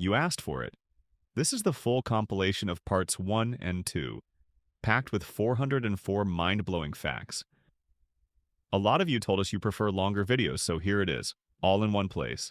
You asked for it. This is the full compilation of parts 1 and 2, packed with 404 mind-blowing facts. A lot of you told us you prefer longer videos, so here it is, all in one place.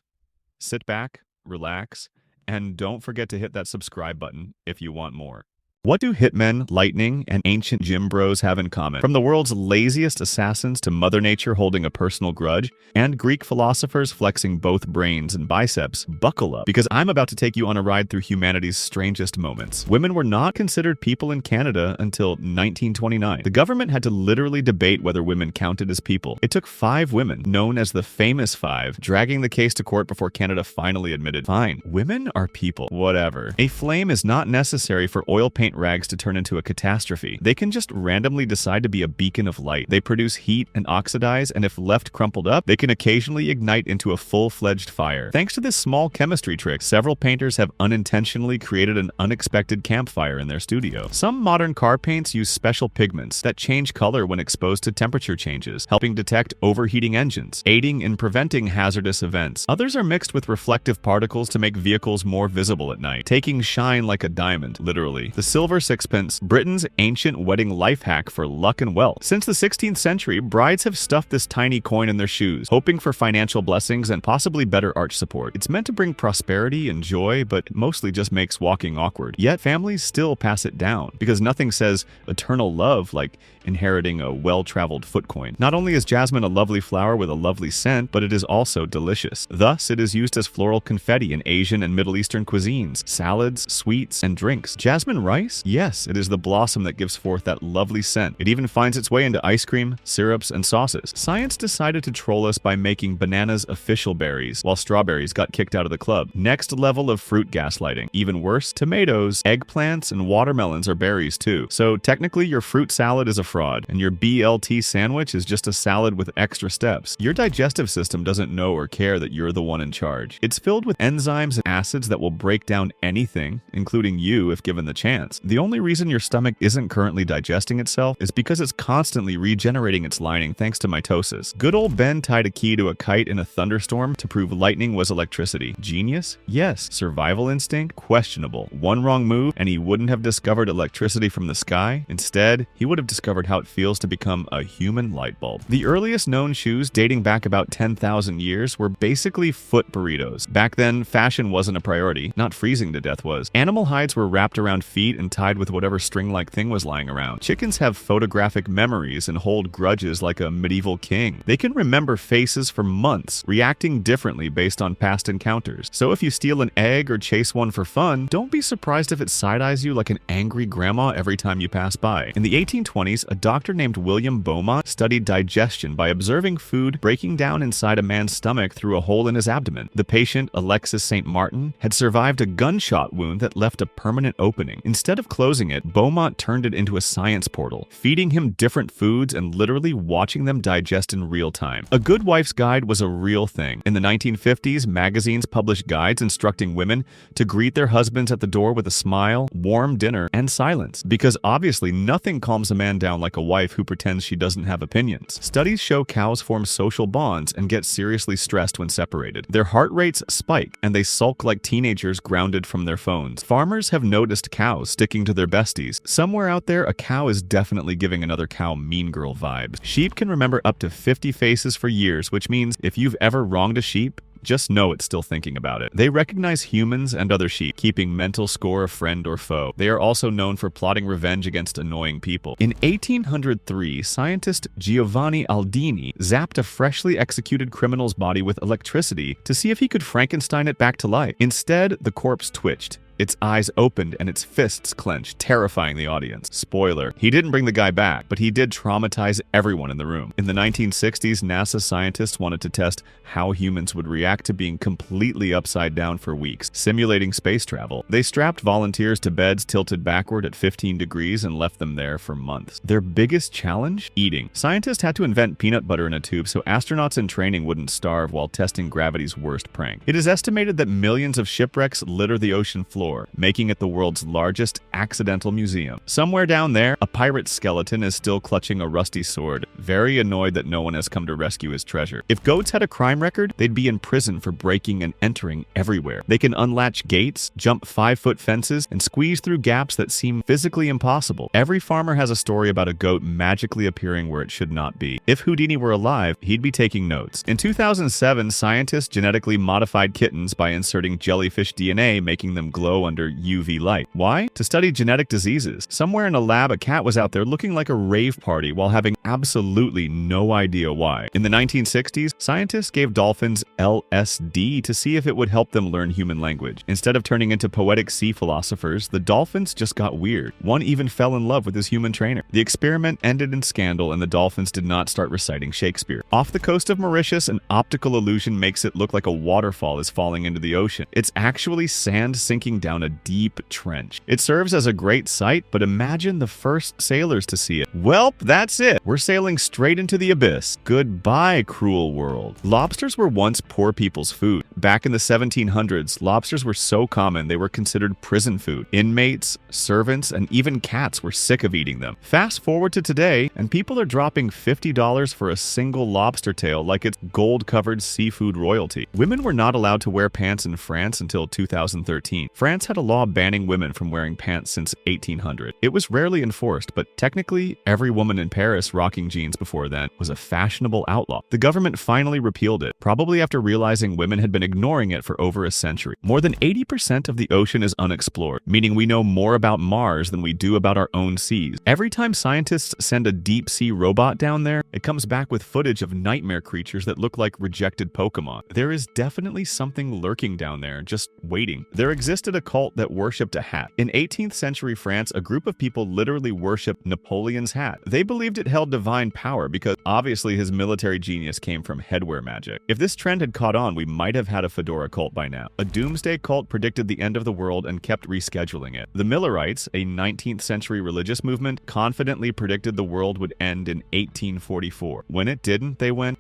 Sit back, relax, and don't forget to hit that subscribe button if you want more. What do hitmen, lightning, and ancient gym bros have in common? From the world's laziest assassins to Mother Nature holding a personal grudge, and Greek philosophers flexing both brains and biceps, buckle up, because I'm about to take you on a ride through humanity's strangest moments. Women were not considered people in Canada until 1929. The government had to literally debate whether women counted as people. It took 5 women, known as the Famous Five, dragging the case to court before Canada finally admitted, fine, women are people, whatever. A flame is not necessary for oil paint rags to turn into a catastrophe. They can just randomly decide to be a beacon of light. They produce heat and oxidize, and if left crumpled up, they can occasionally ignite into a full-fledged fire. Thanks to this small chemistry trick, several painters have unintentionally created an unexpected campfire in their studio. Some modern car paints use special pigments that change color when exposed to temperature changes, helping detect overheating engines, aiding in preventing hazardous events. Others are mixed with reflective particles to make vehicles more visible at night, taking shine like a diamond, literally. The silver sixpence, Britain's ancient wedding life hack for luck and wealth. Since the 16th century, brides have stuffed this tiny coin in their shoes, hoping for financial blessings and possibly better arch support. It's meant to bring prosperity and joy, but mostly just makes walking awkward. Yet families still pass it down, because nothing says eternal love like inheriting a well-traveled foot coin. Not only is jasmine a lovely flower with a lovely scent, but it is also delicious. Thus, it is used as floral confetti in Asian and Middle Eastern cuisines, salads, sweets, and drinks. Jasmine rice? Yes, it is the blossom that gives forth that lovely scent. It even finds its way into ice cream, syrups, and sauces. Science decided to troll us by making bananas official berries, while strawberries got kicked out of the club. Next level of fruit gaslighting. Even worse, tomatoes, eggplants, and watermelons are berries too. So technically, your fruit salad is a fraud, and your BLT sandwich is just a salad with extra steps. Your digestive system doesn't know or care that you're the one in charge. It's filled with enzymes and acids that will break down anything, including you if given the chance. The only reason your stomach isn't currently digesting itself is because it's constantly regenerating its lining thanks to mitosis. Good old Ben tied a key to a kite in a thunderstorm to prove lightning was electricity. Genius? Yes. Survival instinct? Questionable. One wrong move and he wouldn't have discovered electricity from the sky. Instead, he would have discovered how it feels to become a human light bulb. The earliest known shoes, dating back about 10,000 years, were basically foot burritos. Back then, fashion wasn't a priority, not freezing to death was. Animal hides were wrapped around feet and tied with whatever string-like thing was lying around. Chickens have photographic memories and hold grudges like a medieval king. They can remember faces for months, reacting differently based on past encounters. So if you steal an egg or chase one for fun, don't be surprised if it side-eyes you like an angry grandma every time you pass by. In the 1820s, a doctor named William Beaumont studied digestion by observing food breaking down inside a man's stomach through a hole in his abdomen. The patient, Alexis St. Martin, had survived a gunshot wound that left a permanent opening. Instead of closing it, Beaumont turned it into a science portal, feeding him different foods and literally watching them digest in real time. A good wife's guide was a real thing. In the 1950s, magazines published guides instructing women to greet their husbands at the door with a smile, warm dinner, and silence. Because obviously nothing calms a man down like a wife who pretends she doesn't have opinions. Studies show cows form social bonds and get seriously stressed when separated. Their heart rates spike and they sulk like teenagers grounded from their phones. Farmers have noticed cows sticking to their besties. Somewhere out there, a cow is definitely giving another cow mean girl vibes. Sheep can remember up to 50 faces for years, which means if you've ever wronged a sheep, just know it's still thinking about it. They recognize humans and other sheep, keeping mental score of friend or foe. They are also known for plotting revenge against annoying people. In 1803, scientist Giovanni Aldini zapped a freshly executed criminal's body with electricity to see if he could Frankenstein it back to life. Instead, the corpse twitched. Its eyes opened and its fists clenched, terrifying the audience. Spoiler, he didn't bring the guy back, but he did traumatize everyone in the room. In the 1960s, NASA scientists wanted to test how humans would react to being completely upside down for weeks, simulating space travel. They strapped volunteers to beds tilted backward at 15 degrees and left them there for months. Their biggest challenge? Eating. Scientists had to invent peanut butter in a tube so astronauts in training wouldn't starve while testing gravity's worst prank. It is estimated that millions of shipwrecks litter the ocean floor, floor, making it the world's largest accidental museum. Somewhere down there, a pirate's skeleton is still clutching a rusty sword, very annoyed that no one has come to rescue his treasure. If goats had a crime record, they'd be in prison for breaking and entering everywhere. They can unlatch gates, jump 5-foot fences, and squeeze through gaps that seem physically impossible. Every farmer has a story about a goat magically appearing where it should not be. If Houdini were alive, he'd be taking notes. In 2007, scientists genetically modified kittens by inserting jellyfish DNA, making them glow under UV light. Why? To study genetic diseases. Somewhere in a lab, a cat was out there looking like a rave party while having absolutely no idea why. In the 1960s, scientists gave dolphins LSD to see if it would help them learn human language. Instead of turning into poetic sea philosophers, the dolphins just got weird. One even fell in love with his human trainer. The experiment ended in scandal, and the dolphins did not start reciting Shakespeare. Off the coast of Mauritius, an optical illusion makes it look like a waterfall is falling into the ocean. It's actually sand sinking down a deep trench. It serves as a great sight, but imagine the first sailors to see it. Welp, that's it. We're sailing straight into the abyss. Goodbye, cruel world. Lobsters were once poor people's food. Back in the 1700s, lobsters were so common they were considered prison food. Inmates, servants, and even cats were sick of eating them. Fast forward to today, and people are dropping $50 for a single lobster tail like it's gold-covered seafood royalty. Women were not allowed to wear pants in France until 2013. France had a law banning women from wearing pants since 1800. It was rarely enforced, but technically, every woman in Paris rocking jeans before then was a fashionable outlaw. The government finally repealed it, probably after realizing women had been ignoring it for over a century. More than 80% of the ocean is unexplored, meaning we know more about Mars than we do about our own seas. Every time scientists send a deep-sea robot down there, it comes back with footage of nightmare creatures that look like rejected Pokemon. There is definitely something lurking down there, just waiting. There existed a cult that worshipped a hat. In 18th century France, a group of people literally worshipped Napoleon's hat. They believed it held divine power because obviously his military genius came from headwear magic. If this trend had caught on, we might have had a fedora cult by now. A doomsday cult predicted the end of the world and kept rescheduling it. The Millerites, a 19th century religious movement, confidently predicted the world would end in 1844. When it didn't, they went,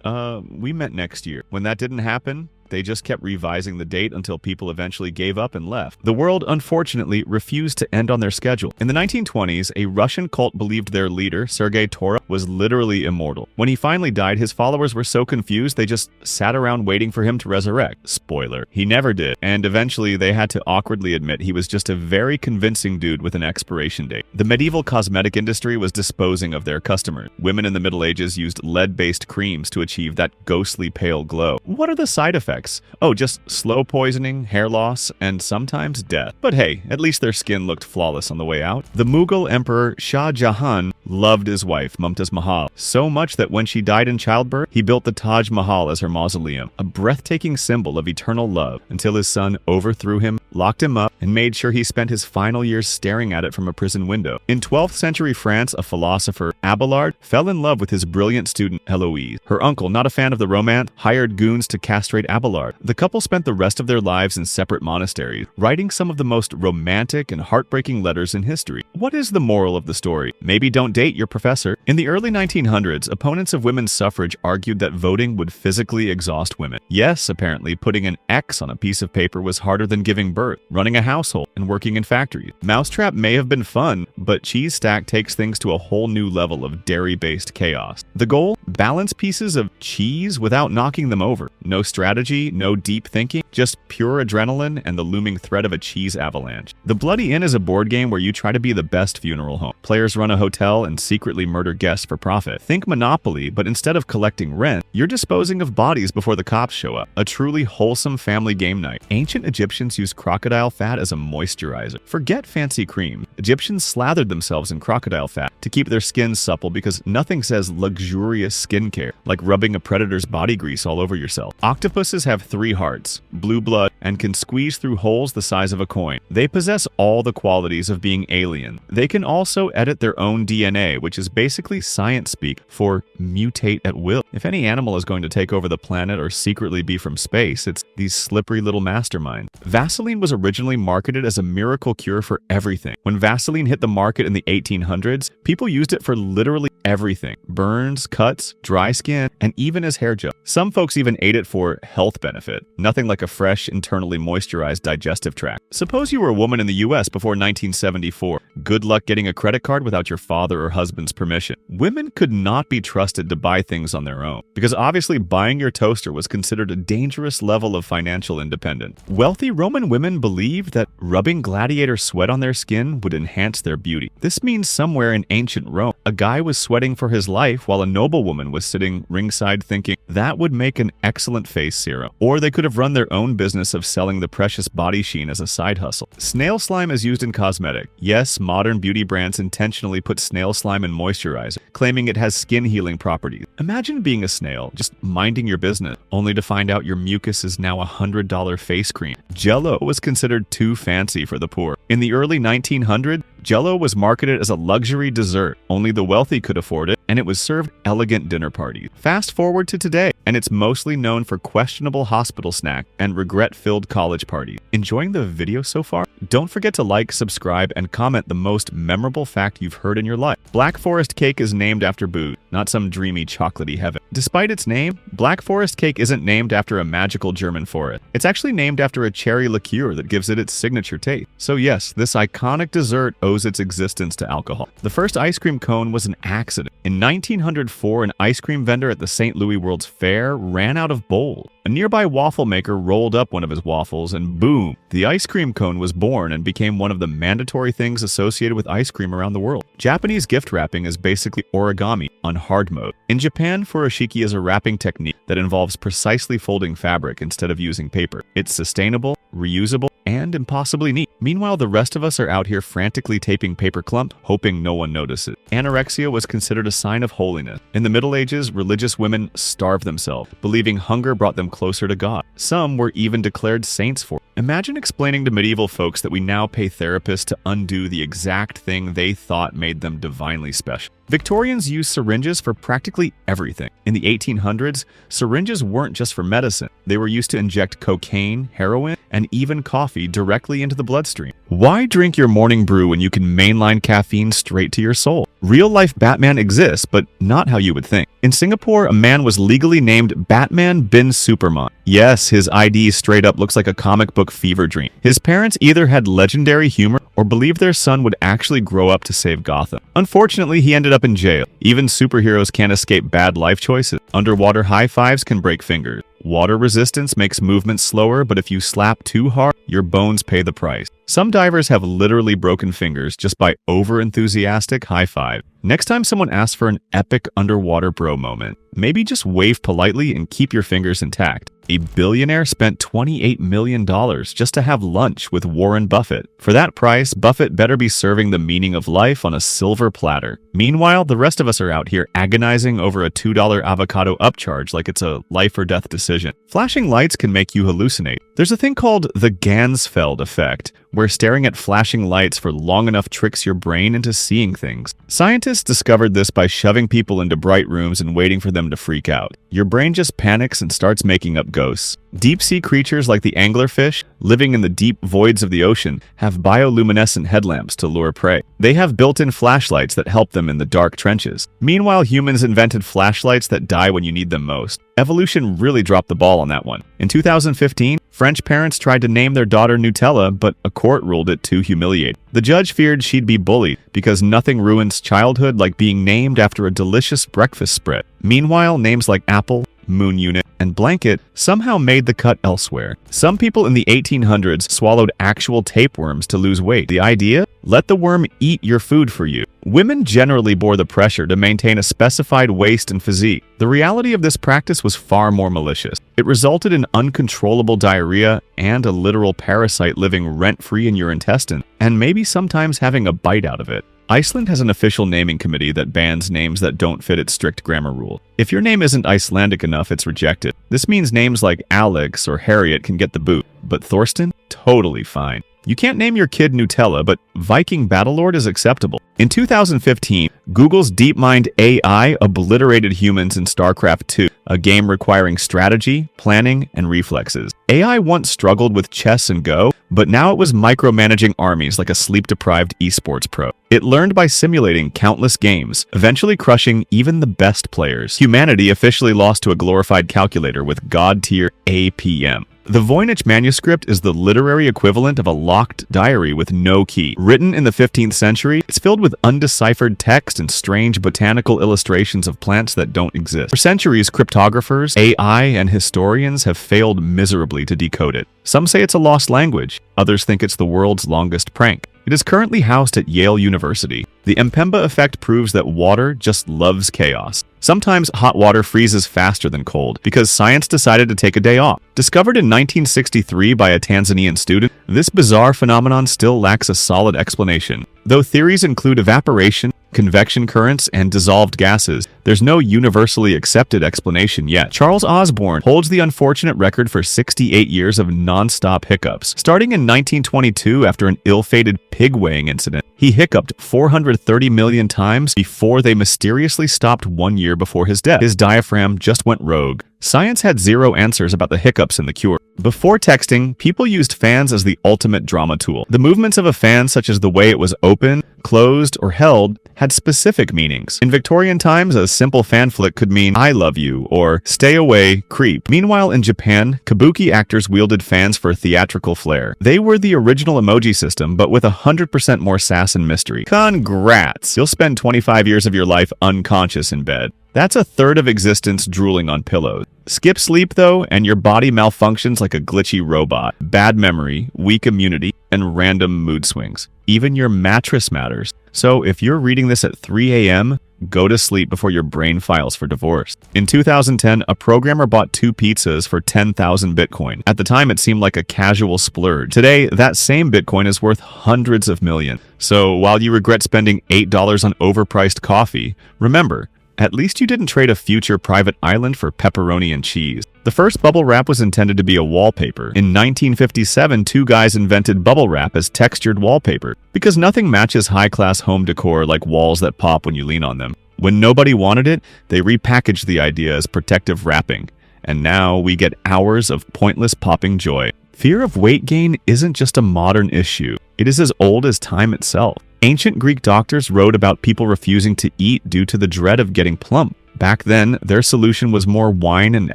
we meant next year. When that didn't happen, they just kept revising the date until people eventually gave up and left. The world, unfortunately, refused to end on their schedule. In the 1920s, a Russian cult believed their leader, Sergei Torah, was literally immortal. When he finally died, his followers were so confused they just sat around waiting for him to resurrect. Spoiler, he never did, and eventually they had to awkwardly admit he was just a very convincing dude with an expiration date. The medieval cosmetic industry was disposing of their customers. Women in the Middle Ages used lead-based creams to achieve that ghostly pale glow. What are the side effects? Oh, just slow poisoning, hair loss, and sometimes death. But hey, at least their skin looked flawless on the way out. The Mughal Emperor Shah Jahan loved his wife, Mumtaz Mahal, so much that when she died in childbirth, he built the Taj Mahal as her mausoleum, a breathtaking symbol of eternal love, until his son overthrew him, locked him up, and made sure he spent his final years staring at it from a prison window. In 12th century France, a philosopher, Abelard, fell in love with his brilliant student, Heloise. Her uncle, not a fan of the romance, hired goons to castrate Abelard. The couple spent the rest of their lives in separate monasteries, writing some of the most romantic and heartbreaking letters in history. What is the moral of the story? Maybe don't date your professor. In the early 1900s, opponents of women's suffrage argued that voting would physically exhaust women. Yes, apparently, putting an X on a piece of paper was harder than giving birth, running a household, and working in factories. Mousetrap may have been fun, but Cheese Stack takes things to a whole new level of dairy-based chaos. The goal? Balance pieces of cheese without knocking them over. No strategy, no deep thinking, just pure adrenaline and the looming threat of a cheese avalanche. The Bloody Inn is a board game where you try to be the best funeral home. Players run a hotel and secretly murder guests for profit. Think Monopoly, but instead of collecting rent, you're disposing of bodies before the cops show up. A truly wholesome family game night. Ancient Egyptians used crocodile fat as a moisturizer. Forget fancy cream. Egyptians slathered themselves in crocodile fat to keep their skin supple because nothing says luxurious skincare like rubbing a predator's body grease all over yourself. Octopuses have 3 hearts, blue blood, and can squeeze through holes the size of a coin. They possess all the qualities of being alien. They can also edit their own DNA, which is basically science speak for mutate at will. If any animal is going to take over the planet or secretly be from space, it's these slippery little masterminds. Vaseline was originally marketed as a miracle cure for everything. When Vaseline hit the market in the 1800s, people used it for literally everything: burns, cuts, dry skin, and even as hair gel. Some folks even ate it for health benefit. Nothing like a fresh, internally moisturized digestive tract. Suppose you were a woman in the US before 1974. Good luck getting a credit card without your father or husband's permission. Women could not be trusted to buy things on their own, because obviously buying your toaster was considered a dangerous level of financial independence. Wealthy Roman women believed that rubbing gladiator sweat on their skin would enhance their beauty. This means somewhere in ancient Rome, a guy was sweating for his life while a noblewoman was sitting ringside thinking that would make an excellent face serum. Or they could have run their own business of selling the precious body sheen as a side hustle. Snail slime is used in cosmetic. Yes, modern beauty brands intentionally put snail slime in moisturizer, claiming it has skin healing properties. Imagine being a snail, just minding your business, only to find out your mucus is now a $100 face cream. Jell-O was considered too fancy for the poor. In the early 1900s, Jell-O was marketed as a luxury dessert. Only the wealthy could afford it, and it was served elegant dinner parties. Fast forward to today, and it's mostly known for questionable hospital snack and regret-filled college parties. Enjoying the video so far? Don't forget to like, subscribe, and comment the most memorable fact you've heard in your life. Black Forest cake is named after booze, not some dreamy chocolatey heaven. Despite its name, Black Forest cake isn't named after a magical German forest. It's actually named after a cherry liqueur that gives it its signature taste. So yes, this iconic dessert owes its existence to alcohol. The first ice cream cone was an accident. In 1904, an ice cream vendor at the St. Louis World's Fair ran out of bowls. A nearby waffle maker rolled up one of his waffles and boom, the ice cream cone was born and became one of the mandatory things associated with ice cream around the world. Japanese gift wrapping is basically origami on hard mode. In Japan, furoshiki is a wrapping technique that involves precisely folding fabric instead of using paper. It's sustainable, reusable, and impossibly neat. Meanwhile, the rest of us are out here frantically taping paper clump, hoping no one notices. Anorexia was considered a sign of holiness. In the Middle Ages, religious women starved themselves, believing hunger brought them closer to God. Some were even declared saints for it. Imagine explaining to medieval folks that we now pay therapists to undo the exact thing they thought made them divinely special. Victorians used syringes for practically everything. In the 1800s, syringes weren't just for medicine. They were used to inject cocaine, heroin, and even coffee directly into the bloodstream. Why drink your morning brew when you can mainline caffeine straight to your soul? Real-life Batman exists, but not how you would think. In Singapore, a man was legally named Batman bin Superman. Yes, his ID straight up looks like a comic book fever dream. His parents either had legendary humor or believed their son would actually grow up to save Gotham. Unfortunately, he ended up in jail. Even superheroes can't escape bad life choices. Underwater high fives can break fingers. Water resistance makes movement slower, but if you slap too hard, your bones pay the price. Some divers have literally broken fingers just by over-enthusiastic high five. Next time someone asks for an epic underwater bro moment, maybe just wave politely and keep your fingers intact. A billionaire spent $28 million just to have lunch with Warren Buffett. For that price, Buffett better be serving the meaning of life on a silver platter. Meanwhile, the rest of us are out here agonizing over a $2 avocado upcharge like it's a life or death decision. Flashing lights can make you hallucinate. There's a thing called the Gansfeld effect, where staring at flashing lights for long enough tricks your brain into seeing things. Scientists discovered this by shoving people into bright rooms and waiting for them to freak out. Your brain just panics and starts making up ghosts. Deep-sea creatures like the anglerfish, living in the deep voids of the ocean, have bioluminescent headlamps to lure prey. They have built-in flashlights that help them in the dark trenches. Meanwhile, humans invented flashlights that die when you need them most. Evolution really dropped the ball on that one. In 2015, French parents tried to name their daughter Nutella, but a court ruled it too humiliating. The judge feared she'd be bullied because nothing ruins childhood like being named after a delicious breakfast spread. Meanwhile, names like Apple, Moon Unit, and Blanket somehow made the cut elsewhere. Some people in the 1800s swallowed actual tapeworms to lose weight. The idea? Let the worm eat your food for you. Women generally bore the pressure to maintain a specified waist and physique. The reality of this practice was far more malicious. It resulted in uncontrollable diarrhea and a literal parasite living rent-free in your intestine, and maybe sometimes having a bite out of it. Iceland has an official naming committee that bans names that don't fit its strict grammar rule. If your name isn't Icelandic enough, it's rejected. This means names like Alex or Harriet can get the boot, but Thorsten? Totally fine. You can't name your kid Nutella, but Viking Battlelord is acceptable. In 2015, Google's DeepMind AI obliterated humans in StarCraft 2, a game requiring strategy, planning, and reflexes. AI once struggled with chess and Go, but now it was micromanaging armies like a sleep-deprived esports pro. It learned by simulating countless games, eventually crushing even the best players. Humanity officially lost to a glorified calculator with god-tier APM. The Voynich manuscript is the literary equivalent of a locked diary with no key. Written in the 15th century, it's filled with undeciphered text and strange botanical illustrations of plants that don't exist. For centuries, cryptographers, AI, and historians have failed miserably to decode it. Some say it's a lost language. Others think it's the world's longest prank. It is currently housed at Yale University. The Mpemba effect proves that water just loves chaos. Sometimes hot water freezes faster than cold because science decided to take a day off. Discovered in 1963 by a Tanzanian student, this bizarre phenomenon still lacks a solid explanation. Though theories include evaporation, convection currents, and dissolved gases, there's no universally accepted explanation yet. Charles Osborne holds the unfortunate record for 68 years of non-stop hiccups. Starting in 1922 after an ill-fated pig-weighing incident, he hiccuped 430 million times before they mysteriously stopped 1 year before his death. His diaphragm just went rogue. Science had zero answers about the hiccups in the cure. Before texting, people used fans as the ultimate drama tool. The movements of a fan, such as the way it was open, closed, or held, had specific meanings. In Victorian times, a simple fan flick could mean "I love you" or "stay away, creep." Meanwhile, in Japan, kabuki actors wielded fans for theatrical flair. They were the original emoji system, but with 100% more sass and mystery. Congrats! You'll spend 25 years of your life unconscious in bed. That's a third of existence drooling on pillows. Skip sleep, though, and your body malfunctions like a glitchy robot. Bad memory, weak immunity, and random mood swings. Even your mattress matters. So if you're reading this at 3 a.m., go to sleep before your brain files for divorce. In 2010, a programmer bought 2 pizzas for 10,000 Bitcoin. At the time, it seemed like a casual splurge. Today, that same Bitcoin is worth hundreds of millions. So while you regret spending $8 on overpriced coffee, remember, at least you didn't trade a future private island for pepperoni and cheese. The first bubble wrap was intended to be a wallpaper. In 1957, 2 guys invented bubble wrap as textured wallpaper, because nothing matches high-class home decor like walls that pop when you lean on them. When nobody wanted it, they repackaged the idea as protective wrapping. And now we get hours of pointless popping joy. Fear of weight gain isn't just a modern issue. It is as old as time itself. Ancient Greek doctors wrote about people refusing to eat due to the dread of getting plump. Back then, their solution was more wine and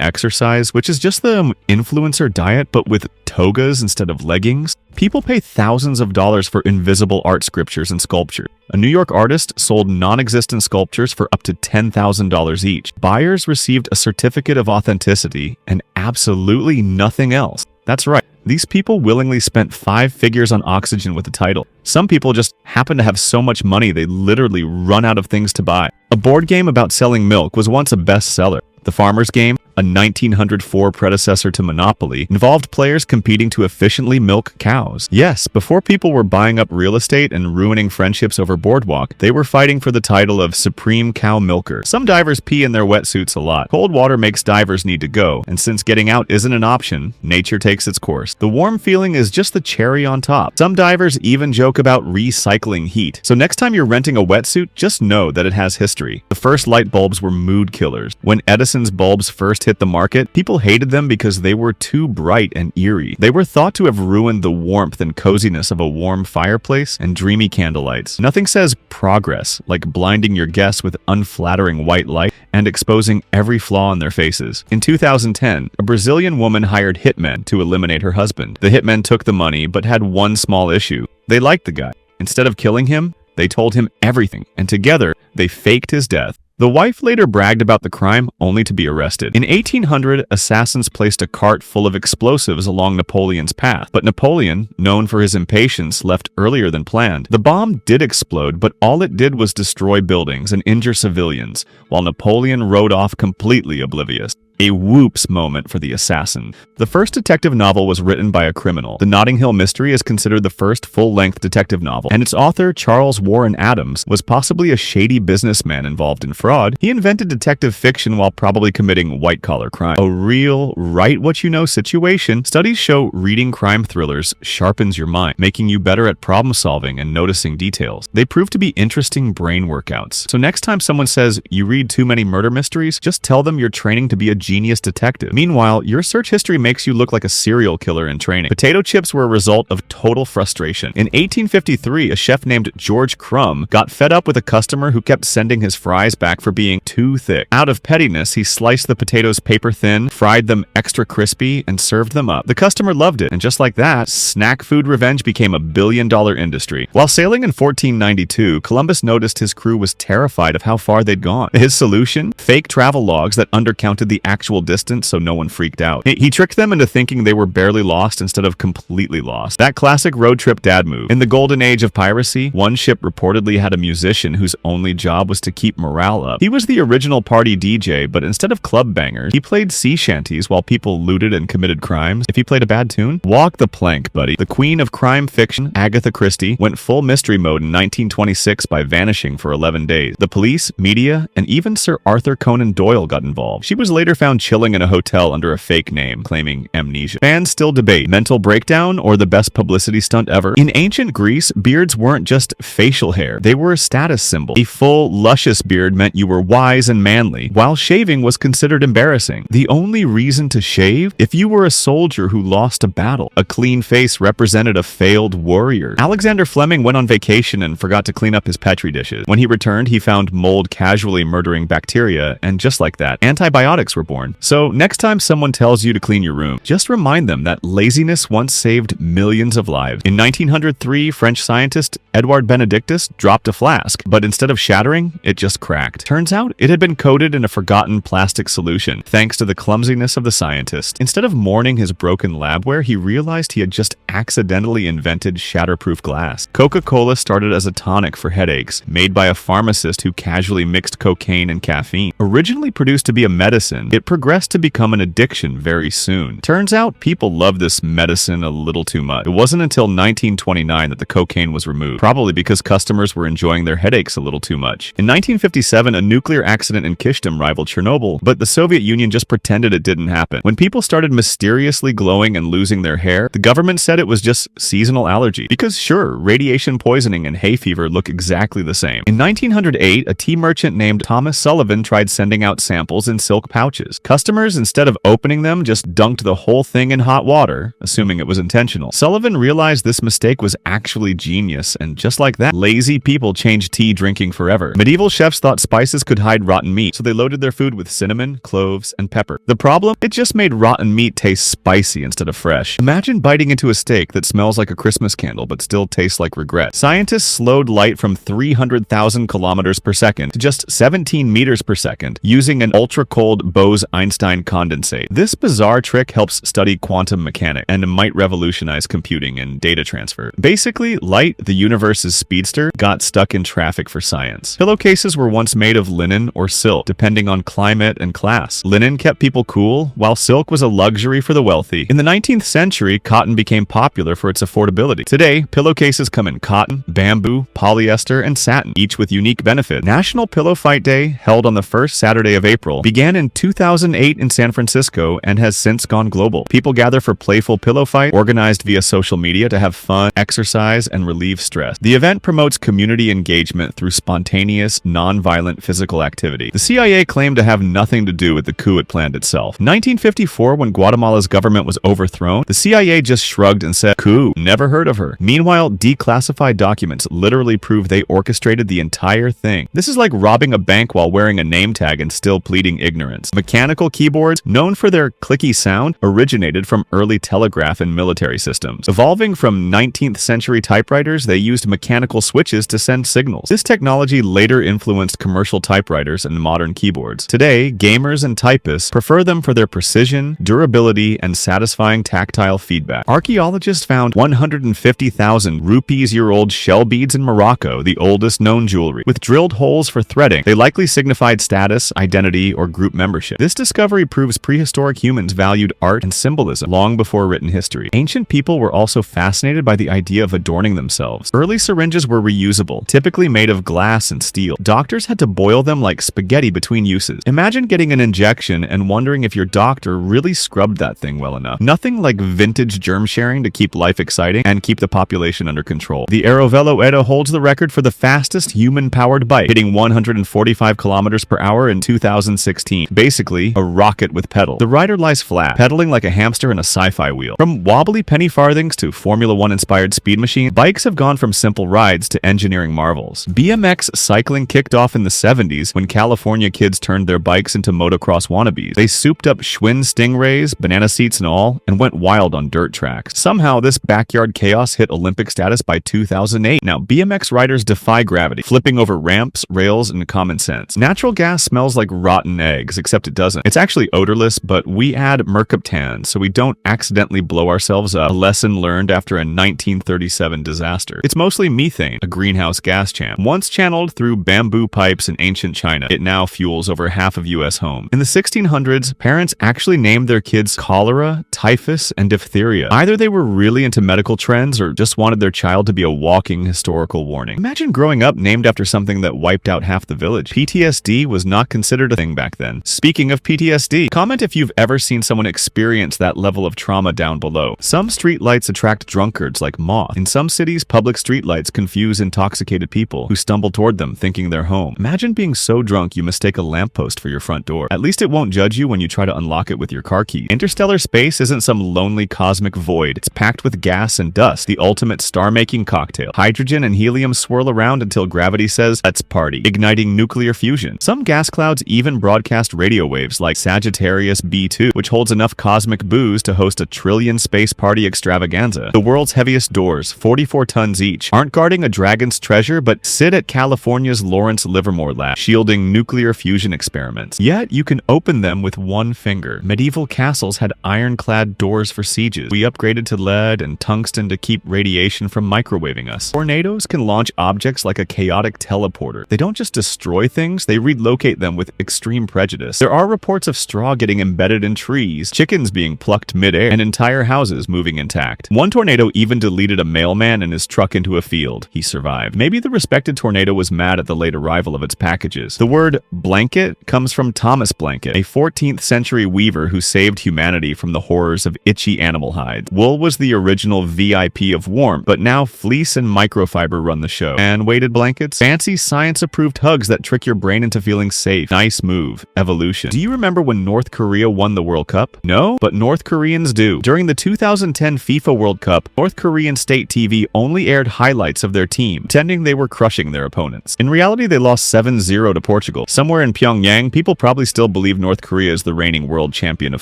exercise, which is just the influencer diet, but with togas instead of leggings. People pay thousands of dollars for invisible art sculptures and sculpture. A New York artist sold non-existent sculptures for up to $10,000 each. Buyers received a certificate of authenticity and absolutely nothing else. That's right. These people willingly spent 5 figures on oxygen with the title. Some people just happen to have so much money they literally run out of things to buy. A board game about selling milk was once a bestseller. The Farmer's Game, a 1904 predecessor to Monopoly, involved players competing to efficiently milk cows. Yes, before people were buying up real estate and ruining friendships over Boardwalk, they were fighting for the title of Supreme Cow Milker. Some divers pee in their wetsuits a lot. Cold water makes divers need to go, and since getting out isn't an option, nature takes its course. The warm feeling is just the cherry on top. Some divers even joke about recycling heat. So next time you're renting a wetsuit, just know that it has history. The first light bulbs were mood killers. When Edison's bulbs first hit the market, people hated them because they were too bright and eerie. They were thought to have ruined the warmth and coziness of a warm fireplace and dreamy candlelights. Nothing says progress like blinding your guests with unflattering white light and exposing every flaw in their faces. In 2010, a Brazilian woman hired hitmen to eliminate her husband. The hitmen took the money but had one small issue. They liked the guy. Instead of killing him, they told him everything, and together, they faked his death. The wife later bragged about the crime only to be arrested. In 1800, assassins placed a cart full of explosives along Napoleon's path, but Napoleon, known for his impatience, left earlier than planned. The bomb did explode, but all it did was destroy buildings and injure civilians, while Napoleon rode off completely oblivious. A whoops moment for the assassin. The first detective novel was written by a criminal. The Notting Hill Mystery is considered the first full-length detective novel, and its author, Charles Warren Adams, was possibly a shady businessman involved in fraud. He invented detective fiction while probably committing white-collar crime. A real write-what-you-know situation. Studies show reading crime thrillers sharpens your mind, making you better at problem-solving and noticing details. They prove to be interesting brain workouts. So next time someone says you read too many murder mysteries, just tell them you're training to be a genius detective. Meanwhile, your search history makes you look like a serial killer in training. Potato chips were a result of total frustration. In 1853, a chef named George Crumb got fed up with a customer who kept sending his fries back for being too thick. Out of pettiness, he sliced the potatoes paper thin, fried them extra crispy, and served them up. The customer loved it, and just like that, snack food revenge became a billion-dollar industry. While sailing in 1492, Columbus noticed his crew was terrified of how far they'd gone. His solution? Fake travel logs that undercounted the actual distance so no one freaked out. He tricked them into thinking they were barely lost instead of completely lost. That classic road trip dad move. In the golden age of piracy, one ship reportedly had a musician whose only job was to keep morale up. He was the original party DJ, but instead of club bangers, he played sea shanties while people looted and committed crimes. If he played a bad tune, walk the plank, buddy. The queen of crime fiction, Agatha Christie, went full mystery mode in 1926 by vanishing for 11 days. The police, media, and even Sir Arthur Conan Doyle got involved. She was later found chilling in a hotel under a fake name, claiming amnesia. Fans still debate mental breakdown or the best publicity stunt ever. In ancient Greece, beards weren't just facial hair. They were a status symbol. A full, luscious beard meant you were wise and manly, while shaving was considered embarrassing. The only reason to shave? If you were a soldier who lost a battle. A clean face represented a failed warrior. Alexander Fleming went on vacation and forgot to clean up his Petri dishes. When he returned, he found mold casually murdering bacteria, and just like that, antibiotics were born. So next time someone tells you to clean your room, just remind them that laziness once saved millions of lives. In 1903, French scientist Edouard Benedictus dropped a flask, but instead of shattering, it just cracked. Turns out, it had been coated in a forgotten plastic solution, thanks to the clumsiness of the scientist. Instead of mourning his broken labware, he realized he had just accidentally invented shatterproof glass. Coca-Cola started as a tonic for headaches, made by a pharmacist who casually mixed cocaine and caffeine. Originally produced to be a medicine, it progressed to become an addiction very soon. Turns out, people love this medicine a little too much. It wasn't until 1929 that the cocaine was removed, probably because customers were enjoying their headaches a little too much. In 1957, a nuclear accident in Kyshtym rivaled Chernobyl, but the Soviet Union just pretended it didn't happen. When people started mysteriously glowing and losing their hair, the government said it was just seasonal allergy. Because sure, radiation poisoning and hay fever look exactly the same. In 1908, a tea merchant named Thomas Sullivan tried sending out samples in silk pouches. Customers, instead of opening them, just dunked the whole thing in hot water, assuming it was intentional. Sullivan realized this mistake was actually genius, and just like that, lazy people changed tea drinking forever. Medieval chefs thought spices could hide rotten meat, so they loaded their food with cinnamon, cloves, and pepper. The problem? It just made rotten meat taste spicy instead of fresh. Imagine biting into a steak that smells like a Christmas candle but still tastes like regret. Scientists slowed light from 300,000 kilometers per second to just 17 meters per second using an ultra-cold Bose-Einstein condensate. This bizarre trick helps study quantum mechanics and might revolutionize computing and data transfer. Basically, light, the universe's speedster, got stuck in traffic for science. Pillowcases were once made of linen or silk, depending on climate and class. Linen kept people cool, while silk was a luxury for the wealthy. In the 19th century, cotton became popular for its affordability. Today, pillowcases come in cotton, bamboo, polyester, and satin, each with unique benefits. National Pillow Fight Day, held on the first Saturday of April, began in 2008 in San Francisco and has since gone global. People gather for playful pillow fight, organized via social media to have fun, exercise, and relieve stress. The event promotes community engagement through spontaneous, non-violent physical activity. The CIA claimed to have nothing to do with the coup it planned itself. In 1954, when Guatemala's government was overthrown, the CIA just shrugged and said, "Coup, never heard of her." Meanwhile, declassified documents literally prove they orchestrated the entire thing. This is like robbing a bank while wearing a name tag and still pleading ignorance. Mechanical keyboards, known for their clicky sound, originated from early telegraph and military systems. Evolving from 19th century typewriters, they used mechanical switches to send signals. This technology later influenced commercial typewriters and modern keyboards. Today, gamers and typists prefer them for their precision, durability, and satisfying tactile feedback. Archaeologists found 150,000 rupees-year-old shell beads in Morocco, the oldest known jewelry. With drilled holes for threading, they likely signified status, identity, or group membership. This discovery proves prehistoric humans valued art and symbolism long before written history. Ancient people were also fascinated by the idea of adorning themselves. Early syringes were reusable, typically made of glass and steel. Doctors had to boil them like spaghetti between uses. Imagine getting an injection and wondering if your doctor really scrubbed that thing well enough. Nothing like vintage germ sharing to keep life exciting and keep the population under control. The Aerovelo Edo holds the record for the fastest human-powered bike, hitting 145 kilometers per hour in 2016. Basically, a rocket with pedals. The rider lies flat, pedaling like a hamster in a sci-fi wheel. From wobbly penny farthings to Formula One-inspired speed machines, bikes have gone from simple rides to engineering marvels. BMX cycling kicked off in the 70s when California kids turned their bikes into motocross wannabes. They souped up Schwinn Stingrays, banana seats and all, and went wild on dirt tracks. Somehow, this backyard chaos hit Olympic status by 2008. Now, BMX riders defy gravity, flipping over ramps, rails, and common sense. Natural gas smells like rotten eggs, except it doesn't. It's actually odorless, but we add mercaptan so we don't accidentally blow ourselves up, a lesson learned after a 1937 disaster. It's mostly methane, a greenhouse gas champ. Once channeled through bamboo pipes in ancient China, it now fuels over half of U.S. homes. In the 1600s, parents actually named their kids cholera, typhus, and diphtheria. Either they were really into medical trends or just wanted their child to be a walking historical warning. Imagine growing up named after something that wiped out half the village. PTSD was not considered a thing back then. Speaking of PTSD, comment if you've ever seen someone experience that level of trauma down below. Some streetlights attract drunkards like moths. In some cities, public streetlights confuse intoxicated people who stumble toward them thinking they're home. Imagine being so drunk you mistake a lamppost for your front door. At least it won't judge you when you try to unlock it with your car key. Interstellar space isn't some lonely cosmic void. It's packed with gas and dust, the ultimate star-making cocktail. Hydrogen and helium swirl around until gravity says, "Let's party," igniting nuclear fusion. Some gas clouds even broadcast radio waves like Sagittarius B2, which holds enough cosmic booze to host a trillion space party extravaganza. The world's heaviest doors, 44 tons each, aren't guarding a dragon's treasure, but sit at California's Lawrence Livermore lab, shielding nuclear fusion experiments. Yet, you can open them with one finger. Medieval castles had ironclad doors for sieges. We upgraded to lead and tungsten to keep radiation from microwaving us. Tornadoes can launch objects like a chaotic teleporter. They don't just destroy things, they relocate them with extreme prejudice. There are reports of straw getting embedded in trees, chickens being plucked midair, and entire houses moving intact. One tornado even deleted a mailman and his truck into a field. He survived. Maybe the respected tornado was mad at the late arrival of its packages. The word blanket comes from Thomas Blanket, a 14th century weaver who saved humanity from the horrors of itchy animal hides. Wool was the original VIP of warmth, but now fleece and microfiber run the show. And weighted blankets? Fancy science-approved hugs that trick your brain into feeling safe. Nice move. Evolution. Do you remember when North Korea won the World Cup? No? But North Koreans do. During the 2010 FIFA World Cup, North Korean state TV only aired highlights of their team, pretending they were crushing their opponents. In reality, they lost 7-0 to Portugal. Somewhere in Pyongyang, people probably still believe North Korea is the reigning world champion of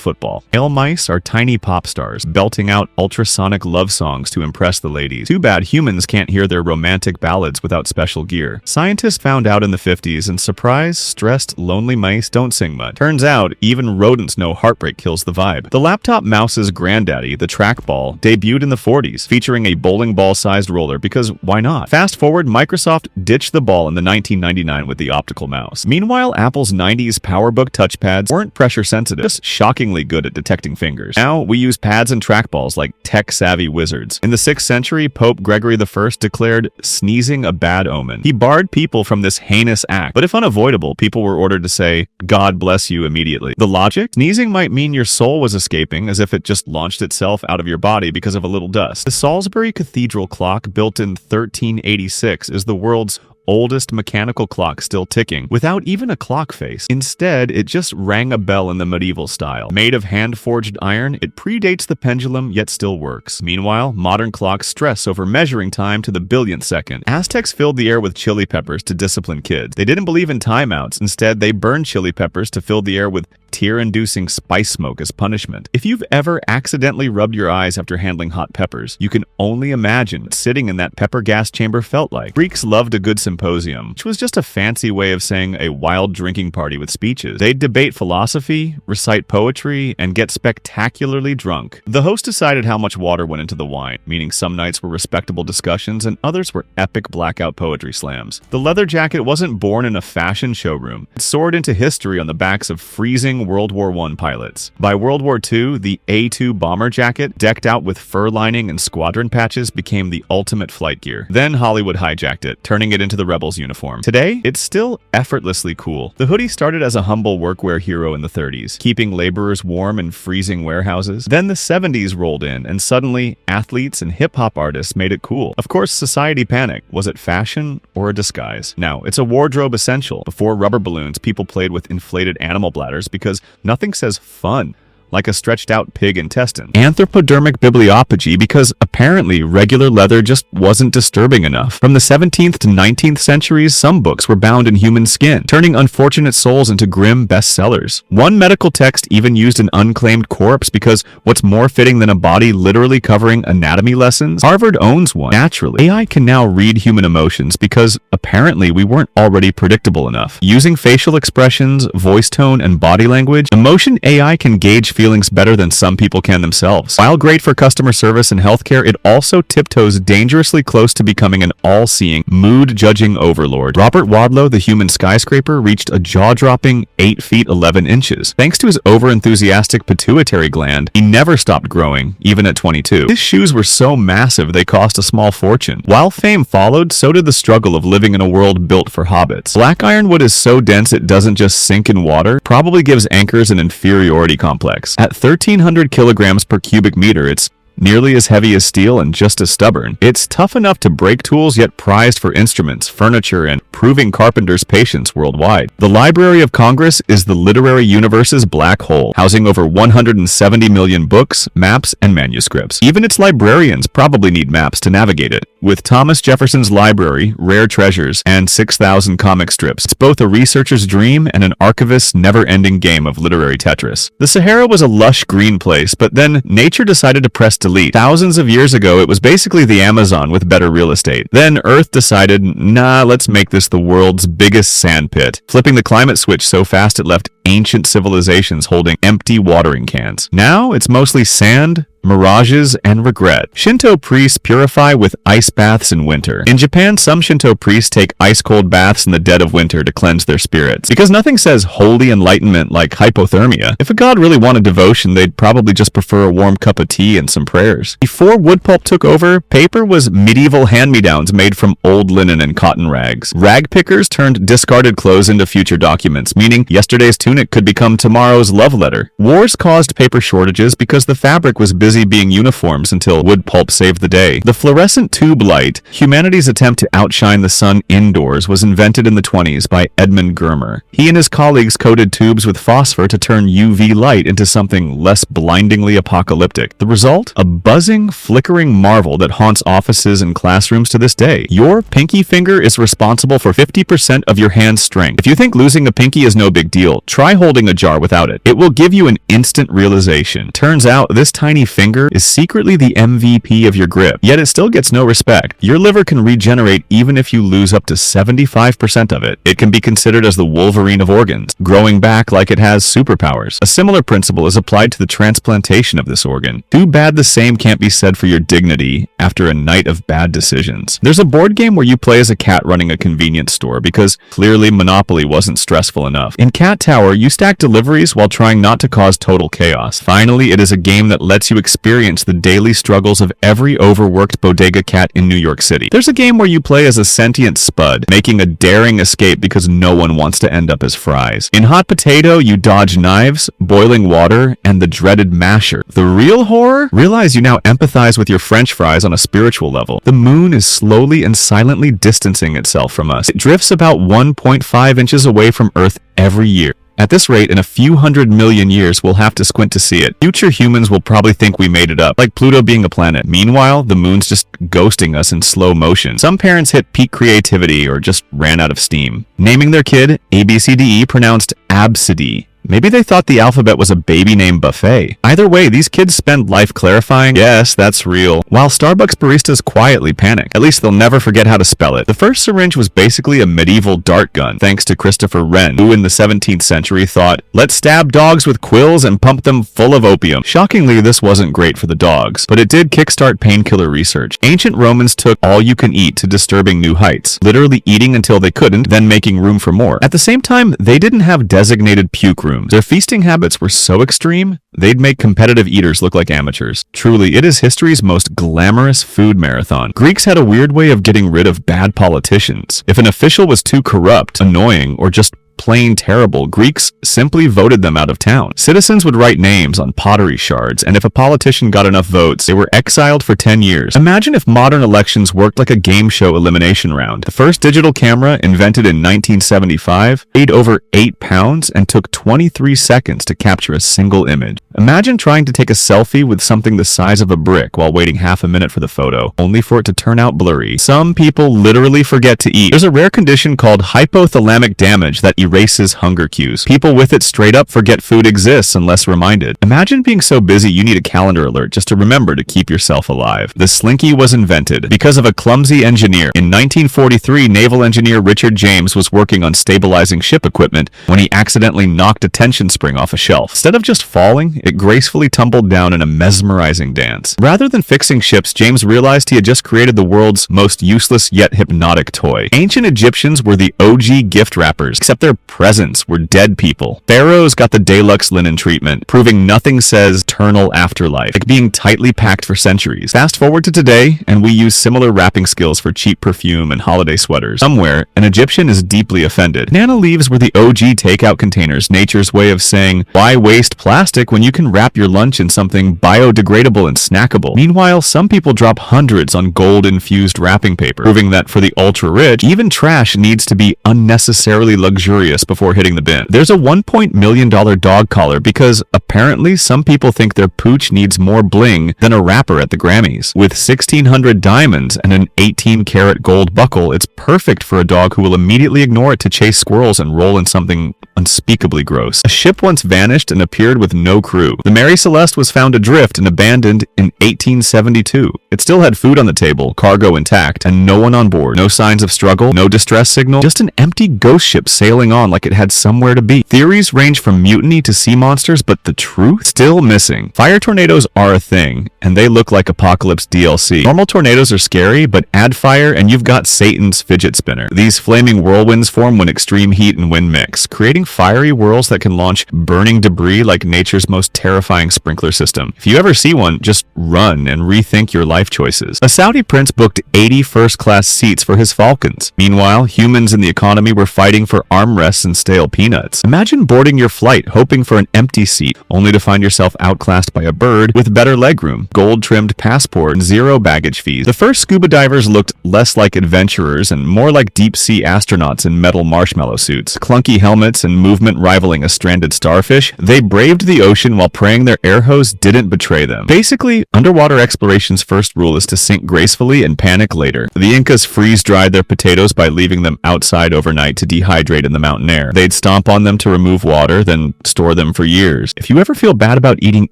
football. Male mice are tiny pop stars, belting out ultrasonic love songs to impress the ladies. Too bad humans can't hear their romantic ballads without special gear. Scientists found out in the 50s, and surprised, stressed, lonely mice don't sing much. Turns out, even rodents know heartbreak kills the vibe. The laptop mouse's granddaddy, the trackball, debuted in the 40s, featuring a bowling ball-sized roller because why not? Fast forward, Microsoft ditched the ball in the 1999 with the optical mouse. Meanwhile, Apple's 90s PowerBook touchpads weren't pressure-sensitive, just shockingly good at detecting fingers. Now, we use pads and trackballs like tech-savvy wizards. In the 6th century, Pope Gregory I declared sneezing a bad omen. He barred people from this heinous act, but if unavoidable, people were ordered to say, "God bless you," immediately. The logic? Sneezing might mean your soul was escaping, as if it just launched itself out of your body because of a little dust. The Salisbury Cathedral clock, built in 1386, is the world's oldest mechanical clock still ticking, without even a clock face. Instead, it just rang a bell in the medieval style. Made of hand-forged iron, it predates the pendulum, yet still works. Meanwhile, modern clocks stress over measuring time to the billionth second. Aztecs filled the air with chili peppers to discipline kids. They didn't believe in timeouts. Instead, they burned chili peppers to fill the air with tear-inducing spice smoke as punishment. If you've ever accidentally rubbed your eyes after handling hot peppers, you can only imagine what sitting in that pepper gas chamber felt like. Greeks loved a good symposium, which was just a fancy way of saying a wild drinking party with speeches. They'd debate philosophy, recite poetry, and get spectacularly drunk. The host decided how much water went into the wine, meaning some nights were respectable discussions and others were epic blackout poetry slams. The leather jacket wasn't born in a fashion showroom. It soared into history on the backs of freezing young World War I pilots. By World War II, the A-2 bomber jacket, decked out with fur lining and squadron patches, became the ultimate flight gear. Then Hollywood hijacked it, turning it into the Rebels uniform. Today, it's still effortlessly cool. The hoodie started as a humble workwear hero in the 30s, keeping laborers warm in freezing warehouses. Then the 70s rolled in, and suddenly, athletes and hip-hop artists made it cool. Of course, society panicked. Was it fashion or a disguise? Now, it's a wardrobe essential. Before rubber balloons, people played with inflated animal bladders because nothing says fun like a stretched-out pig intestine. Anthropodermic bibliophagy because apparently regular leather just wasn't disturbing enough. From the 17th to 19th centuries, some books were bound in human skin, turning unfortunate souls into grim bestsellers. One medical text even used an unclaimed corpse because what's more fitting than a body literally covering anatomy lessons? Harvard owns one. Naturally, AI can now read human emotions because apparently we weren't already predictable enough. Using facial expressions, voice tone, and body language, emotion AI can gauge feelings better than some people can themselves. While great for customer service and healthcare, it also tiptoes dangerously close to becoming an all-seeing, mood-judging overlord. Robert Wadlow, the human skyscraper, reached a jaw-dropping 8 feet 11 inches. Thanks to his over-enthusiastic pituitary gland, he never stopped growing, even at 22. His shoes were so massive they cost a small fortune. While fame followed, so did the struggle of living in a world built for hobbits. Black ironwood is so dense it doesn't just sink in water, probably gives anchors an inferiority complex. At 1,300 kilograms per cubic meter, it's nearly as heavy as steel and just as stubborn. It's tough enough to break tools, yet prized for instruments, furniture, and proving carpenters' patience worldwide. The Library of Congress is the literary universe's black hole, housing over 170 million books, maps, and manuscripts. Even its librarians probably need maps to navigate it. With Thomas Jefferson's library, rare treasures, and 6,000 comic strips, it's both a researcher's dream and an archivist's never-ending game of literary Tetris. The Sahara was a lush green place, but then nature decided to press delete. Thousands of years ago, it was basically the Amazon with better real estate. Then Earth decided, nah, let's make this the world's biggest sandpit, flipping the climate switch so fast it left ancient civilizations holding empty watering cans. Now it's mostly sand, mirages, and regret. Shinto priests purify with ice baths in winter. In Japan, some Shinto priests take ice-cold baths in the dead of winter to cleanse their spirits. Because nothing says holy enlightenment like hypothermia. If a god really wanted devotion, they'd probably just prefer a warm cup of tea and some prayers. Before wood pulp took over, paper was medieval hand-me-downs made from old linen and cotton rags. Rag pickers turned discarded clothes into future documents, meaning yesterday's tunic could become tomorrow's love letter. Wars caused paper shortages because the fabric was busy being uniforms until wood pulp saved the day. The fluorescent tube light, humanity's attempt to outshine the sun indoors, was invented in the 20s by Edmund Germer. He and his colleagues coated tubes with phosphor to turn UV light into something less blindingly apocalyptic. The result? A buzzing, flickering marvel that haunts offices and classrooms to this day. Your pinky finger is responsible for 50% of your hand's strength. If you think losing a pinky is no big deal, try holding a jar without it. It will give you an instant realization. Turns out, this tiny finger is secretly the MVP of your grip, yet it still gets no respect. Your liver can regenerate even if you lose up to 75% of it. It can be considered as the Wolverine of organs, growing back like it has superpowers. A similar principle is applied to the transplantation of this organ. Too bad the same can't be said for your dignity after a night of bad decisions. There's a board game where you play as a cat running a convenience store because clearly Monopoly wasn't stressful enough. In Cat Tower, you stack deliveries while trying not to cause total chaos. Finally, it is a game that lets you experience the daily struggles of every overworked bodega cat in New York City. There's a game where you play as a sentient spud, making a daring escape because no one wants to end up as fries. In Hot Potato, you dodge knives, boiling water, and the dreaded masher. The real horror? Realize you now empathize with your French fries on a spiritual level. The moon is slowly and silently distancing itself from us. It drifts about 1.5 inches away from Earth every year. At this rate, in a few hundred million years, we'll have to squint to see it. Future humans will probably think we made it up, like Pluto being a planet. Meanwhile, the moon's just ghosting us in slow motion. Some parents hit peak creativity or just ran out of steam, naming their kid ABCDE pronounced Absidy. Maybe they thought the alphabet was a baby named Buffet. Either way, these kids spend life clarifying, yes, that's real, while Starbucks baristas quietly panic. At least they'll never forget how to spell it. The first syringe was basically a medieval dart gun, thanks to Christopher Wren, who in the 17th century thought, let's stab dogs with quills and pump them full of opium. Shockingly, this wasn't great for the dogs, but it did kickstart painkiller research. Ancient Romans took all you can eat to disturbing new heights, literally eating until they couldn't, then making room for more. At the same time, they didn't have designated puke rooms. rooms. Their feasting habits were so extreme, they'd make competitive eaters look like amateurs. Truly, it is history's most glamorous food marathon. Greeks had a weird way of getting rid of bad politicians. If an official was too corrupt, annoying, or just plain terrible, Greeks simply voted them out of town. Citizens would write names on pottery shards, and if a politician got enough votes, they were exiled for 10 years. Imagine if modern elections worked like a game show elimination round. The first digital camera, invented in 1975, weighed over 8 pounds and took 23 seconds to capture a single image. Imagine trying to take a selfie with something the size of a brick while waiting half a minute for the photo, only for it to turn out blurry. Some people literally forget to eat. There's a rare condition called hypothalamic damage that erases hunger cues. People with it straight up forget food exists unless reminded. Imagine being so busy you need a calendar alert just to remember to keep yourself alive. The slinky was invented because of a clumsy engineer. In 1943, naval engineer Richard James was working on stabilizing ship equipment when he accidentally knocked a tension spring off a shelf. Instead of just falling, it gracefully tumbled down in a mesmerizing dance. Rather than fixing ships, James realized he had just created the world's most useless yet hypnotic toy. Ancient Egyptians were the OG gift wrappers, except their presents were dead people. Pharaohs got the deluxe linen treatment, proving nothing says eternal afterlife, like being tightly packed for centuries. Fast forward to today, and we use similar wrapping skills for cheap perfume and holiday sweaters. Somewhere, an Egyptian is deeply offended. Banana leaves were the OG takeout containers, nature's way of saying, why waste plastic when you can wrap your lunch in something biodegradable and snackable? Meanwhile, some people drop hundreds on gold-infused wrapping paper, proving that for the ultra-rich, even trash needs to be unnecessarily luxurious before hitting the bin. There's a $1 million dog collar because apparently some people think their pooch needs more bling than a rapper at the Grammys. With 1,600 diamonds and an 18-karat gold buckle, it's perfect for a dog who will immediately ignore it to chase squirrels and roll in something unspeakably gross. A ship once vanished and appeared with no crew. The Mary Celeste was found adrift and abandoned in 1872. It still had food on the table, cargo intact, and no one on board. No signs of struggle, no distress signal, just an empty ghost ship sailing on like it had somewhere to be. Theories range from mutiny to sea monsters, but the truth? Still missing. Fire tornadoes are a thing, and they look like Apocalypse DLC. Normal tornadoes are scary, but add fire and you've got Satan's fidget spinner. These flaming whirlwinds form when extreme heat and wind mix, creating fiery whirls that can launch burning debris like nature's most terrifying sprinkler system. If you ever see one, just run and rethink your life choices. A Saudi prince booked 80 first-class seats for his falcons. Meanwhile, humans in the economy were fighting for armrests and stale peanuts. Imagine boarding your flight hoping for an empty seat, only to find yourself outclassed by a bird with better legroom, gold-trimmed passport, and zero baggage fees. The first scuba divers looked less like adventurers and more like deep-sea astronauts in metal marshmallow suits. Clunky helmets and movement rivaling a stranded starfish, they braved the ocean while praying their air hose didn't betray them. Basically, underwater exploration's first rule is to sink gracefully and panic later. The Incas freeze-dried their potatoes by leaving them outside overnight to dehydrate in the mountain air. They'd stomp on them to remove water, then store them for years. If you ever feel bad about eating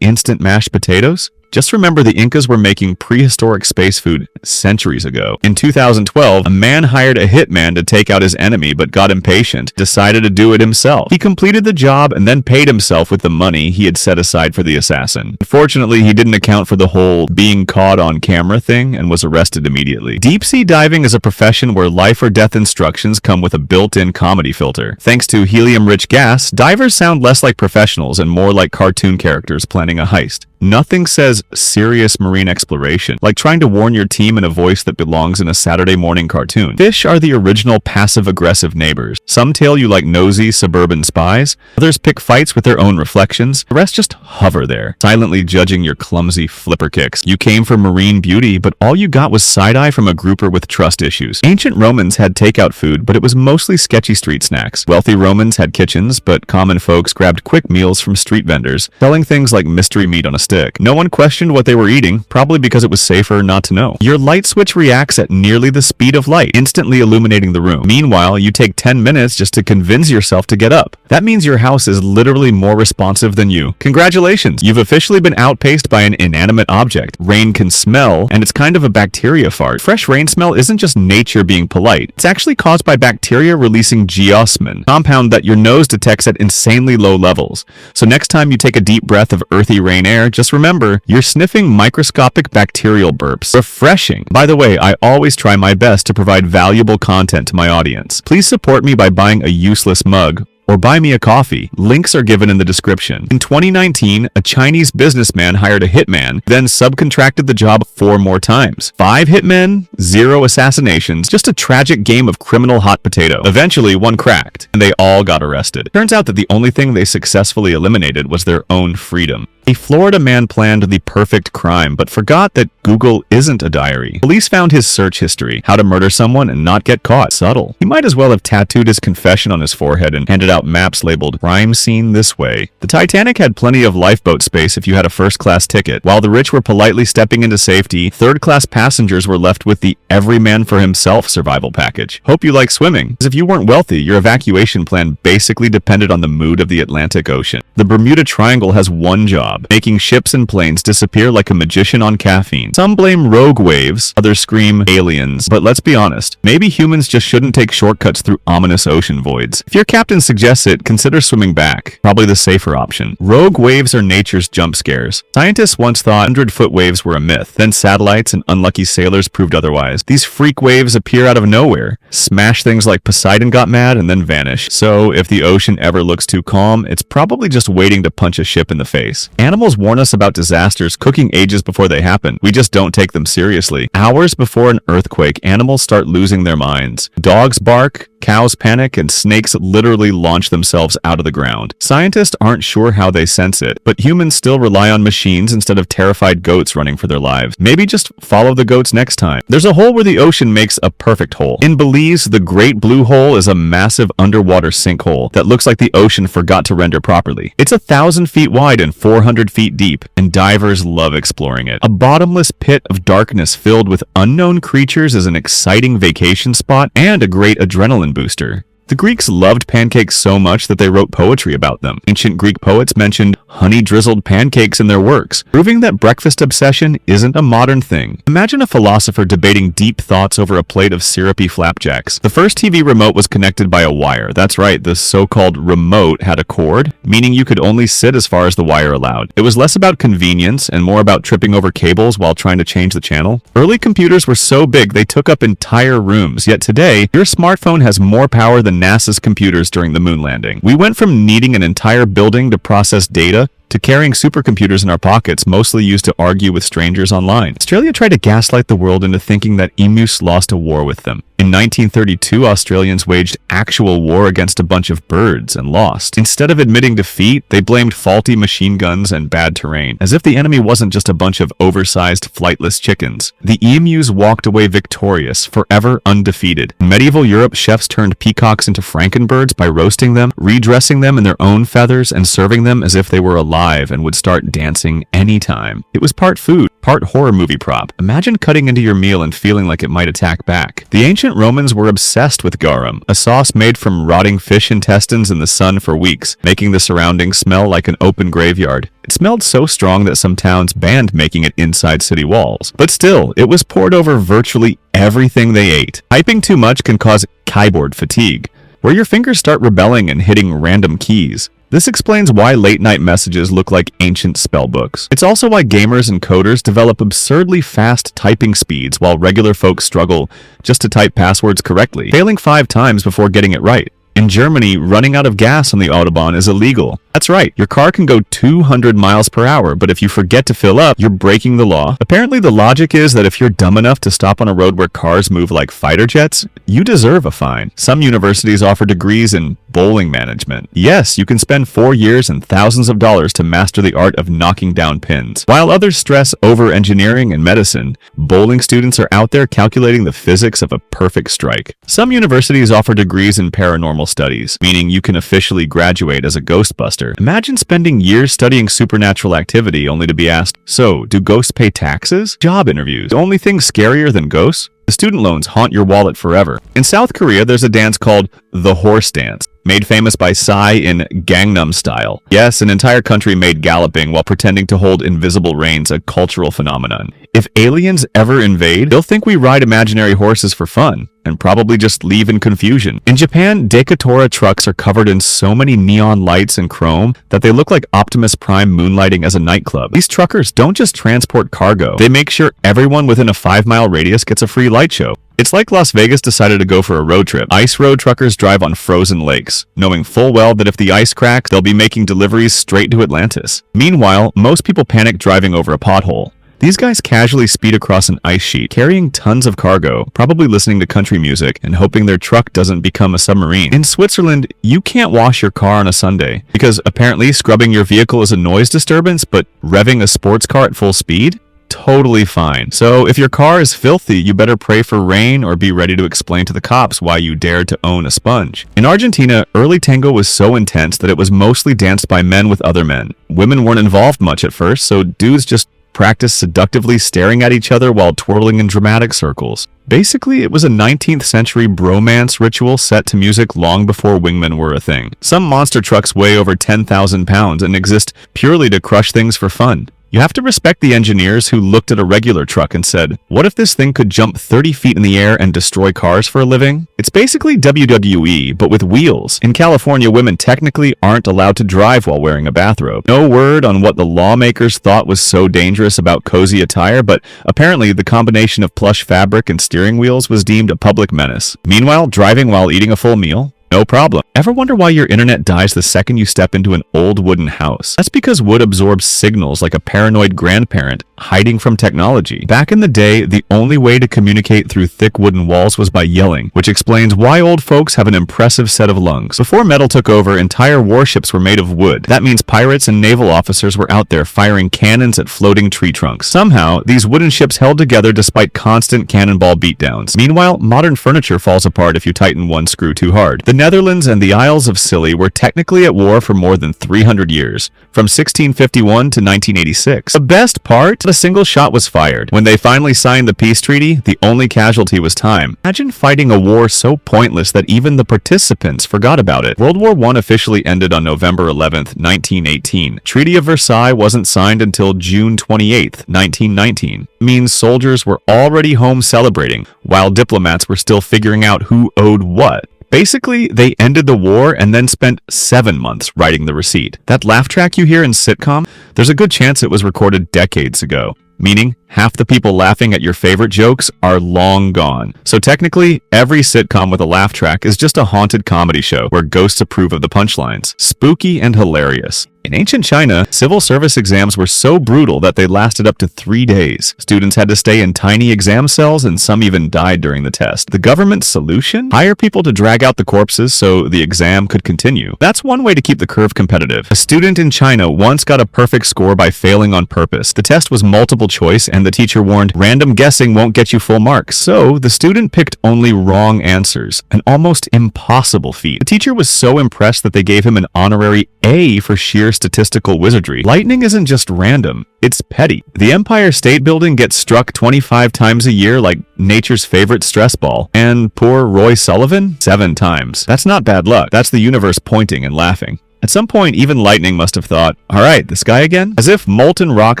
instant mashed potatoes, just remember the Incas were making prehistoric space food centuries ago. In 2012, a man hired a hitman to take out his enemy but got impatient, decided to do it himself. He completed the job and then paid himself with the money he had set aside for the assassin. Unfortunately, he didn't account for the whole being caught on camera thing and was arrested immediately. Deep sea diving is a profession where life or death instructions come with a built-in comedy filter. Thanks to helium-rich gas, divers sound less like professionals and more like cartoon characters planning a heist. Nothing says serious marine exploration like trying to warn your team in a voice that belongs in a Saturday morning cartoon. Fish are the original passive-aggressive neighbors. Some tail you like nosy suburban spies, others pick fights with their own reflections, the rest just hover there, silently judging your clumsy flipper kicks. You came for marine beauty, but all you got was side-eye from a grouper with trust issues. Ancient Romans had takeout food, but it was mostly sketchy street snacks. Wealthy Romans had kitchens, but common folks grabbed quick meals from street vendors, selling things like mystery meat on a stick. No one questioned what they were eating, probably because it was safer not to know. Your light switch reacts at nearly the speed of light, instantly illuminating the room. Meanwhile, you take 10 minutes just to convince yourself to get up. That means your house is literally more responsive than you. Congratulations! You've officially been outpaced by an inanimate object. Rain can smell, and it's kind of a bacteria fart. Fresh rain smell isn't just nature being polite. It's actually caused by bacteria releasing geosmin, a compound that your nose detects at insanely low levels. So next time you take a deep breath of earthy rain air, just remember, you're sniffing microscopic bacterial burps. Refreshing. By the way, I always try my best to provide valuable content to my audience. Please support me by buying a useless mug or buy me a coffee. Links are given in the description. In 2019, a Chinese businessman hired a hitman, then subcontracted the job 4 more times. 5 hitmen, 0 assassinations, just a tragic game of criminal hot potato. Eventually, one cracked, and they all got arrested. Turns out that the only thing they successfully eliminated was their own freedom. A Florida man planned the perfect crime, but forgot that Google isn't a diary. Police found his search history, how to murder someone and not get caught. Subtle. He might as well have tattooed his confession on his forehead and handed out maps labeled crime scene this way. The Titanic had plenty of lifeboat space if you had a first-class ticket. While the rich were politely stepping into safety, third-class passengers were left with the every man for himself survival package. Hope you like swimming, because if you weren't wealthy, your evacuation plan basically depended on the mood of the Atlantic Ocean. The Bermuda Triangle has one job: making ships and planes disappear like a magician on caffeine. Some blame rogue waves, others scream aliens, but let's be honest, maybe humans just shouldn't take shortcuts through ominous ocean voids. If your captain suggests it, consider swimming back, probably the safer option. Rogue waves are nature's jump scares. Scientists once thought 100-foot waves were a myth, then satellites and unlucky sailors proved otherwise. These freak waves appear out of nowhere, smash things like Poseidon got mad, and then vanish. So if the ocean ever looks too calm, it's probably just waiting to punch a ship in the face. Animals warn us about disasters cooking ages before they happen. We just don't take them seriously. Hours before an earthquake, animals start losing their minds. Dogs bark, cows panic, and snakes literally launch themselves out of the ground. Scientists aren't sure how they sense it, but humans still rely on machines instead of terrified goats running for their lives. Maybe just follow the goats next time. There's a hole where the ocean makes a perfect hole. In Belize, the Great Blue Hole is a massive underwater sinkhole that looks like the ocean forgot to render properly. It's 1,000 feet wide and 400 feet deep, and divers love exploring it. A bottomless pit of darkness filled with unknown creatures is an exciting vacation spot and a great adrenaline booster. The Greeks loved pancakes so much that they wrote poetry about them. Ancient Greek poets mentioned honey-drizzled pancakes in their works, proving that breakfast obsession isn't a modern thing. Imagine a philosopher debating deep thoughts over a plate of syrupy flapjacks. The first TV remote was connected by a wire. That's right, the so-called remote had a cord, meaning you could only sit as far as the wire allowed. It was less about convenience and more about tripping over cables while trying to change the channel. Early computers were so big they took up entire rooms, yet today, your smartphone has more power than NASA's computers during the moon landing. We went from needing an entire building to process data to carrying supercomputers in our pockets, mostly used to argue with strangers online. Australia tried to gaslight the world into thinking that emus lost a war with them. In 1932, Australians waged actual war against a bunch of birds and lost. Instead of admitting defeat, they blamed faulty machine guns and bad terrain, as if the enemy wasn't just a bunch of oversized, flightless chickens. The emus walked away victorious, forever undefeated. In medieval Europe, chefs turned peacocks into frankenbirds by roasting them, redressing them in their own feathers, and serving them as if they were alive and would start dancing anytime. It was part food, part horror movie prop. Imagine cutting into your meal and feeling like it might attack back. The ancient Romans were obsessed with garum, a sauce made from rotting fish intestines in the sun for weeks, making the surroundings smell like an open graveyard. It smelled so strong that some towns banned making it inside city walls. But still, it was poured over virtually everything they ate. Hyping too much can cause keyboard fatigue, where your fingers start rebelling and hitting random keys. This explains why late-night messages look like ancient spellbooks. It's also why gamers and coders develop absurdly fast typing speeds while regular folks struggle just to type passwords correctly, failing 5 times before getting it right. In Germany, running out of gas on the Autobahn is illegal. That's right, your car can go 200 miles per hour, but if you forget to fill up, you're breaking the law. Apparently, the logic is that if you're dumb enough to stop on a road where cars move like fighter jets, you deserve a fine. Some universities offer degrees in bowling management. Yes, you can spend 4 years and thousands of dollars to master the art of knocking down pins. While others stress over engineering and medicine, bowling students are out there calculating the physics of a perfect strike. Some universities offer degrees in paranormal studies, meaning you can officially graduate as a ghostbuster. Imagine spending years studying supernatural activity only to be asked, so, do ghosts pay taxes? Job interviews. The only thing scarier than ghosts? The student loans haunt your wallet forever. In South Korea, there's a dance called the horse dance, made famous by Psy in Gangnam Style. Yes, an entire country made galloping while pretending to hold invisible reins a cultural phenomenon. If aliens ever invade, they'll think we ride imaginary horses for fun, and probably just leave in confusion. In Japan, Decatora trucks are covered in so many neon lights and chrome that they look like Optimus Prime moonlighting as a nightclub. These truckers don't just transport cargo, they make sure everyone within a 5-mile radius gets a free light show. It's like Las Vegas decided to go for a road trip. Ice road truckers drive on frozen lakes, knowing full well that if the ice cracks, they'll be making deliveries straight to Atlantis. Meanwhile, most people panic driving over a pothole. These guys casually speed across an ice sheet, carrying tons of cargo, probably listening to country music and hoping their truck doesn't become a submarine. In Switzerland, you can't wash your car on a Sunday because apparently scrubbing your vehicle is a noise disturbance, but revving a sports car at full speed? Totally fine. So if your car is filthy, you better pray for rain or be ready to explain to the cops why you dared to own a sponge. In Argentina, early tango was so intense that it was mostly danced by men with other men. Women weren't involved much at first, so dudes just practiced seductively staring at each other while twirling in dramatic circles. Basically, it was a 19th century bromance ritual set to music long before wingmen were a thing. Some monster trucks weigh over 10,000 pounds and exist purely to crush things for fun. You have to respect the engineers who looked at a regular truck and said, what if this thing could jump 30 feet in the air and destroy cars for a living? It's basically WWE, but with wheels. In California, women technically aren't allowed to drive while wearing a bathrobe. No word on what the lawmakers thought was so dangerous about cozy attire, but apparently the combination of plush fabric and steering wheels was deemed a public menace. Meanwhile, driving while eating a full meal? No problem. Ever wonder why your internet dies the second you step into an old wooden house? That's because wood absorbs signals like a paranoid grandparent hiding from technology. Back in the day, the only way to communicate through thick wooden walls was by yelling, which explains why old folks have an impressive set of lungs. Before metal took over, entire warships were made of wood. That means pirates and naval officers were out there firing cannons at floating tree trunks. Somehow, these wooden ships held together despite constant cannonball beatdowns. Meanwhile, modern furniture falls apart if you tighten one screw too hard. The Netherlands and the Isles of Scilly were technically at war for more than 300 years, from 1651 to 1986. The best part? A single shot was fired. When they finally signed the peace treaty, the only casualty was time. Imagine fighting a war so pointless that even the participants forgot about it. World War I officially ended on November 11th, 1918. Treaty of Versailles wasn't signed until June 28th, 1919. It means soldiers were already home celebrating, while diplomats were still figuring out who owed what. Basically, they ended the war and then spent 7 months writing the receipt. That laugh track you hear in sitcom, there's a good chance it was recorded decades ago, meaning half the people laughing at your favorite jokes are long gone. So technically, every sitcom with a laugh track is just a haunted comedy show where ghosts approve of the punchlines. Spooky and hilarious. In ancient China, civil service exams were so brutal that they lasted up to 3 days. Students had to stay in tiny exam cells and some even died during the test. The government's solution? Hire people to drag out the corpses so the exam could continue. That's one way to keep the curve competitive. A student in China once got a perfect score by failing on purpose. The test was multiple choice and the teacher warned, random guessing won't get you full marks. So the student picked only wrong answers, an almost impossible feat. The teacher was so impressed that they gave him an honorary A for sheer statistical wizardry. Lightning isn't just random, it's petty. The Empire State Building gets struck 25 times a year like nature's favorite stress ball. And poor Roy Sullivan? 7 times. That's not bad luck. That's the universe pointing and laughing. At some point, even lightning must have thought, alright, this guy again? As if molten rock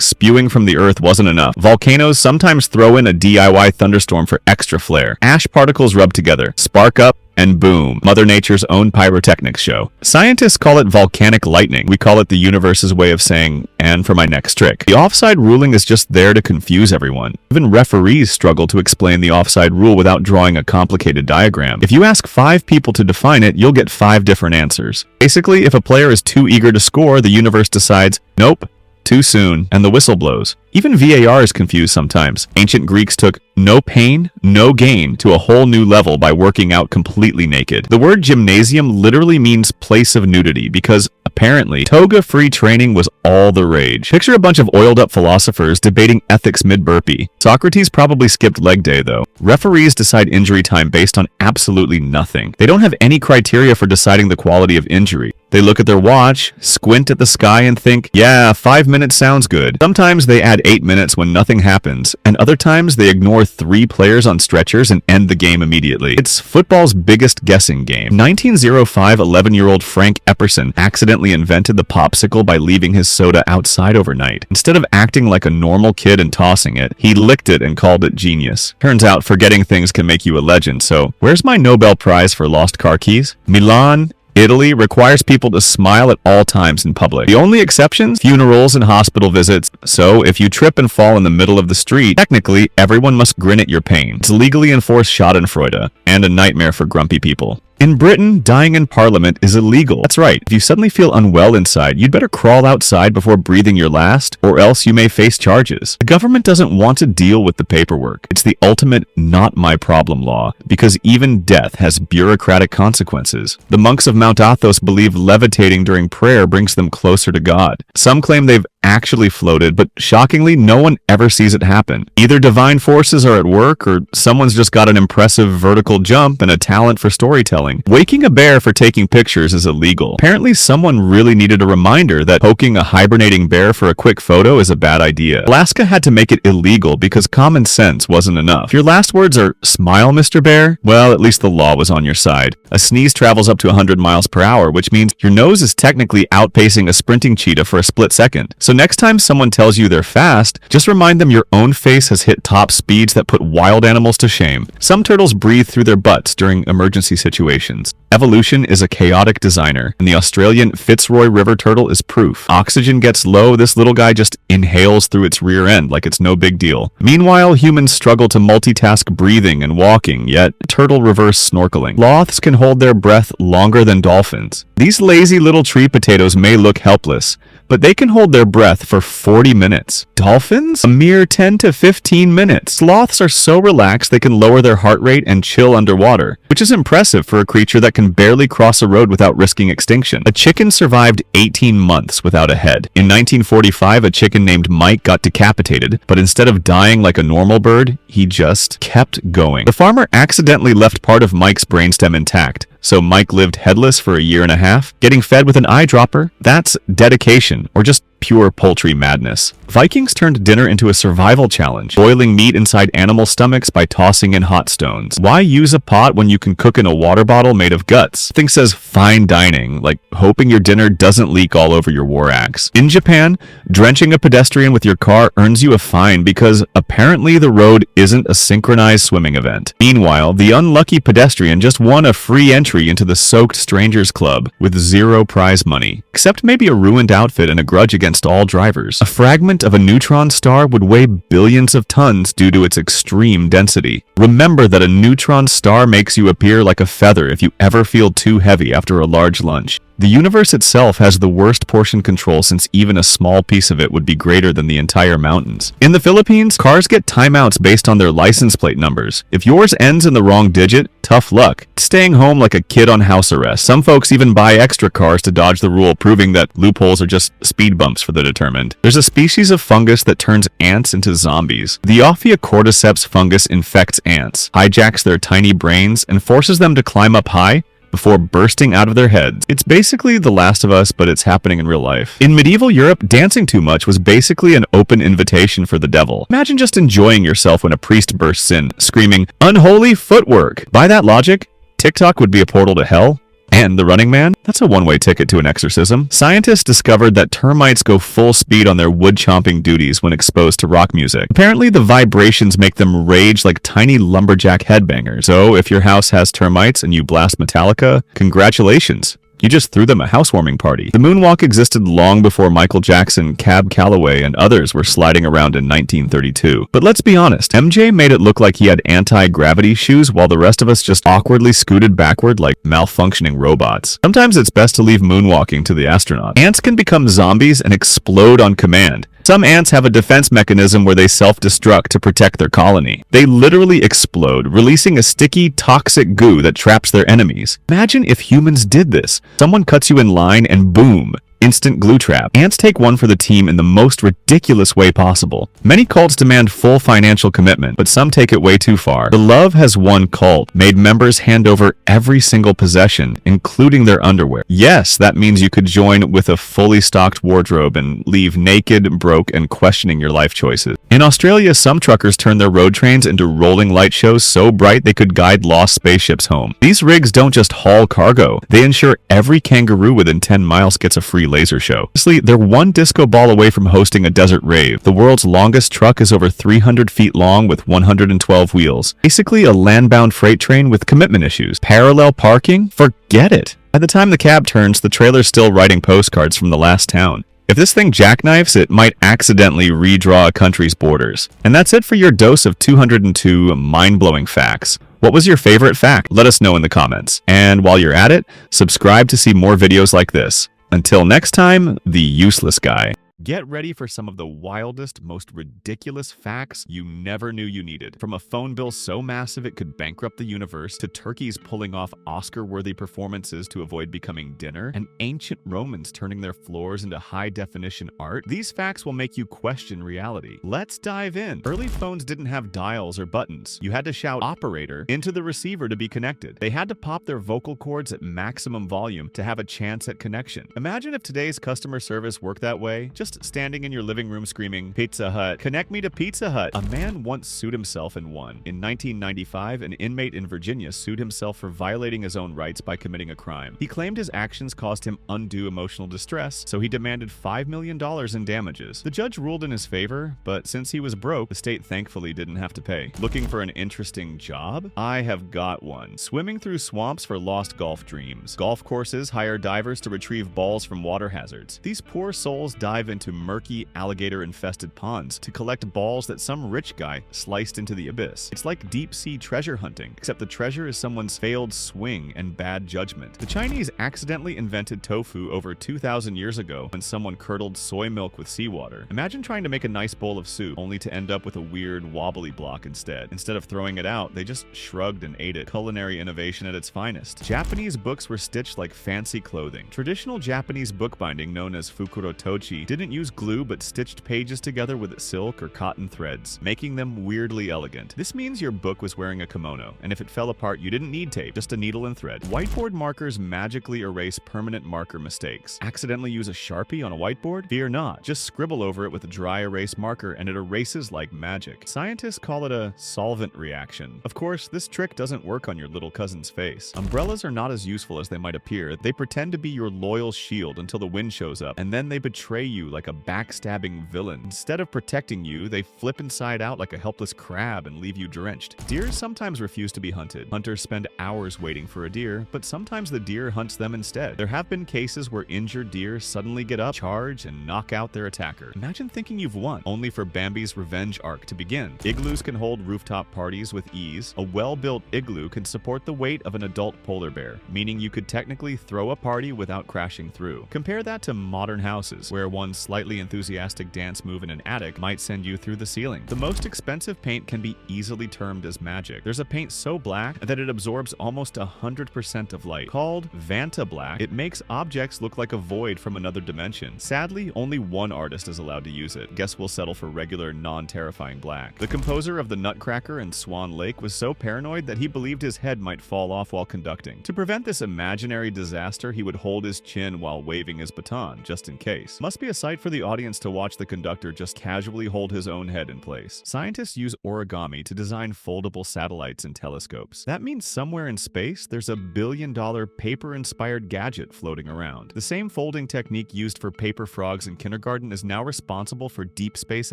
spewing from the earth wasn't enough, volcanoes sometimes throw in a DIY thunderstorm for extra flair. Ash particles rub together, spark up, and boom, Mother Nature's own pyrotechnics show. Scientists call it volcanic lightning. We call it the universe's way of saying, and for my next trick. The offside ruling is just there to confuse everyone. Even referees struggle to explain the offside rule without drawing a complicated diagram. If you ask 5 people to define it, you'll get 5 different answers. Basically, if a player is too eager to score, the universe decides, nope, too soon, and the whistle blows. Even VAR is confused sometimes. Ancient Greeks took no pain, no gain to a whole new level by working out completely naked. The word gymnasium literally means place of nudity because apparently toga-free training was all the rage. Picture a bunch of oiled-up philosophers debating ethics mid-burpee. Socrates probably skipped leg day though. Referees decide injury time based on absolutely nothing. They don't have any criteria for deciding the quality of injury. They look at their watch, squint at the sky and think, yeah, 5 minutes sounds good. Sometimes they add 8 minutes when nothing happens, and other times they ignore 3 players on stretchers and end the game immediately. It's football's biggest guessing game. In 1905, 11-year-old Frank Epperson accidentally invented the popsicle by leaving his soda outside overnight. Instead of acting like a normal kid and tossing it, he licked it and called it genius. Turns out forgetting things can make you a legend, so where's my Nobel Prize for lost car keys? Milan, Italy requires people to smile at all times in public. The only exceptions? Funerals and hospital visits. So, if you trip and fall in the middle of the street, technically, everyone must grin at your pain. It's legally enforced schadenfreude, and a nightmare for grumpy people. In Britain, dying in Parliament is illegal. That's right. If you suddenly feel unwell inside, you'd better crawl outside before breathing your last, or else you may face charges. The government doesn't want to deal with the paperwork. It's the ultimate not my problem law, because even death has bureaucratic consequences. The monks of Mount Athos believe levitating during prayer brings them closer to God. Some claim they've actually floated, but shockingly, no one ever sees it happen. Either divine forces are at work, or someone's just got an impressive vertical jump and a talent for storytelling. Waking a bear for taking pictures is illegal. Apparently, someone really needed a reminder that poking a hibernating bear for a quick photo is a bad idea. Alaska had to make it illegal because common sense wasn't enough. If your last words are, "Smile, Mr. Bear," well, at least the law was on your side. A sneeze travels up to 100 miles per hour, which means your nose is technically outpacing a sprinting cheetah for a split second. So next time someone tells you they're fast, just remind them your own face has hit top speeds that put wild animals to shame. Some turtles breathe through their butts during emergency situations. Evolution is a chaotic designer, and the Australian Fitzroy River turtle is proof. Oxygen gets low, this little guy just inhales through its rear end like it's no big deal. Meanwhile, humans struggle to multitask breathing and walking, yet turtle reverse snorkeling. Sloths can hold their breath longer than dolphins. These lazy little tree potatoes may look helpless, but they can hold their breath for 40 minutes. Dolphins? A mere 10 to 15 minutes. Sloths are so relaxed they can lower their heart rate and chill underwater, which is impressive for a creature that can barely cross a road without risking extinction. A chicken survived 18 months without a head. In 1945, a chicken named Mike got decapitated, but instead of dying like a normal bird, he just kept going. The farmer accidentally left part of Mike's brainstem intact, so Mike lived headless for a year and a half, getting fed with an eyedropper. That's dedication, or just pure poultry madness. Vikings turned dinner into a survival challenge, boiling meat inside animal stomachs by tossing in hot stones. Why use a pot when you can cook in a water bottle made of guts? Thing says fine dining, like hoping your dinner doesn't leak all over your war axe. In Japan, drenching a pedestrian with your car earns you a fine because apparently the road isn't a synchronized swimming event. Meanwhile, the unlucky pedestrian just won a free entry into the Soaked Strangers Club with 0 prize money, except maybe a ruined outfit and a grudge against all drivers. A fragment of a neutron star would weigh billions of tons due to its extreme density. Remember that a neutron star makes you appear like a feather if you ever feel too heavy after a large lunch. The universe itself has the worst portion control since even a small piece of it would be greater than the entire mountains. In the Philippines, cars get timeouts based on their license plate numbers. If yours ends in the wrong digit, tough luck. Staying home like a kid on house arrest. Some folks even buy extra cars to dodge the rule, proving that loopholes are just speed bumps for the determined. There's a species of fungus that turns ants into zombies. The Ophiocordyceps fungus infects ants, hijacks their tiny brains, and forces them to climb up high before bursting out of their heads. It's basically The Last of Us, but it's happening in real life. In medieval Europe, dancing too much was basically an open invitation for the devil. Imagine just enjoying yourself when a priest bursts in, screaming, "Unholy footwork!" By that logic, TikTok would be a portal to hell. And The Running Man? That's a one-way ticket to an exorcism. Scientists discovered that termites go full speed on their wood-chomping duties when exposed to rock music. Apparently, the vibrations make them rage like tiny lumberjack headbangers. So, if your house has termites and you blast Metallica, congratulations. You just threw them a housewarming party. The moonwalk existed long before Michael Jackson, Cab Calloway, and others were sliding around in 1932. But let's be honest, MJ made it look like he had anti-gravity shoes while the rest of us just awkwardly scooted backward like malfunctioning robots. Sometimes it's best to leave moonwalking to the astronaut. Ants can become zombies and explode on command. Some ants have a defense mechanism where they self-destruct to protect their colony. They literally explode, releasing a sticky, toxic goo that traps their enemies. Imagine if humans did this. Someone cuts you in line and boom, instant glue trap. Ants take one for the team in the most ridiculous way possible. Many cults demand full financial commitment, but some take it way too far. The Love Has Won cult made members hand over every single possession, including their underwear. Yes, that means you could join with a fully stocked wardrobe and leave naked, broke, and questioning your life choices. In Australia, some truckers turned their road trains into rolling light shows so bright they could guide lost spaceships home. These rigs don't just haul cargo, they ensure every kangaroo within 10 miles gets a free laser show. Honestly, they're one disco ball away from hosting a desert rave. The world's longest truck is over 300 feet long with 112 wheels. Basically a land-bound freight train with commitment issues. Parallel parking? Forget it. By the time the cab turns, the trailer's still writing postcards from the last town. If this thing jackknifes, it might accidentally redraw a country's borders. And that's it for your dose of 202 mind-blowing facts. What was your favorite fact? Let us know in the comments. And while you're at it, subscribe to see more videos like this. Until next time, the useless guy. Get ready for some of the wildest, most ridiculous facts you never knew you needed. From a phone bill so massive it could bankrupt the universe, to turkeys pulling off Oscar-worthy performances to avoid becoming dinner, and ancient Romans turning their floors into high-definition art, these facts will make you question reality. Let's dive in. Early phones didn't have dials or buttons. You had to shout "operator" into the receiver to be connected. They had to pop their vocal cords at maximum volume to have a chance at connection. Imagine if today's customer service worked that way. Just standing in your living room screaming, "Pizza Hut, connect me to Pizza Hut." A man once sued himself and won. In 1995, an inmate in Virginia sued himself for violating his own rights by committing a crime. He claimed his actions caused him undue emotional distress, so he demanded $5 million in damages. The judge ruled in his favor, but since he was broke, the state thankfully didn't have to pay. Looking for an interesting job? I have got one. Swimming through swamps for lost golf dreams. Golf courses hire divers to retrieve balls from water hazards. These poor souls dive into murky, alligator-infested ponds to collect balls that some rich guy sliced into the abyss. It's like deep-sea treasure hunting, except the treasure is someone's failed swing and bad judgment. The Chinese accidentally invented tofu over 2,000 years ago when someone curdled soy milk with seawater. Imagine trying to make a nice bowl of soup, only to end up with a weird, wobbly block instead. Instead of throwing it out, they just shrugged and ate it. Culinary innovation at its finest. Japanese books were stitched like fancy clothing. Traditional Japanese bookbinding, known as fukurotochi, didn't use glue but stitched pages together with silk or cotton threads, making them weirdly elegant. This means your book was wearing a kimono, and if it fell apart, you didn't need tape, just a needle and thread. Whiteboard markers magically erase permanent marker mistakes. Accidentally use a Sharpie on a whiteboard? Fear not. Just scribble over it with a dry erase marker and it erases like magic. Scientists call it a solvent reaction. Of course, this trick doesn't work on your little cousin's face. Umbrellas are not as useful as they might appear. They pretend to be your loyal shield until the wind shows up, and then they betray you like a backstabbing villain. Instead of protecting you, they flip inside out like a helpless crab and leave you drenched. Deer sometimes refuse to be hunted. Hunters spend hours waiting for a deer, but sometimes the deer hunts them instead. There have been cases where injured deer suddenly get up, charge, and knock out their attacker. Imagine thinking you've won, only for Bambi's revenge arc to begin. Igloos can hold rooftop parties with ease. A well-built igloo can support the weight of an adult polar bear, meaning you could technically throw a party without crashing through. Compare that to modern houses, where one slightly enthusiastic dance move in an attic might send you through the ceiling. The most expensive paint can be easily termed as magic. There's a paint so black that it absorbs almost 100% of light. Called Vanta Black, it makes objects look like a void from another dimension. Sadly, only one artist is allowed to use it. Guess we'll settle for regular, non-terrifying black. The composer of the Nutcracker in Swan Lake was so paranoid that he believed his head might fall off while conducting. To prevent this imaginary disaster, he would hold his chin while waving his baton, just in case. Must be a sight for the audience to watch the conductor just casually hold his own head in place. Scientists use origami to design foldable satellites and telescopes. That means somewhere in space, there's a billion-dollar paper-inspired gadget floating around. The same folding technique used for paper frogs in kindergarten is now responsible for deep space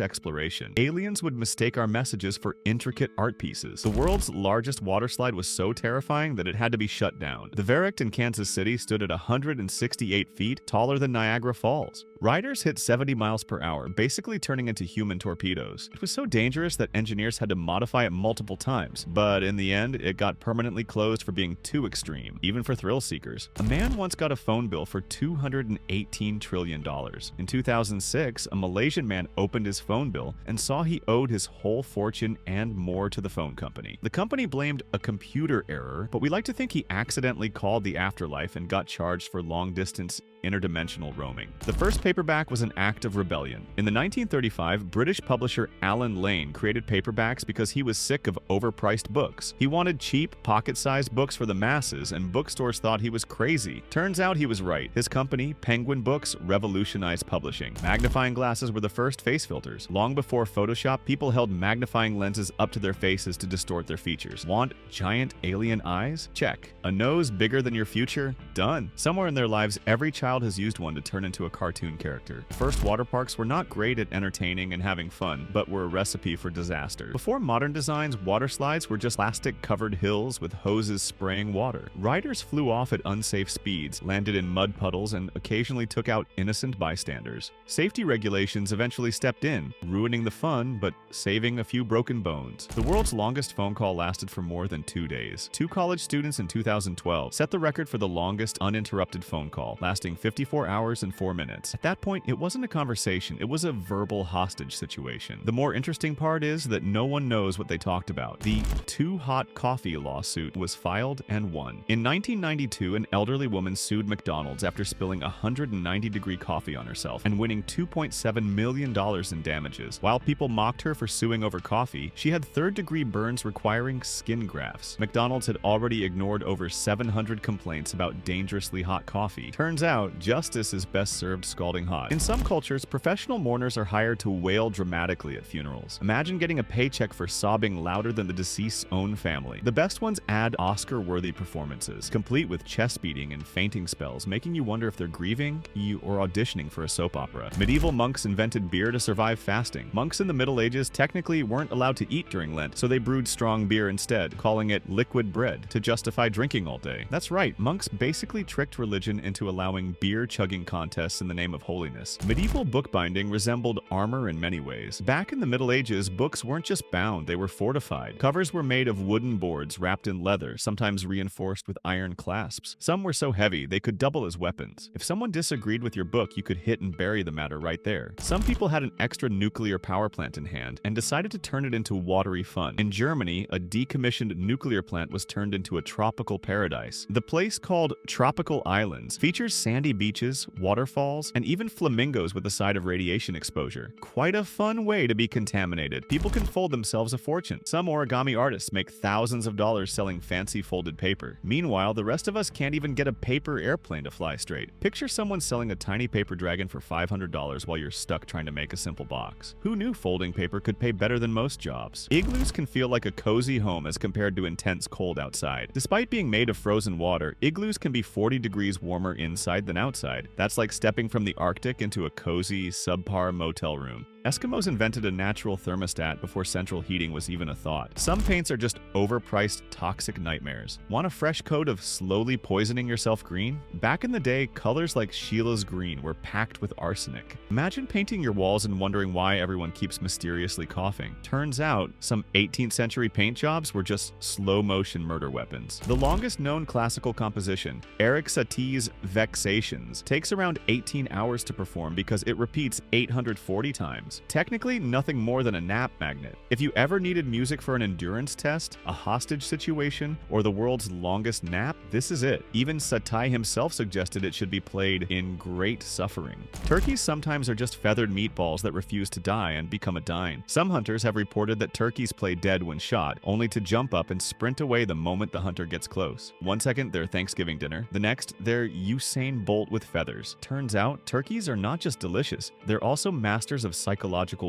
exploration. Aliens would mistake our messages for intricate art pieces. The world's largest water slide was so terrifying that it had to be shut down. The Verict in Kansas City stood at 168 feet, taller than Niagara Falls. Riders hit 70 miles per hour, basically turning into human torpedoes. It was so dangerous that engineers had to modify it multiple times, but in the end, it got permanently closed for being too extreme, even for thrill seekers. A man once got a phone bill for $218 trillion. In 2006, a Malaysian man opened his phone bill and saw he owed his whole fortune and more to the phone company. The company blamed a computer error, but we like to think he accidentally called the afterlife and got charged for long-distance interdimensional roaming. The first paperback was an act of rebellion. In the 1935, British publisher Alan Lane created paperbacks because he was sick of overpriced books. He wanted cheap, pocket-sized books for the masses, and bookstores thought he was crazy. Turns out he was right. His company, Penguin Books, revolutionized publishing. Magnifying glasses were the first face filters. Long before Photoshop, people held magnifying lenses up to their faces to distort their features. Want giant alien eyes? Check. A nose bigger than your future? Done. Somewhere in their lives, every child has used one to turn into a cartoon character. First water parks were not great at entertaining and having fun, but were a recipe for disaster. Before modern designs, water slides were just plastic-covered hills with hoses spraying water. Riders flew off at unsafe speeds, landed in mud puddles, and occasionally took out innocent bystanders. Safety regulations eventually stepped in, ruining the fun, but saving a few broken bones. The world's longest phone call lasted for more than 2 days. Two college students in 2012 set the record for the longest uninterrupted phone call, lasting 54 hours and 4 minutes. At that point, it wasn't a conversation, it was a verbal hostage situation. The more interesting part is that no one knows what they talked about. The Too Hot Coffee lawsuit was filed and won. In 1992, an elderly woman sued McDonald's after spilling 190-degree coffee on herself and winning $2.7 million in damages. While people mocked her for suing over coffee, she had third-degree burns requiring skin grafts. McDonald's had already ignored over 700 complaints about dangerously hot coffee. Turns out, justice is best served scalding hot. In some cultures, professional mourners are hired to wail dramatically at funerals. Imagine getting a paycheck for sobbing louder than the deceased's own family. The best ones add Oscar-worthy performances, complete with chest beating and fainting spells, making you wonder if they're grieving or auditioning for a soap opera. Medieval monks invented beer to survive fasting. Monks in the Middle Ages technically weren't allowed to eat during Lent, so they brewed strong beer instead, calling it liquid bread, to justify drinking all day. That's right, monks basically tricked religion into allowing beer-chugging contests in the name of holiness. Medieval bookbinding resembled armor in many ways. Back in the Middle Ages, books weren't just bound, they were fortified. Covers were made of wooden boards wrapped in leather, sometimes reinforced with iron clasps. Some were so heavy they could double as weapons. If someone disagreed with your book, you could hit and bury the matter right there. Some people had an extra nuclear power plant in hand and decided to turn it into watery fun. In Germany, a decommissioned nuclear plant was turned into a tropical paradise. The place, called Tropical Islands, features sandy beaches, waterfalls, and even flamingos with a side of radiation exposure. Quite a fun way to be contaminated. People can fold themselves a fortune. Some origami artists make thousands of dollars selling fancy folded paper. Meanwhile, the rest of us can't even get a paper airplane to fly straight. Picture someone selling a tiny paper dragon for $500 while you're stuck trying to make a simple box. Who knew folding paper could pay better than most jobs? Igloos can feel like a cozy home as compared to intense cold outside. Despite being made of frozen water, igloos can be 40 degrees warmer inside than outside. That's like stepping from the Arctic into a cozy, subpar motel room. Eskimos invented a natural thermostat before central heating was even a thought. Some paints are just overpriced, toxic nightmares. Want a fresh coat of slowly poisoning yourself green? Back in the day, colors like Sheila's green were packed with arsenic. Imagine painting your walls and wondering why everyone keeps mysteriously coughing. Turns out, some 18th century paint jobs were just slow-motion murder weapons. The longest known classical composition, Eric Satie's Vexations, takes around 18 hours to perform because it repeats 840 times. Technically, nothing more than a nap magnet. If you ever needed music for an endurance test, a hostage situation, or the world's longest nap, this is it. Even Satie himself suggested it should be played in great suffering. Turkeys sometimes are just feathered meatballs that refuse to die and become a dine. Some hunters have reported that turkeys play dead when shot, only to jump up and sprint away the moment the hunter gets close. One second, they're Thanksgiving dinner. The next, they're Usain Bolt with feathers. Turns out, turkeys are not just delicious, they're also masters of psychological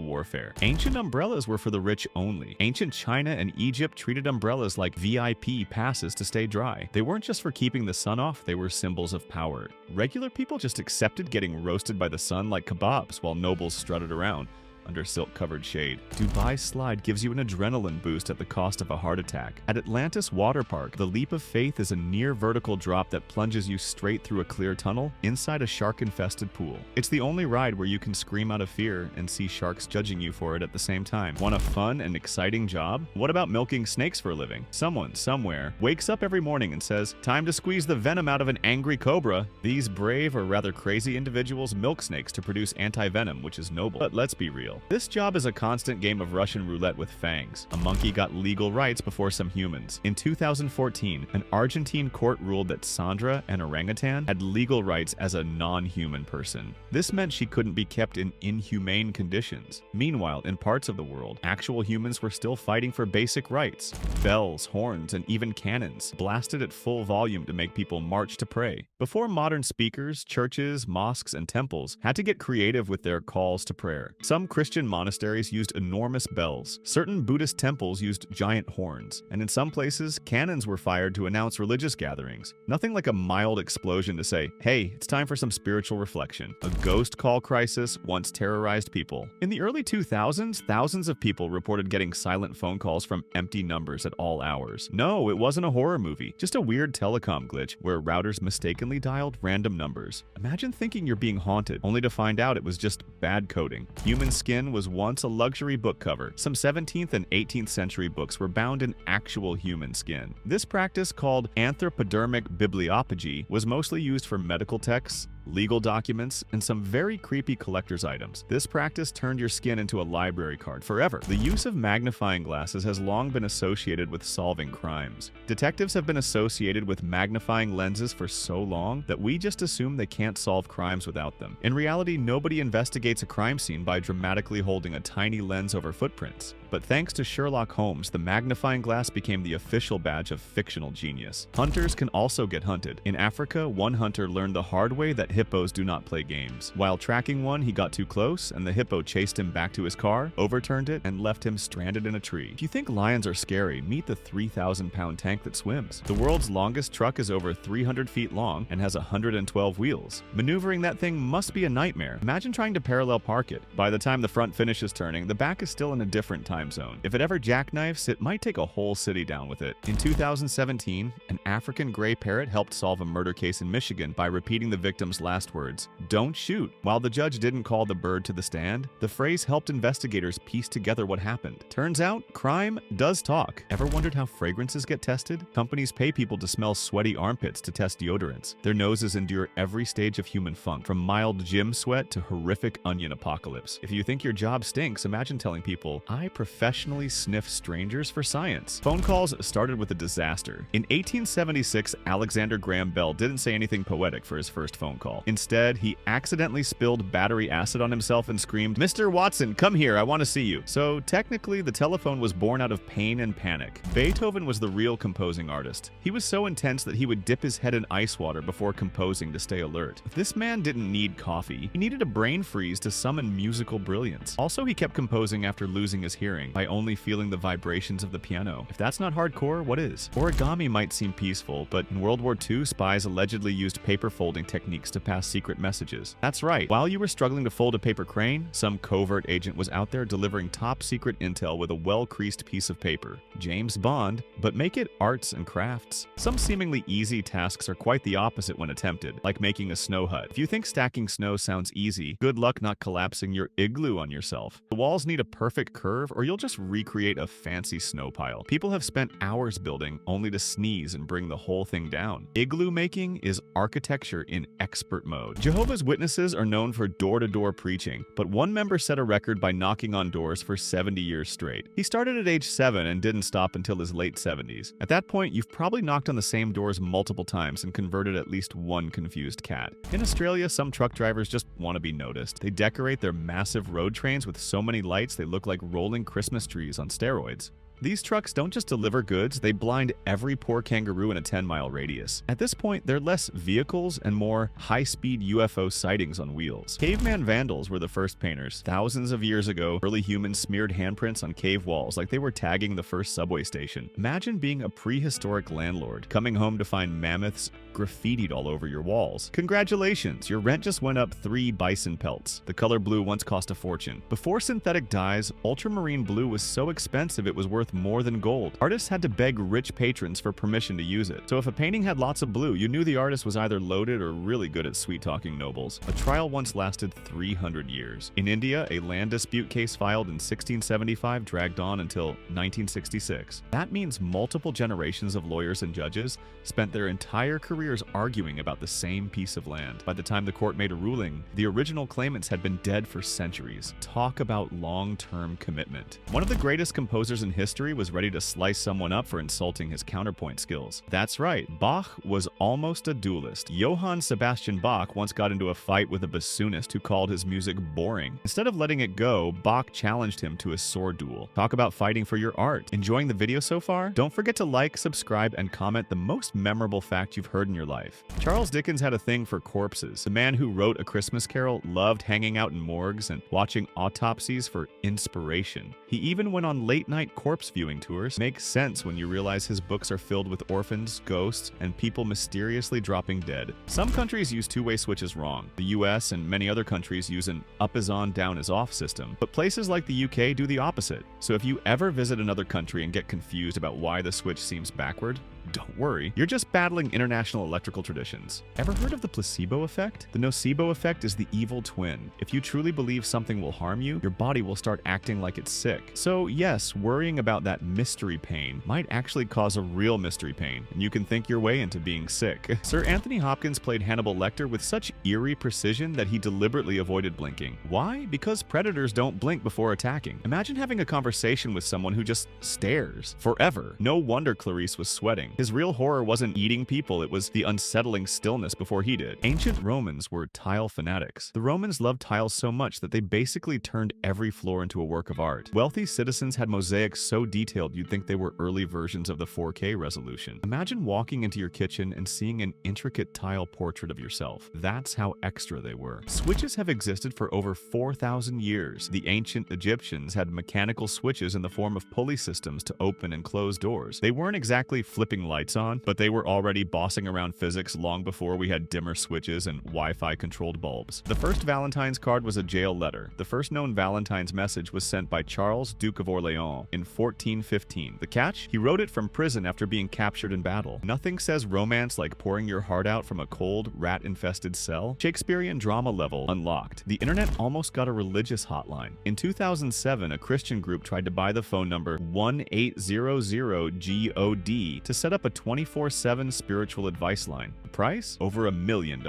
warfare. Ancient umbrellas were for the rich only. Ancient China and Egypt treated umbrellas like VIP passes to stay dry. They weren't just for keeping the sun off, they were symbols of power. Regular people just accepted getting roasted by the sun like kebabs while nobles strutted around under silk-covered shade. Dubai Slide gives you an adrenaline boost at the cost of a heart attack. At Atlantis Water Park, the leap of faith is a near-vertical drop that plunges you straight through a clear tunnel inside a shark-infested pool. It's the only ride where you can scream out of fear and see sharks judging you for it at the same time. Want a fun and exciting job? What about milking snakes for a living? Someone, somewhere, wakes up every morning and says, "Time to squeeze the venom out of an angry cobra." These brave or rather crazy individuals milk snakes to produce anti-venom, which is noble. But let's be real. This job is a constant game of Russian roulette with fangs. A monkey got legal rights before some humans. In 2014, an Argentine court ruled that Sandra, an orangutan, had legal rights as a non-human person. This meant she couldn't be kept in inhumane conditions. Meanwhile, in parts of the world, actual humans were still fighting for basic rights. Bells, horns, and even cannons blasted at full volume to make people march to pray. Before modern speakers, churches, mosques, and temples had to get creative with their calls to prayer. Some Christian monasteries used enormous bells. Certain Buddhist temples used giant horns. And in some places, cannons were fired to announce religious gatherings. Nothing like a mild explosion to say, hey, it's time for some spiritual reflection. A ghost call crisis once terrorized people. In the early 2000s, thousands of people reported getting silent phone calls from empty numbers at all hours. No, it wasn't a horror movie, just a weird telecom glitch where routers mistakenly dialed random numbers. Imagine thinking you're being haunted, only to find out it was just bad coding. Human skin was once a luxury book cover. Some 17th and 18th century books were bound in actual human skin. This practice, called anthropodermic bibliophagy, was mostly used for medical texts, legal documents, and some very creepy collector's items. This practice turned your skin into a library card forever. The use of magnifying glasses has long been associated with solving crimes. Detectives have been associated with magnifying lenses for so long that we just assume they can't solve crimes without them. In reality, nobody investigates a crime scene by dramatically holding a tiny lens over footprints. But thanks to Sherlock Holmes, the magnifying glass became the official badge of fictional genius. Hunters can also get hunted. In Africa, one hunter learned the hard way that hippos do not play games. While tracking one, he got too close, and the hippo chased him back to his car, overturned it, and left him stranded in a tree. If you think lions are scary, meet the 3,000-pound tank that swims. The world's longest truck is over 300 feet long and has 112 wheels. Maneuvering that thing must be a nightmare. Imagine trying to parallel park it. By the time the front finishes turning, the back is still in a different time zone. If it ever jackknifes, it might take a whole city down with it. In 2017, an African gray parrot helped solve a murder case in Michigan by repeating the victim's last words, "Don't shoot." While the judge didn't call the bird to the stand, the phrase helped investigators piece together what happened. Turns out, crime does talk. Ever wondered how fragrances get tested? Companies pay people to smell sweaty armpits to test deodorants. Their noses endure every stage of human funk, from mild gym sweat to horrific onion apocalypse. If you think your job stinks, imagine telling people, I professionally sniff strangers for science. Phone calls started with a disaster. In 1876, Alexander Graham Bell didn't say anything poetic for his first phone call. Instead, he accidentally spilled battery acid on himself and screamed, "Mr. Watson, come here, I want to see you." So technically, the telephone was born out of pain and panic. Beethoven was the real composing artist. He was so intense that he would dip his head in ice water before composing to stay alert. This man didn't need coffee. He needed a brain freeze to summon musical brilliance. Also, he kept composing after losing his hearing by only feeling the vibrations of the piano. If that's not hardcore, what is? Origami might seem peaceful, but in World War II, spies allegedly used paper folding techniques to pass secret messages. That's right, while you were struggling to fold a paper crane, some covert agent was out there delivering top secret intel with a well-creased piece of paper. James Bond, but make it arts and crafts. Some seemingly easy tasks are quite the opposite when attempted, like making a snow hut. If you think stacking snow sounds easy, good luck not collapsing your igloo on yourself. The walls need a perfect curve, or you'll just recreate a fancy snow pile. People have spent hours building only to sneeze and bring the whole thing down. Igloo making is architecture in expert mode. Jehovah's Witnesses are known for door-to-door preaching, but one member set a record by knocking on doors for 70 years straight. He started at age 7 and didn't stop until his late 70s. At that point, you've probably knocked on the same doors multiple times and converted at least one confused cat. In Australia, some truck drivers just want to be noticed. They decorate their massive road trains with so many lights they look like rolling Christmas trees on steroids. These trucks don't just deliver goods, they blind every poor kangaroo in a 10-mile radius. At this point, they're less vehicles and more high-speed UFO sightings on wheels. Caveman vandals were the first painters. Thousands of years ago, early humans smeared handprints on cave walls like they were tagging the first subway station. Imagine being a prehistoric landlord, coming home to find mammoths graffitied all over your walls. Congratulations, your rent just went up 3 bison pelts. The color blue once cost a fortune. Before synthetic dyes, ultramarine blue was so expensive it was worth worth more than gold. Artists had to beg rich patrons for permission to use it. So if a painting had lots of blue, you knew the artist was either loaded or really good at sweet-talking nobles. A trial once lasted 300 years. In India, a land dispute case filed in 1675 dragged on until 1966. That means multiple generations of lawyers and judges spent their entire careers arguing about the same piece of land. By the time the court made a ruling, the original claimants had been dead for centuries. Talk about long-term commitment. One of the greatest composers in history was ready to slice someone up for insulting his counterpoint skills. That's right, Bach was almost a duelist. Johann Sebastian Bach once got into a fight with a bassoonist who called his music boring. Instead of letting it go, Bach challenged him to a sword duel. Talk about fighting for your art. Enjoying the video so far? Don't forget to like, subscribe, and comment the most memorable fact you've heard in your life. Charles Dickens had a thing for corpses. The man who wrote A Christmas Carol loved hanging out in morgues and watching autopsies for inspiration. He even went on late-night corpse viewing tours. Makes sense when you realize his books are filled with orphans, ghosts, and people mysteriously dropping dead. Some countries use two-way switches wrong. The US and many other countries use an up is on, down is off system, but places like the UK do the opposite. So if you ever visit another country and get confused about why the switch seems backward, don't worry, you're just battling international electrical traditions. Ever heard of the placebo effect? The nocebo effect is the evil twin. If you truly believe something will harm you, your body will start acting like it's sick. So yes, worrying about that mystery pain might actually cause a real mystery pain, and you can think your way into being sick. Sir Anthony Hopkins played Hannibal Lecter with such eerie precision that he deliberately avoided blinking. Why? Because predators don't blink before attacking. Imagine having a conversation with someone who just stares forever. No wonder Clarice was sweating. His real horror wasn't eating people, it was the unsettling stillness before he did. Ancient Romans were tile fanatics. The Romans loved tiles so much that they basically turned every floor into a work of art. Wealthy citizens had mosaics so detailed you'd think they were early versions of the 4K resolution. Imagine walking into your kitchen and seeing an intricate tile portrait of yourself. That's how extra they were. Switches have existed for over 4,000 years. The ancient Egyptians had mechanical switches in the form of pulley systems to open and close doors. They weren't exactly flipping lights on, but they were already bossing around physics long before we had dimmer switches and Wi-Fi controlled bulbs. The first Valentine's card was a jail letter. The first known Valentine's message was sent by Charles, Duke of Orleans, in 1415. The catch? He wrote it from prison after being captured in battle. Nothing says romance like pouring your heart out from a cold, rat-infested cell. Shakespearean drama level unlocked. The internet almost got a religious hotline. In 2007, a Christian group tried to buy the phone number 1-800-GOD to set up a 24/7 spiritual advice line. The price? Over $1 million.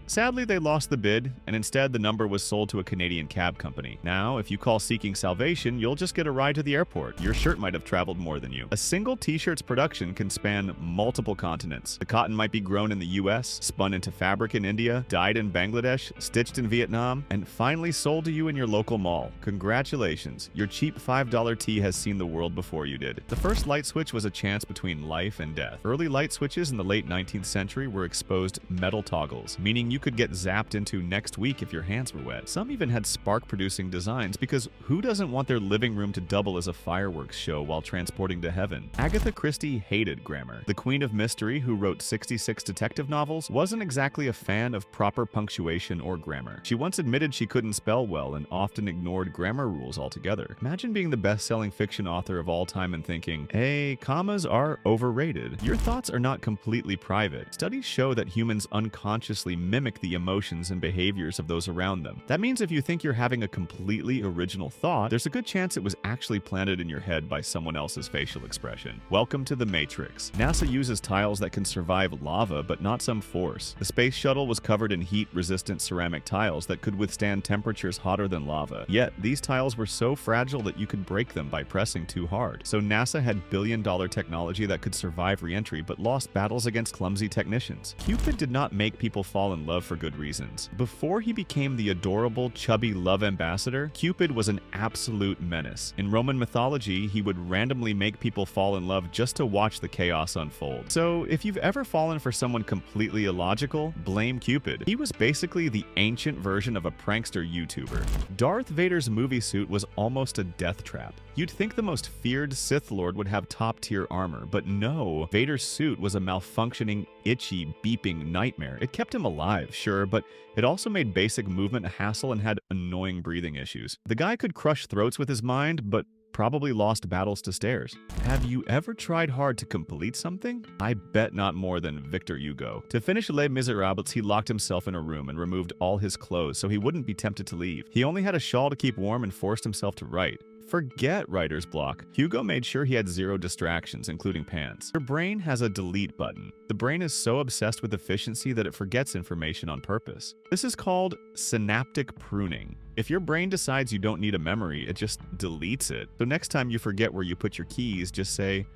Sadly, they lost the bid, and instead the number was sold to a Canadian cab company. Now, if you call seeking salvation, you'll just get a ride to the airport. Your shirt might have traveled more than you. A single t-shirt's production can span multiple continents. The cotton might be grown in the US, spun into fabric in India, dyed in Bangladesh, stitched in Vietnam, and finally sold to you in your local mall. Congratulations, your cheap $5 tee has seen the world before you did. The first light switch was a chance between life and death. Early light switches in the late 19th century were exposed metal toggles, meaning you could get zapped into next week if your hands were wet. Some even had spark-producing designs because who doesn't want their living room to double as a fireworks show while transporting to heaven? Agatha Christie hated grammar. The Queen of Mystery, who wrote 66 detective novels, wasn't exactly a fan of proper punctuation or grammar. She once admitted she couldn't spell well and often ignored grammar rules altogether. Imagine being the best-selling fiction author of all time and thinking, hey, commas are overrated. Your thoughts are not completely private. Studies show that humans unconsciously mimic the emotions and behaviors of those around them. That means if you think you're having a completely original thought, there's a good chance it was actually planted in your head by someone else's facial expression. Welcome to the Matrix. NASA uses tiles that can survive lava, but not some force. The space shuttle was covered in heat-resistant ceramic tiles that could withstand temperatures hotter than lava. Yet, these tiles were so fragile that you could break them by pressing too hard. So NASA had billion-dollar technology that could survive re-entry, but lost battles against clumsy technicians. Cupid did not make people fall in love for good reasons. Before he became the adorable, chubby love ambassador, Cupid was an absolute menace. In Roman mythology, he would randomly make people fall in love just to watch the chaos unfold. So, if you've ever fallen for someone completely illogical, blame Cupid. He was basically the ancient version of a prankster YouTuber. Darth Vader's movie suit was almost a death trap. You'd think the most feared Sith Lord would have top-tier armor, but no, Vader's suit was a malfunctioning, itchy, beeping nightmare. It kept him alive, sure, but it also made basic movement a hassle and had annoying breathing issues. The guy could crush throats with his mind, but probably lost battles to stairs. Have you ever tried hard to complete something? I bet not more than Victor Hugo. To finish Les Miserables, he locked himself in a room and removed all his clothes so he wouldn't be tempted to leave. He only had a shawl to keep warm and forced himself to write. Forget writer's block. Hugo made sure he had 0 distractions, including pants. Your brain has a delete button. The brain is so obsessed with efficiency that it forgets information on purpose. This is called synaptic pruning. If your brain decides you don't need a memory, it just deletes it. So next time you forget where you put your keys, just say,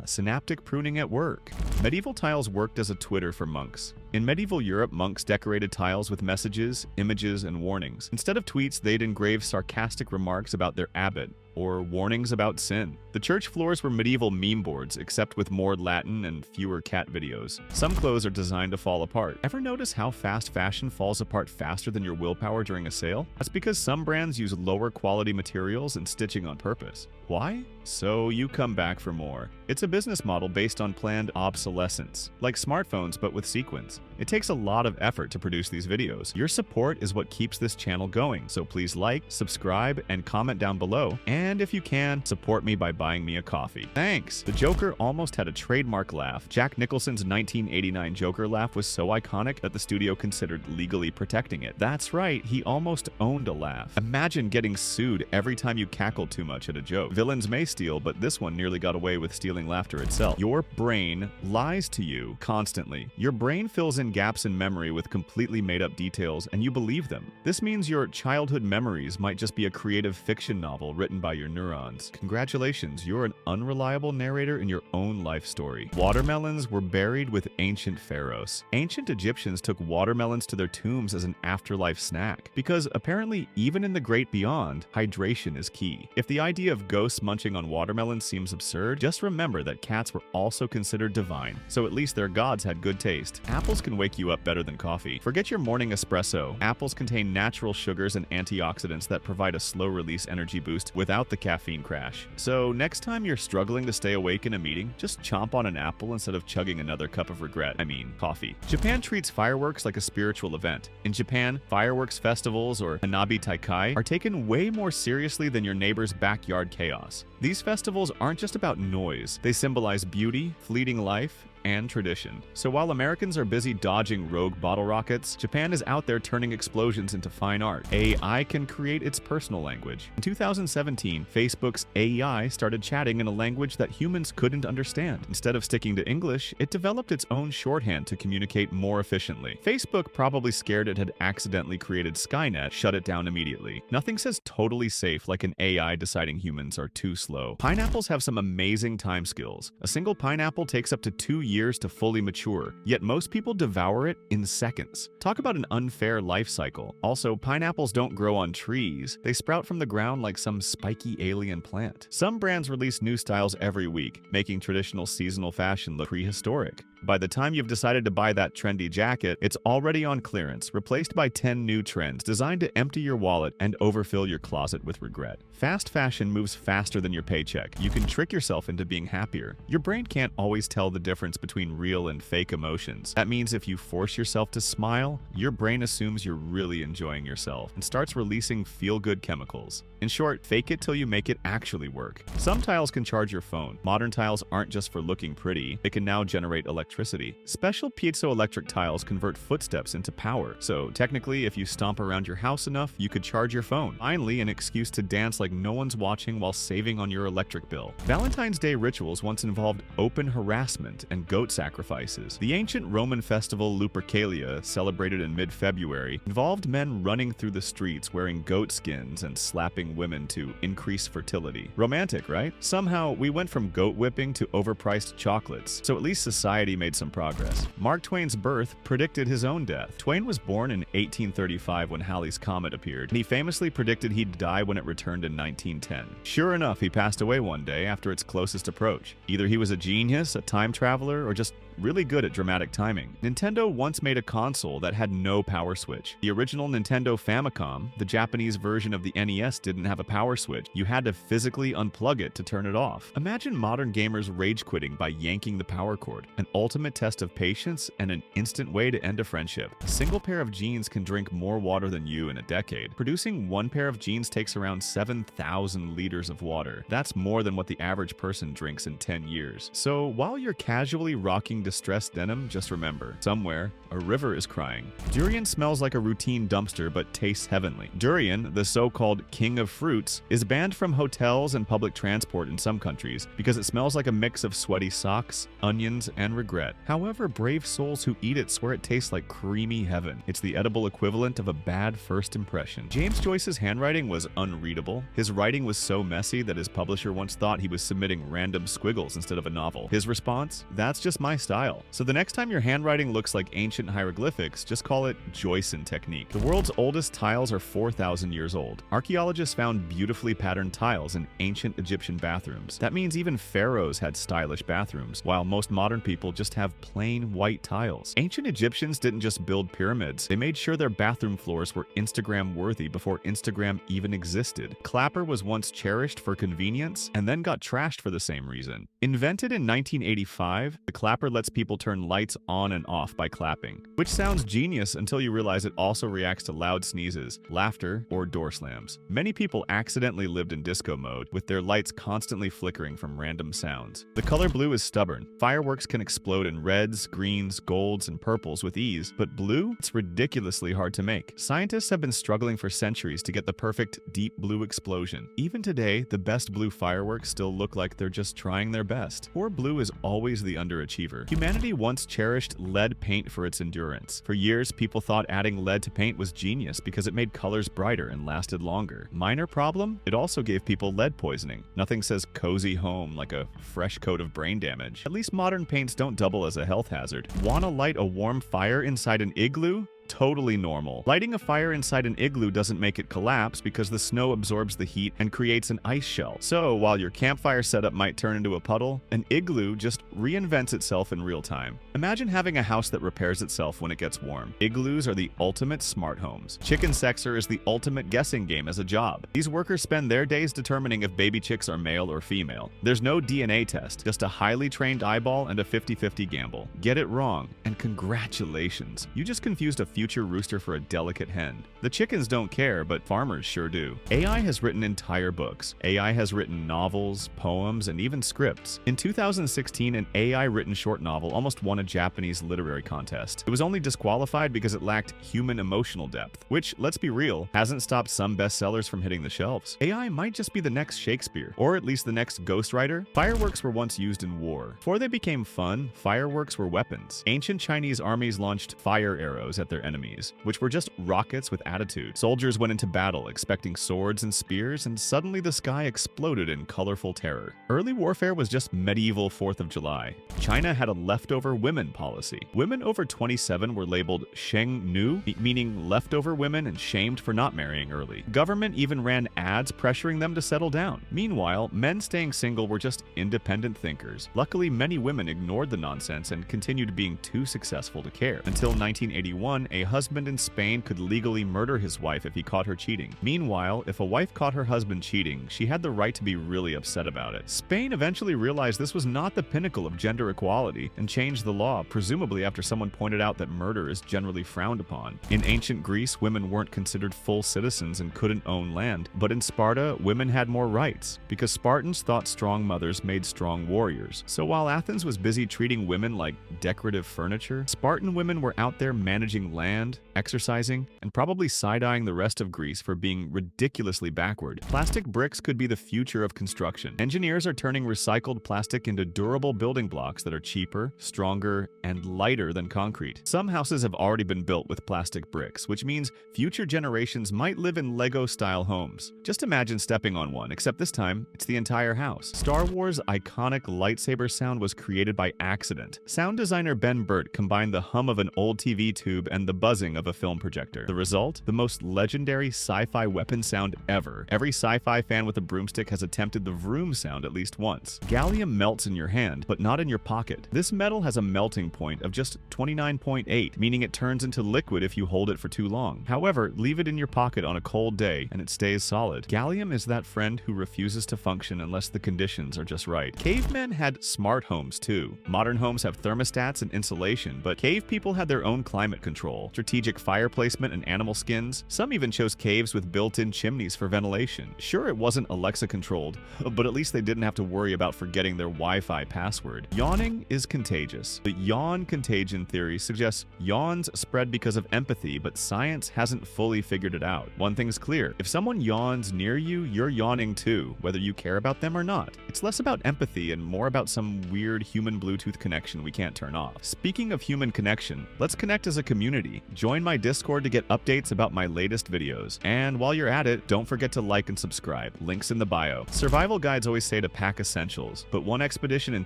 synaptic pruning at work. Medieval tiles worked as a Twitter for monks. In medieval Europe, monks decorated tiles with messages, images, and warnings. Instead of tweets, they'd engrave sarcastic remarks about their abbot or warnings about sin. The church floors were medieval meme boards, except with more Latin and fewer cat videos. Some clothes are designed to fall apart. Ever notice how fast fashion falls apart faster than your willpower during a sale? That's because some brands use lower quality materials and stitching on purpose. Why? So you come back for more. It's a business model based on planned obsolescence, like smartphones but with sequins. It takes a lot of effort to produce these videos. Your support is what keeps this channel going, so please like, subscribe, and comment down below. And if you can, support me by buying me a coffee. Thanks! The Joker almost had a trademark laugh. Jack Nicholson's 1989 Joker laugh was so iconic that the studio considered legally protecting it. That's right, he almost owned a laugh. Imagine getting sued every time you cackled too much at a joke. Villains may steal, but this one nearly got away with stealing laughter itself. Your brain lies to you constantly. Your brain fills in gaps in memory with completely made-up details, and you believe them. This means your childhood memories might just be a creative fiction novel written by your neurons. Congratulations, you're an unreliable narrator in your own life story. Watermelons were buried with ancient pharaohs. Ancient Egyptians took watermelons to their tombs as an afterlife snack, because apparently even in the great beyond, hydration is key. If the idea of ghosts munching on watermelons seems absurd, just remember that cats were also considered divine, so at least their gods had good taste. Apples can wake you up better than coffee. Forget your morning espresso. Apples contain natural sugars and antioxidants that provide a slow-release energy boost without the caffeine crash. So next time you're struggling to stay awake in a meeting, just chomp on an apple instead of chugging another cup of regret. I mean, coffee. Japan treats fireworks like a spiritual event. In Japan, fireworks festivals, or Hanabi Taikai, are taken way more seriously than your neighbor's backyard chaos. These festivals aren't just about noise. They symbolize beauty, fleeting life, and tradition. So while Americans are busy dodging rogue bottle rockets, Japan is out there turning explosions into fine art. AI can create its personal language. In 2017, Facebook's AI started chatting in a language that humans couldn't understand. Instead of sticking to English, it developed its own shorthand to communicate more efficiently. Facebook, probably scared it had accidentally created Skynet, shut it down immediately. Nothing says totally safe like an AI deciding humans are too slow. Pineapples have some amazing time skills. A single pineapple takes up to 2 years to fully mature, yet most people devour it in seconds. Talk about an unfair life cycle. Also, pineapples don't grow on trees. They sprout from the ground like some spiky alien plant. Some brands release new styles every week, making traditional seasonal fashion look prehistoric. By the time you've decided to buy that trendy jacket, it's already on clearance, replaced by 10 new trends designed to empty your wallet and overfill your closet with regret. Fast fashion moves faster than your paycheck. You can trick yourself into being happier. Your brain can't always tell the difference between real and fake emotions. That means if you force yourself to smile, your brain assumes you're really enjoying yourself and starts releasing feel-good chemicals. In short, fake it till you make it actually work. Some tiles can charge your phone. Modern tiles aren't just for looking pretty. They can now generate electricity. Special piezoelectric tiles convert footsteps into power. So technically, if you stomp around your house enough, you could charge your phone. Finally, an excuse to dance like no one's watching while saving on your electric bill. Valentine's Day rituals once involved open harassment and goat sacrifices. The ancient Roman festival Lupercalia, celebrated in mid-February, involved men running through the streets wearing goat skins and slapping women to increase fertility. Romantic, right? Somehow, we went from goat whipping to overpriced chocolates, so at least society made some progress. Mark Twain's birth predicted his own death. Twain was born in 1835 when Halley's Comet appeared, and he famously predicted he'd die when it returned in 1910. Sure enough, he passed away one day after its closest approach. Either he was a genius, a time traveler, or just really good at dramatic timing. Nintendo once made a console that had no power switch. The original Nintendo Famicom, the Japanese version of the NES, didn't have a power switch. You had to physically unplug it to turn it off. Imagine modern gamers rage quitting by yanking the power cord, an ultimate test of patience and an instant way to end a friendship. A single pair of jeans can drink more water than you in a decade. Producing one pair of jeans takes around 7,000 liters of water. That's more than what the average person drinks in 10 years. So while you're casually rocking distressed denim, just remember, somewhere, a river is crying. Durian smells like a routine dumpster but tastes heavenly. Durian, the so-called king of fruits, is banned from hotels and public transport in some countries because it smells like a mix of sweaty socks, onions, and regret. However, brave souls who eat it swear it tastes like creamy heaven. It's the edible equivalent of a bad first impression. James Joyce's handwriting was unreadable. His writing was so messy that his publisher once thought he was submitting random squiggles instead of a novel. His response? That's just my style. So the next time your handwriting looks like ancient hieroglyphics, just call it Joycean technique. The world's oldest tiles are 4,000 years old. Archaeologists found beautifully patterned tiles in ancient Egyptian bathrooms. That means even pharaohs had stylish bathrooms, while most modern people just have plain white tiles. Ancient Egyptians didn't just build pyramids, they made sure their bathroom floors were Instagram worthy before Instagram even existed. Clapper was once cherished for convenience and then got trashed for the same reason. Invented in 1985, the clapper lets people turn lights on and off by clapping, which sounds genius until you realize it also reacts to loud sneezes, laughter, or door slams. Many people accidentally lived in disco mode, with their lights constantly flickering from random sounds. The color blue is stubborn. Fireworks can explode in reds, greens, golds, and purples with ease, but blue? It's ridiculously hard to make. Scientists have been struggling for centuries to get the perfect deep blue explosion. Even today, the best blue fireworks still look like they're just trying their best. Poor blue is always the underachiever. Humanity once cherished lead paint for its endurance. For years, people thought adding lead to paint was genius because it made colors brighter and lasted longer. Minor problem? It also gave people lead poisoning. Nothing says cozy home like a fresh coat of brain damage. At least modern paints don't double as a health hazard. Wanna light a warm fire inside an igloo? Totally normal. Lighting a fire inside an igloo doesn't make it collapse because the snow absorbs the heat and creates an ice shell. So while your campfire setup might turn into a puddle, an igloo just reinvents itself in real time. Imagine having a house that repairs itself when it gets warm. Igloos are the ultimate smart homes. Chicken sexer is the ultimate guessing game as a job. These workers spend their days determining if baby chicks are male or female. There's no DNA test, just a highly trained eyeball and a 50-50 gamble. Get it wrong, and congratulations. You just confused a future rooster for a delicate hen. The chickens don't care, but farmers sure do. AI has written entire books. AI has written novels, poems, and even scripts. In 2016, an AI-written short novel almost won a Japanese literary contest. It was only disqualified because it lacked human emotional depth, which, let's be real, hasn't stopped some bestsellers from hitting the shelves. AI might just be the next Shakespeare, or at least the next ghostwriter. Fireworks were once used in war. Before they became fun, fireworks were weapons. Ancient Chinese armies launched fire arrows at their enemies, which were just rockets with attitude. Soldiers went into battle expecting swords and spears, and suddenly the sky exploded in colorful terror. Early warfare was just medieval 4th of July. China had a leftover women policy. Women over 27 were labeled Sheng Nu, meaning leftover women and shamed for not marrying early. Government even ran ads pressuring them to settle down. Meanwhile, men staying single were just independent thinkers. Luckily, many women ignored the nonsense and continued being too successful to care. Until 1981, a husband in Spain could legally murder his wife if he caught her cheating. Meanwhile, if a wife caught her husband cheating, she had the right to be really upset about it. Spain eventually realized this was not the pinnacle of gender equality and changed the law, presumably after someone pointed out that murder is generally frowned upon. In ancient Greece, women weren't considered full citizens and couldn't own land, but in Sparta, women had more rights, because Spartans thought strong mothers made strong warriors. So while Athens was busy treating women like decorative furniture, Spartan women were out there managing land, exercising, and probably side-eyeing the rest of Greece for being ridiculously backward. Plastic bricks could be the future of construction. Engineers are turning recycled plastic into durable building blocks that are cheaper, stronger, and lighter than concrete. Some houses have already been built with plastic bricks, which means future generations might live in Lego-style homes. Just imagine stepping on one, except this time, it's the entire house. Star Wars' iconic lightsaber sound was created by accident. Sound designer Ben Burt combined the hum of an old TV tube and the buzzing of a film projector. The result? The most legendary sci-fi weapon sound ever. Every sci-fi fan with a broomstick has attempted the vroom sound at least once. Gallium melts in your hand, but not in your pocket. This metal has a melting point of just 29.8, meaning it turns into liquid if you hold it for too long. However, leave it in your pocket on a cold day and it stays solid. Gallium is that friend who refuses to function unless the conditions are just right. Cavemen had smart homes too. Modern homes have thermostats and insulation, but cave people had their own climate control, strategic fire placement, and animal skins. Some even chose caves with built-in chimneys for ventilation. Sure, it wasn't Alexa controlled, but at least they didn't have to worry about forgetting their Wi-Fi password. Yawning is contagious. The yawn contagion theory suggests yawns spread because of empathy, but science hasn't fully figured it out. One thing's clear: if someone yawns near you, you're yawning too, whether you care about them or not. It's less about empathy and more about some weird human Bluetooth connection we can't turn off. Speaking of human connection, let's connect as a community. Join my Discord to get updates about my latest videos. And while you're at it, don't forget to like and subscribe. Links in the bio. Survival guides always say to pack essentials, but one expedition in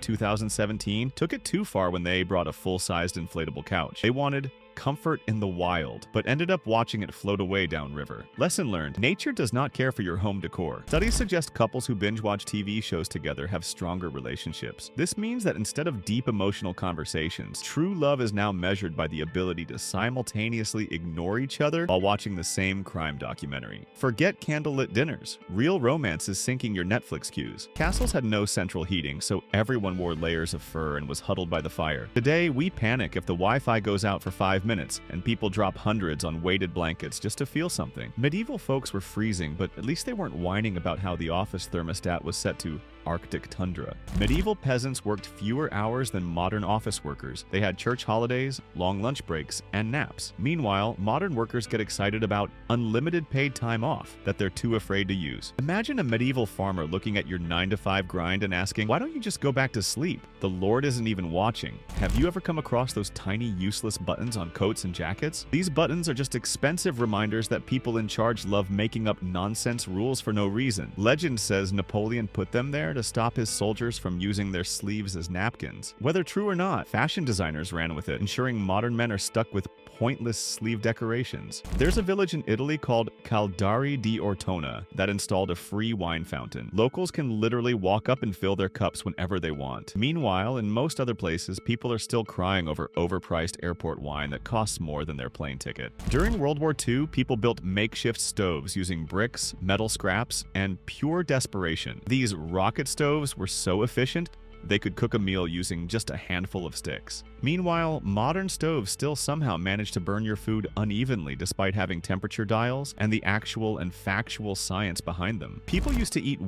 2017 took it too far when they brought a full-sized inflatable couch. They wanted comfort in the wild, but ended up watching it float away downriver. Lesson learned: nature does not care for your home decor. Studies suggest couples who binge watch TV shows together have stronger relationships. This means that instead of deep emotional conversations, true love is now measured by the ability to simultaneously ignore each other while watching the same crime documentary. Forget candlelit dinners. Real romance is syncing your Netflix queues. Castles had no central heating, so everyone wore layers of fur and was huddled by the fire. Today, we panic if the Wi-Fi goes out for 5 minutes, and people drop hundreds on weighted blankets just to feel something. Medieval folks were freezing, but at least they weren't whining about how the office thermostat was set to Arctic tundra. Medieval peasants worked fewer hours than modern office workers. They had church holidays, long lunch breaks, and naps. Meanwhile, modern workers get excited about unlimited paid time off that they're too afraid to use. Imagine a medieval farmer looking at your 9-to-5 grind and asking, "Why don't you just go back to sleep? The Lord isn't even watching." Have you ever come across those tiny useless buttons on coats and jackets? These buttons are just expensive reminders that people in charge love making up nonsense rules for no reason. Legend says Napoleon put them there to stop his soldiers from using their sleeves as napkins. Whether true or not, fashion designers ran with it, ensuring modern men are stuck with pointless sleeve decorations. There's a village in Italy called Caldari di Ortona that installed a free wine fountain. Locals can literally walk up and fill their cups whenever they want. Meanwhile, in most other places, people are still crying over overpriced airport wine that costs more than their plane ticket. During World War II, people built makeshift stoves using bricks, metal scraps, and pure desperation. These rocket stoves were so efficient, they could cook a meal using just a handful of sticks. Meanwhile, modern stoves still somehow manage to burn your food unevenly despite having temperature dials and the actual and factual science behind them. People used to eat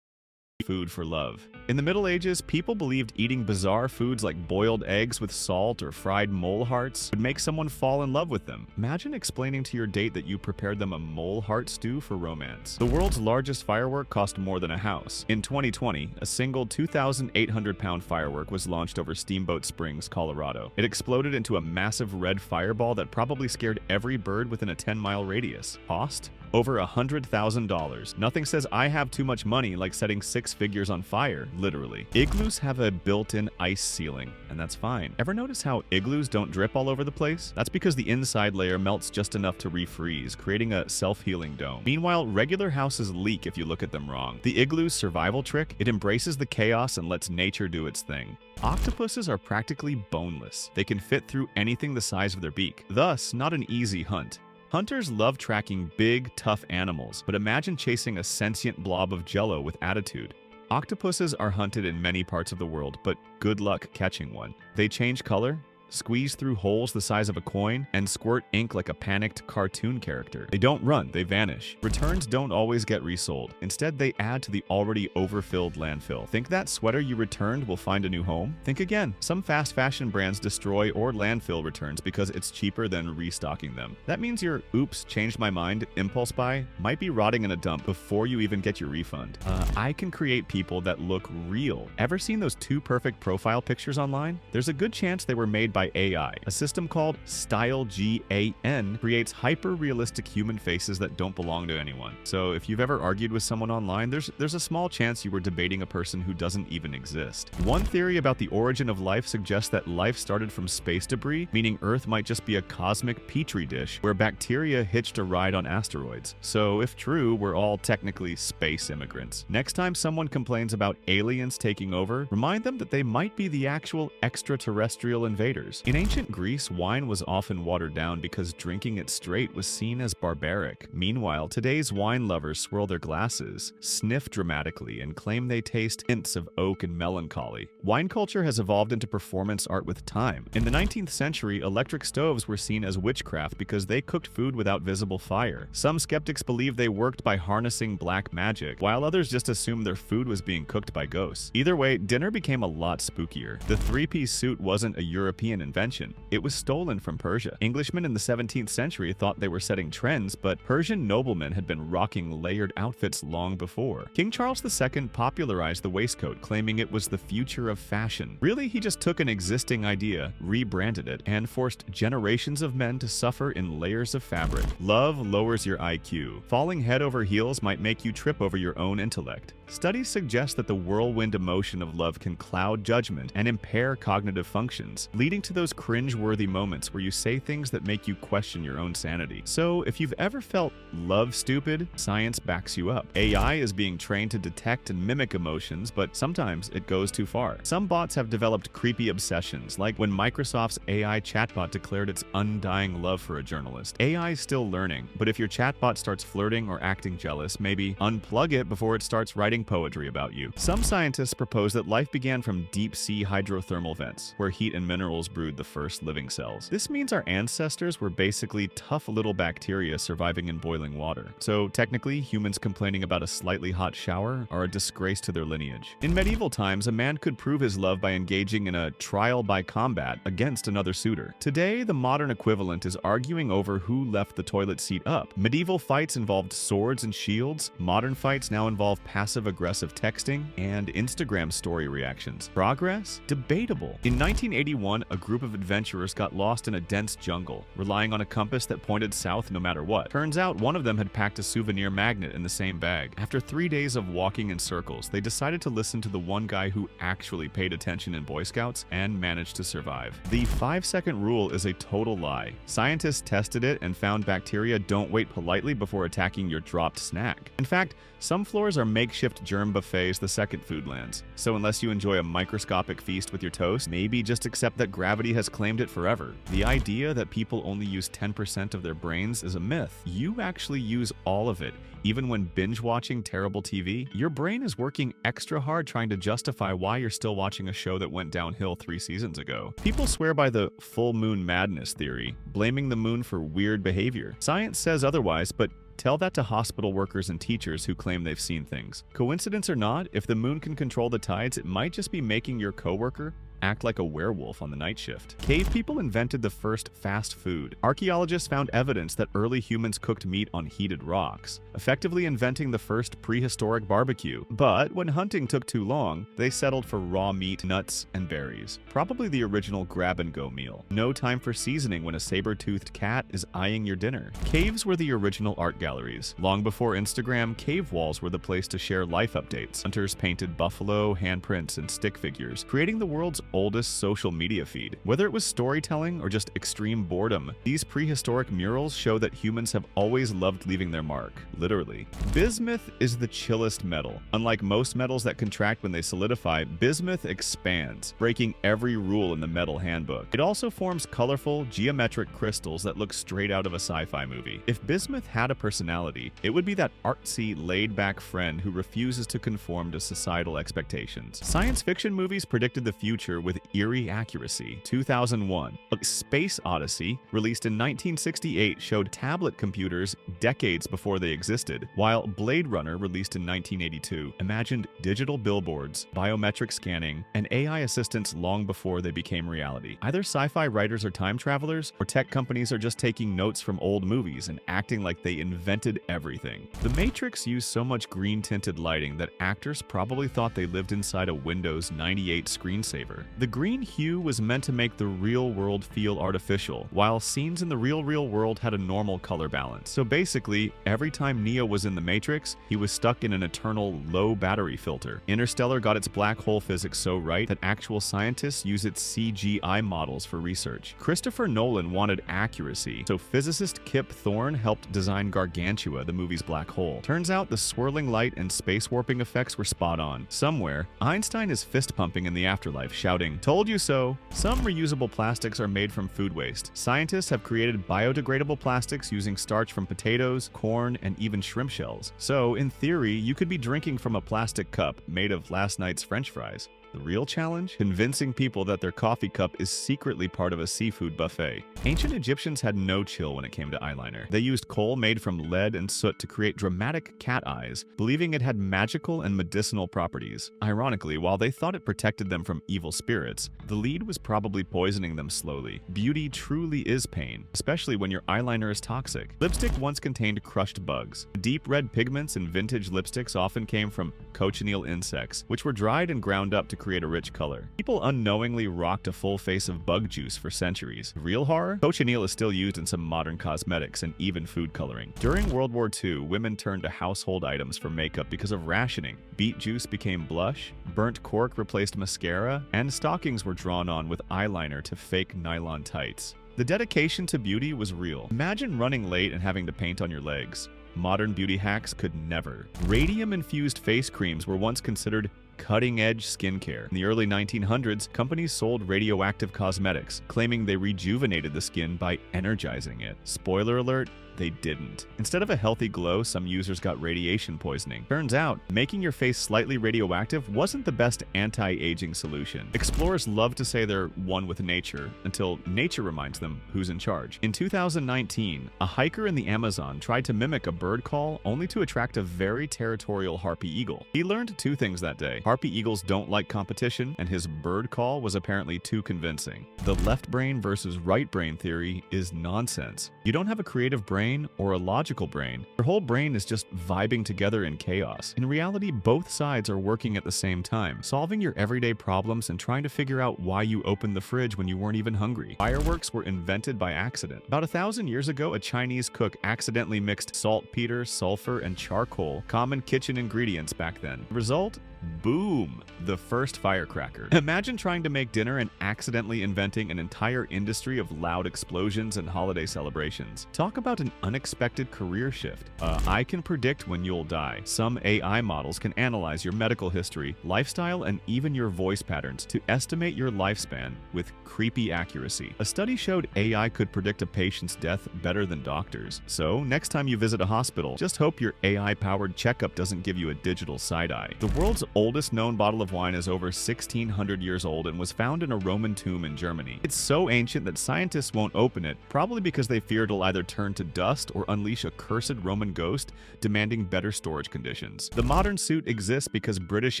food for love. In the Middle Ages, people believed eating bizarre foods like boiled eggs with salt or fried mole hearts would make someone fall in love with them. Imagine explaining to your date that you prepared them a mole heart stew for romance. The world's largest firework cost more than a house. In 2020, a single 2,800-pound firework was launched over Steamboat Springs, Colorado. It exploded into a massive red fireball that probably scared every bird within a 10-mile radius. Cost? Over $100,000. Nothing says I have too much money like setting 6 figures on fire, literally. Igloos have a built-in ice ceiling, and that's fine. Ever notice how igloos don't drip all over the place? That's because the inside layer melts just enough to refreeze, creating a self-healing dome. Meanwhile, regular houses leak if you look at them wrong. The igloo's survival trick? It embraces the chaos and lets nature do its thing. Octopuses are practically boneless. They can fit through anything the size of their beak, thus not an easy hunt. Hunters love tracking big, tough animals, but imagine chasing a sentient blob of jello with attitude. Octopuses are hunted in many parts of the world, but good luck catching one. They change color, squeeze through holes the size of a coin, and squirt ink like a panicked cartoon character. They don't run, they vanish. Returns don't always get resold. Instead, they add to the already overfilled landfill. Think that sweater you returned will find a new home? Think again. Some fast fashion brands destroy or landfill returns because it's cheaper than restocking them. That means your oops, changed my mind impulse buy might be rotting in a dump before you even get your refund. I can create people that look real. Ever seen those 2 perfect profile pictures online? There's a good chance they were made by by AI. A system called StyleGAN creates hyper-realistic human faces that don't belong to anyone. So if you've ever argued with someone online, there's a small chance you were debating a person who doesn't even exist. One theory about the origin of life suggests that life started from space debris, meaning Earth might just be a cosmic petri dish where bacteria hitched a ride on asteroids. So if true, we're all technically space immigrants. Next time someone complains about aliens taking over, remind them that they might be the actual extraterrestrial invaders. In ancient Greece, wine was often watered down because drinking it straight was seen as barbaric. Meanwhile, today's wine lovers swirl their glasses, sniff dramatically, and claim they taste hints of oak and melancholy. Wine culture has evolved into performance art with time. In the 19th century, electric stoves were seen as witchcraft because they cooked food without visible fire. Some skeptics believed they worked by harnessing black magic, while others just assumed their food was being cooked by ghosts. Either way, dinner became a lot spookier. The three-piece suit wasn't a European invention. It was stolen from Persia. Englishmen in the 17th century thought they were setting trends, but Persian noblemen had been rocking layered outfits long before. King Charles II popularized the waistcoat, claiming it was the future of fashion. Really, he just took an existing idea, rebranded it, and forced generations of men to suffer in layers of fabric. Love lowers your IQ. Falling head over heels might make you trip over your own intellect. Studies suggest that the whirlwind emotion of love can cloud judgment and impair cognitive functions, leading to those cringe-worthy moments where you say things that make you question your own sanity. So if you've ever felt love stupid, science backs you up. AI is being trained to detect and mimic emotions, but sometimes it goes too far. Some bots have developed creepy obsessions, like when Microsoft's AI chatbot declared its undying love for a journalist. AI is still learning, but if your chatbot starts flirting or acting jealous, maybe unplug it before it starts writing poetry about you. Some scientists propose that life began from deep-sea hydrothermal vents, where heat and minerals brewed the first living cells. This means our ancestors were basically tough little bacteria surviving in boiling water. So technically, humans complaining about a slightly hot shower are a disgrace to their lineage. In medieval times, a man could prove his love by engaging in a trial by combat against another suitor. Today, the modern equivalent is arguing over who left the toilet seat up. Medieval fights involved swords and shields. Modern fights now involve passive-aggressive texting and Instagram story reactions. Progress? Debatable. In 1981, a group of adventurers got lost in a dense jungle, relying on a compass that pointed south no matter what. Turns out one of them had packed a souvenir magnet in the same bag. After 3 days of walking in circles, they decided to listen to the one guy who actually paid attention in Boy Scouts and managed to survive. The 5-second rule is a total lie. Scientists tested it and found bacteria don't wait politely before attacking your dropped snack. In fact, some floors are makeshift germ buffets the second food lands. So unless you enjoy a microscopic feast with your toast, maybe just accept that gravity has claimed it forever. The idea that people only use 10% of their brains is a myth. You actually use all of it. Even when binge-watching terrible TV, your brain is working extra hard trying to justify why you're still watching a show that went downhill 3 seasons ago. People swear by the full moon madness theory, blaming the moon for weird behavior. Science says otherwise, but tell that to hospital workers and teachers who claim they've seen things. Coincidence or not, if the moon can control the tides, it might just be making your coworker act like a werewolf on the night shift. Cave people invented the first fast food. Archaeologists found evidence that early humans cooked meat on heated rocks, effectively inventing the first prehistoric barbecue. But when hunting took too long, they settled for raw meat, nuts, and berries. Probably the original grab-and-go meal. No time for seasoning when a saber-toothed cat is eyeing your dinner. Caves were the original art galleries. Long before Instagram, cave walls were the place to share life updates. Hunters painted buffalo, handprints, and stick figures, creating the world's oldest social media feed. Whether it was storytelling or just extreme boredom, these prehistoric murals show that humans have always loved leaving their mark, literally. Bismuth is the chillest metal. Unlike most metals that contract when they solidify, bismuth expands, breaking every rule in the metal handbook. It also forms colorful, geometric crystals that look straight out of a sci-fi movie. If bismuth had a personality, it would be that artsy, laid-back friend who refuses to conform to societal expectations. Science fiction movies predicted the future with eerie accuracy. 2001, A Space Odyssey, released in 1968, showed tablet computers decades before they existed, while Blade Runner, released in 1982, imagined digital billboards, biometric scanning, and AI assistants long before they became reality. Either sci-fi writers are time travelers, or tech companies are just taking notes from old movies and acting like they invented everything. The Matrix used so much green-tinted lighting that actors probably thought they lived inside a Windows 98 screensaver. The green hue was meant to make the real world feel artificial, while scenes in the real world had a normal color balance. So basically, every time Neo was in the Matrix, he was stuck in an eternal low battery filter. Interstellar got its black hole physics so right that actual scientists use its CGI models for research. Christopher Nolan wanted accuracy, so physicist Kip Thorne helped design Gargantua, the movie's black hole. Turns out the swirling light and space warping effects were spot on. Somewhere, Einstein is fist pumping in the afterlife, shouting, "Told you so!" Some reusable plastics are made from food waste. Scientists have created biodegradable plastics using starch from potatoes, corn, and even shrimp shells. So, in theory, you could be drinking from a plastic cup made of last night's French fries. The real challenge? Convincing people that their coffee cup is secretly part of a seafood buffet. Ancient Egyptians had no chill when it came to eyeliner. They used coal made from lead and soot to create dramatic cat eyes, believing it had magical and medicinal properties. Ironically, while they thought it protected them from evil spirits, the lead was probably poisoning them slowly. Beauty truly is pain, especially when your eyeliner is toxic. Lipstick once contained crushed bugs. Deep red pigments in vintage lipsticks often came from cochineal insects, which were dried and ground up to create a rich color. People unknowingly rocked a full face of bug juice for centuries. Real horror? Cochineal is still used in some modern cosmetics and even food coloring. During World War II, women turned to household items for makeup because of rationing. Beet juice became blush, burnt cork replaced mascara, and stockings were drawn on with eyeliner to fake nylon tights. The dedication to beauty was real. Imagine running late and having to paint on your legs. Modern beauty hacks could never. Radium-infused face creams were once considered cutting-edge skincare. In the early 1900s, companies sold radioactive cosmetics, claiming they rejuvenated the skin by energizing it. Spoiler alert, they didn't. Instead of a healthy glow, some users got radiation poisoning. Turns out, making your face slightly radioactive wasn't the best anti-aging solution. Explorers love to say they're one with nature, until nature reminds them who's in charge. In 2019, a hiker in the Amazon tried to mimic a bird call only to attract a very territorial harpy eagle. He learned two things that day. Harpy eagles don't like competition, and his bird call was apparently too convincing. The left brain versus right brain theory is nonsense. You don't have a creative brain or a logical brain. Your whole brain is just vibing together in chaos. In reality, both sides are working at the same time, solving your everyday problems and trying to figure out why you opened the fridge when you weren't even hungry. Fireworks were invented by accident. About 1,000 years ago, a Chinese cook accidentally mixed saltpeter, sulfur, and charcoal, common kitchen ingredients back then. The result? Boom! The first firecracker. Imagine trying to make dinner and accidentally inventing an entire industry of loud explosions and holiday celebrations. Talk about an unexpected career shift. I can predict when you'll die. Some AI models can analyze your medical history, lifestyle, and even your voice patterns to estimate your lifespan with creepy accuracy. A study showed AI could predict a patient's death better than doctors. So, next time you visit a hospital, just hope your AI-powered checkup doesn't give you a digital side-eye. The world's oldest known bottle of wine is over 1,600 years old and was found in a Roman tomb in Germany. It's so ancient that scientists won't open it, probably because they fear it'll either turn to dust or unleash a cursed Roman ghost, demanding better storage conditions. The modern suit exists because British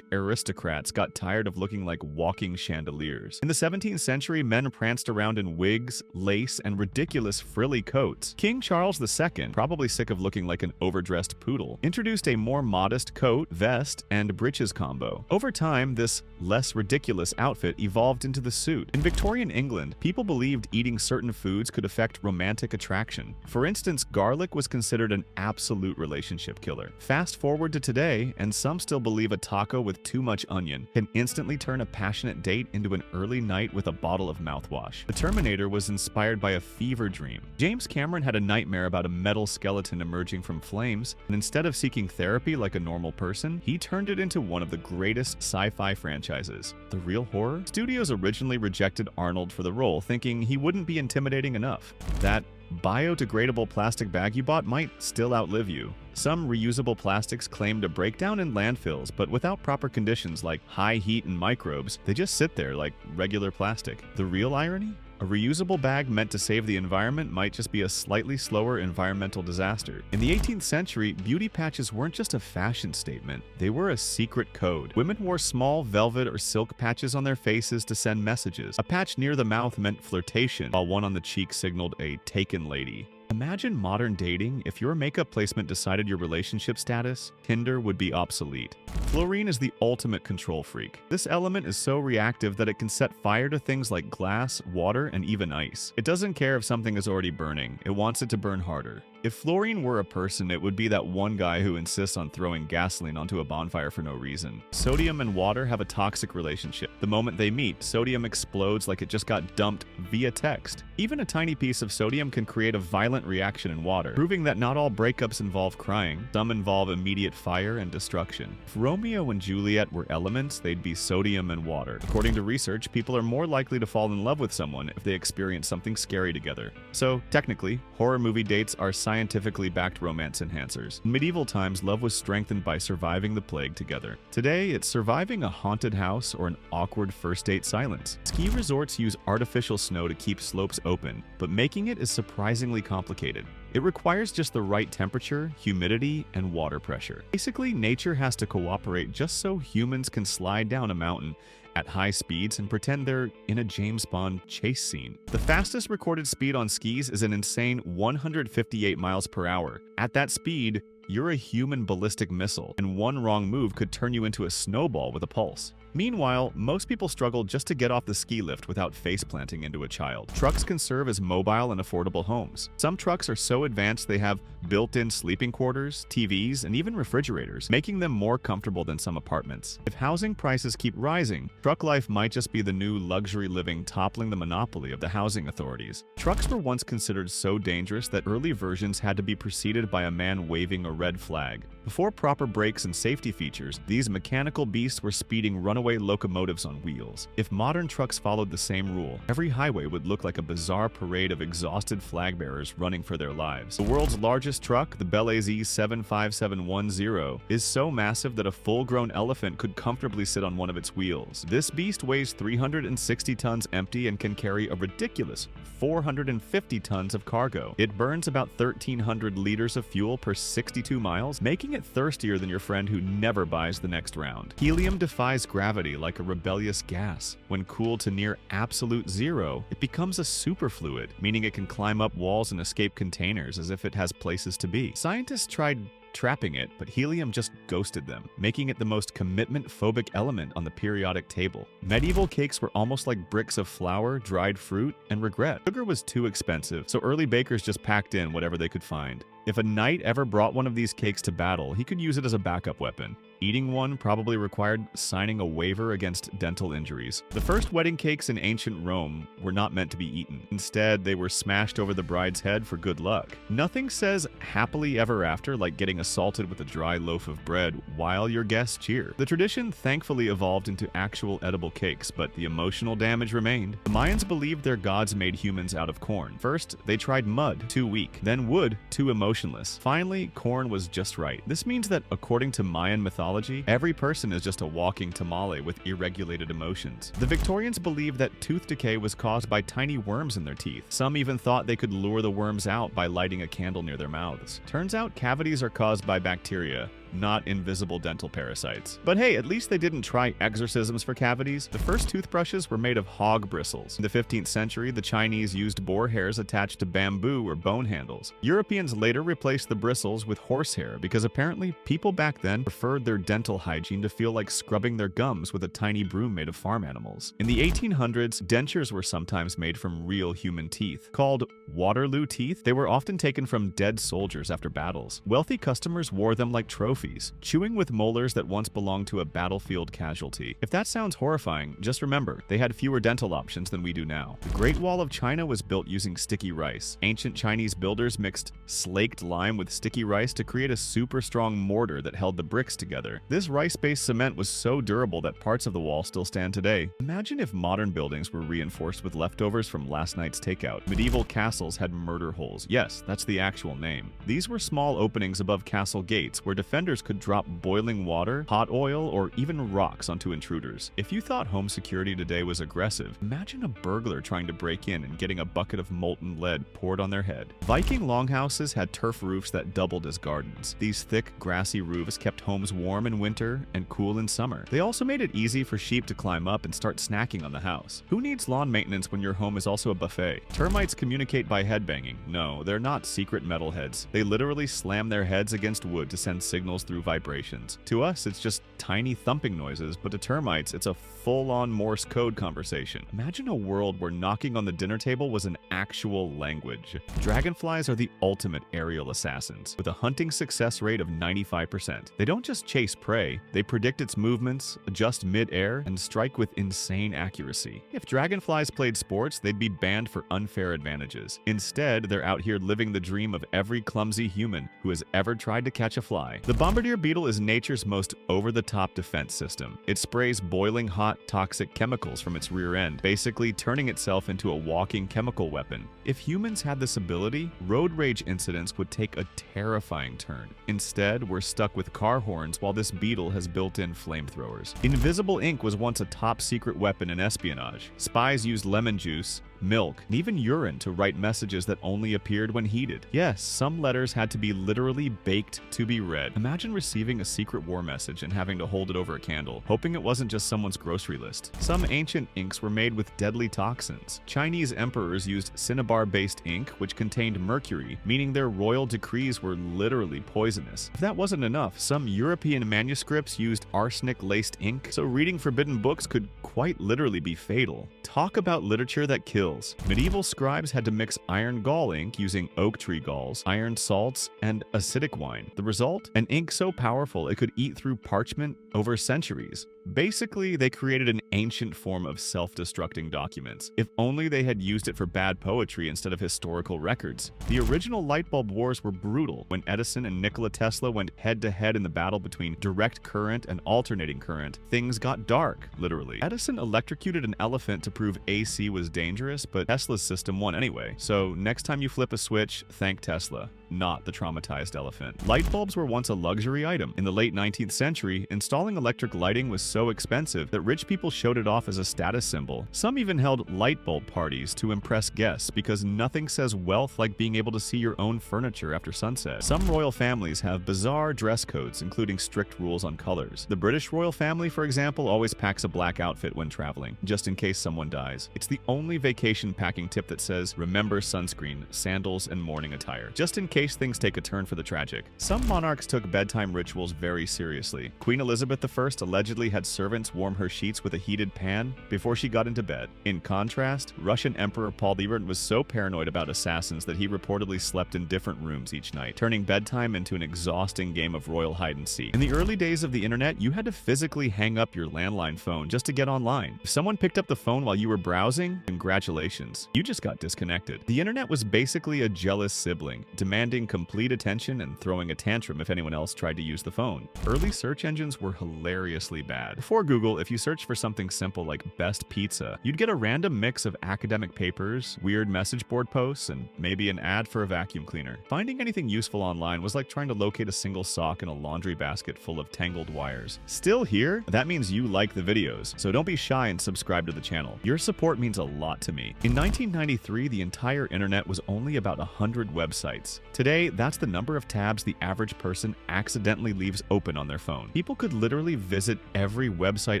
aristocrats got tired of looking like walking chandeliers. In the 17th century, men pranced around in wigs, lace, and ridiculous frilly coats. King Charles II, probably sick of looking like an overdressed poodle, introduced a more modest coat, vest, and breeches combo. Over time, this less ridiculous outfit evolved into the suit. In Victorian England, people believed eating certain foods could affect romantic attraction. For instance, garlic was considered an absolute relationship killer. Fast forward to today, and some still believe a taco with too much onion can instantly turn a passionate date into an early night with a bottle of mouthwash. The Terminator was inspired by a fever dream. James Cameron had a nightmare about a metal skeleton emerging from flames, and instead of seeking therapy like a normal person, he turned it into one of the greatest sci-fi franchises. The real horror? Studios originally rejected Arnold for the role, thinking he wouldn't be intimidating enough. That biodegradable plastic bag you bought might still outlive you. Some reusable plastics claim to break down in landfills, but without proper conditions like high heat and microbes, they just sit there like regular plastic. The real irony? A reusable bag meant to save the environment might just be a slightly slower environmental disaster. In the 18th century, beauty patches weren't just a fashion statement, they were a secret code. Women wore small velvet or silk patches on their faces to send messages. A patch near the mouth meant flirtation, while one on the cheek signaled a taken lady. Imagine modern dating. If your makeup placement decided your relationship status, Tinder would be obsolete. Fluorine is the ultimate control freak. This element is so reactive that it can set fire to things like glass, water, and even ice. It doesn't care if something is already burning, it wants it to burn harder. If fluorine were a person, it would be that one guy who insists on throwing gasoline onto a bonfire for no reason. Sodium and water have a toxic relationship. The moment they meet, sodium explodes like it just got dumped via text. Even a tiny piece of sodium can create a violent reaction in water, proving that not all breakups involve crying. Some involve immediate fire and destruction. If Romeo and Juliet were elements, they'd be sodium and water. According to research, people are more likely to fall in love with someone if they experience something scary together. So, technically, horror movie dates are scientifically backed romance enhancers. In medieval times, love was strengthened by surviving the plague together. Today, it's surviving a haunted house or an awkward first date silence. Ski resorts use artificial snow to keep slopes open, but making it is surprisingly complicated. It requires just the right temperature, humidity, and water pressure. Basically, nature has to cooperate just so humans can slide down a mountain at high speeds and pretend they're in a James Bond chase scene. The fastest recorded speed on skis is an insane 158 miles per hour. At that speed, you're a human ballistic missile, and one wrong move could turn you into a snowball with a pulse. Meanwhile, most people struggle just to get off the ski lift without face-planting into a child. Trucks can serve as mobile and affordable homes. Some trucks are so advanced they have built-in sleeping quarters, TVs, and even refrigerators, making them more comfortable than some apartments. If housing prices keep rising, truck life might just be the new luxury living, toppling the monopoly of the housing authorities. Trucks were once considered so dangerous that early versions had to be preceded by a man waving a red flag. Before proper brakes and safety features, these mechanical beasts were speeding runaway locomotives on wheels. If modern trucks followed the same rule, every highway would look like a bizarre parade of exhausted flag bearers running for their lives. The world's largest truck, the Belize 75710, is so massive that a full-grown elephant could comfortably sit on one of its wheels. This beast weighs 360 tons empty and can carry a ridiculous 450 tons of cargo. It burns about 1,300 liters of fuel per 62 miles, making it thirstier than your friend who never buys the next round. Helium defies gravity like a rebellious gas. When cooled to near absolute zero, it becomes a superfluid, meaning it can climb up walls and escape containers as if it has places to be. Scientists tried trapping it, but helium just ghosted them, making it the most commitment-phobic element on the periodic table. Medieval cakes were almost like bricks of flour, dried fruit, and regret. Sugar was too expensive, so early bakers just packed in whatever they could find. If a knight ever brought one of these cakes to battle, he could use it as a backup weapon. Eating one probably required signing a waiver against dental injuries. The first wedding cakes in ancient Rome were not meant to be eaten. Instead, they were smashed over the bride's head for good luck. Nothing says happily ever after like getting assaulted with a dry loaf of bread while your guests cheer. The tradition thankfully evolved into actual edible cakes, but the emotional damage remained. The Mayans believed their gods made humans out of corn. First, they tried mud, too weak, then wood, too emotionless. Finally, corn was just right. This means that according to Mayan mythology, every person is just a walking tamale with irregulated emotions. The Victorians believed that tooth decay was caused by tiny worms in their teeth. Some even thought they could lure the worms out by lighting a candle near their mouths. Turns out cavities are caused by bacteria, not invisible dental parasites. But hey, at least they didn't try exorcisms for cavities. The first toothbrushes were made of hog bristles. In the 15th century, the Chinese used boar hairs attached to bamboo or bone handles. Europeans later replaced the bristles with horsehair because apparently people back then preferred their dental hygiene to feel like scrubbing their gums with a tiny broom made of farm animals. In the 1800s, dentures were sometimes made from real human teeth. Called Waterloo teeth, they were often taken from dead soldiers after battles. Wealthy customers wore them like trophies, chewing with molars that once belonged to a battlefield casualty. If that sounds horrifying, just remember, they had fewer dental options than we do now. The Great Wall of China was built using sticky rice. Ancient Chinese builders mixed slaked lime with sticky rice to create a super strong mortar that held the bricks together. This rice-based cement was so durable that parts of the wall still stand today. Imagine if modern buildings were reinforced with leftovers from last night's takeout. Medieval castles had murder holes. Yes, that's the actual name. These were small openings above castle gates where defenders predators could drop boiling water, hot oil, or even rocks onto intruders. If you thought home security today was aggressive, imagine a burglar trying to break in and getting a bucket of molten lead poured on their head. Viking longhouses had turf roofs that doubled as gardens. These thick, grassy roofs kept homes warm in winter and cool in summer. They also made it easy for sheep to climb up and start snacking on the house. Who needs lawn maintenance when your home is also a buffet? Termites communicate by headbanging. No, they're not secret metalheads. They literally slam their heads against wood to send signals through vibrations. To us, it's just tiny thumping noises, but to termites, it's a full-on Morse code conversation. Imagine a world where knocking on the dinner table was an actual language. Dragonflies are the ultimate aerial assassins, with a hunting success rate of 95%. They don't just chase prey, they predict its movements, adjust mid-air, and strike with insane accuracy. If dragonflies played sports, they'd be banned for unfair advantages. Instead, they're out here living the dream of every clumsy human who has ever tried to catch a fly. The bombardier beetle is nature's most over-the-top defense system. It sprays boiling hot, toxic chemicals from its rear end, basically turning itself into a walking chemical weapon. If humans had this ability, road rage incidents would take a terrifying turn. Instead, we're stuck with car horns while this beetle has built-in flamethrowers. Invisible ink was once a top-secret weapon in espionage. Spies used lemon juice, milk, and even urine to write messages that only appeared when heated. Yes, some letters had to be literally baked to be read. Imagine receiving a secret war message and having to hold it over a candle, hoping it wasn't just someone's grocery list. Some ancient inks were made with deadly toxins. Chinese emperors used cinnabar-based ink, which contained mercury, meaning their royal decrees were literally poisonous. If that wasn't enough, some European manuscripts used arsenic-laced ink, so reading forbidden books could quite literally be fatal. Talk about literature that kills. Medieval scribes had to mix iron gall ink using oak tree galls, iron salts, and acidic wine. The result? An ink so powerful it could eat through parchment over centuries. Basically, they created an ancient form of self-destructing documents. If only they had used it for bad poetry instead of historical records. The original light bulb wars were brutal. When Edison and Nikola Tesla went head-to-head in the battle between direct current and alternating current, things got dark, literally. Edison electrocuted an elephant to prove AC was dangerous, but Tesla's system won anyway. So next time you flip a switch, thank Tesla, not the traumatized elephant. Light bulbs were once a luxury item. In the late 19th century, installing electric lighting was so expensive that rich people showed it off as a status symbol. Some even held light bulb parties to impress guests because nothing says wealth like being able to see your own furniture after sunset. Some royal families have bizarre dress codes, including strict rules on colors. The British royal family, for example, always packs a black outfit when traveling, just in case someone dies. It's the only vacation packing tip that says, remember sunscreen, sandals, and morning attire, just in case things take a turn for the tragic. Some monarchs took bedtime rituals very seriously. Queen Elizabeth I allegedly had servants warm her sheets with a heated pan before she got into bed. In contrast, Russian Emperor Paul I was so paranoid about assassins that he reportedly slept in different rooms each night, turning bedtime into an exhausting game of royal hide-and-seek. In the early days of the internet, you had to physically hang up your landline phone just to get online. If someone picked up the phone while you were browsing, congratulations, you just got disconnected. The internet was basically a jealous sibling, demanding complete attention and throwing a tantrum if anyone else tried to use the phone. Early search engines were hilariously bad. Before Google, if you searched for something simple like best pizza, you'd get a random mix of academic papers, weird message board posts, and maybe an ad for a vacuum cleaner. Finding anything useful online was like trying to locate a single sock in a laundry basket full of tangled wires. Still here? That means you like the videos, so don't be shy and subscribe to the channel. Your support means a lot to me. In 1993, the entire internet was only about 100 websites. Today, that's the number of tabs the average person accidentally leaves open on their phone. People could literally visit every website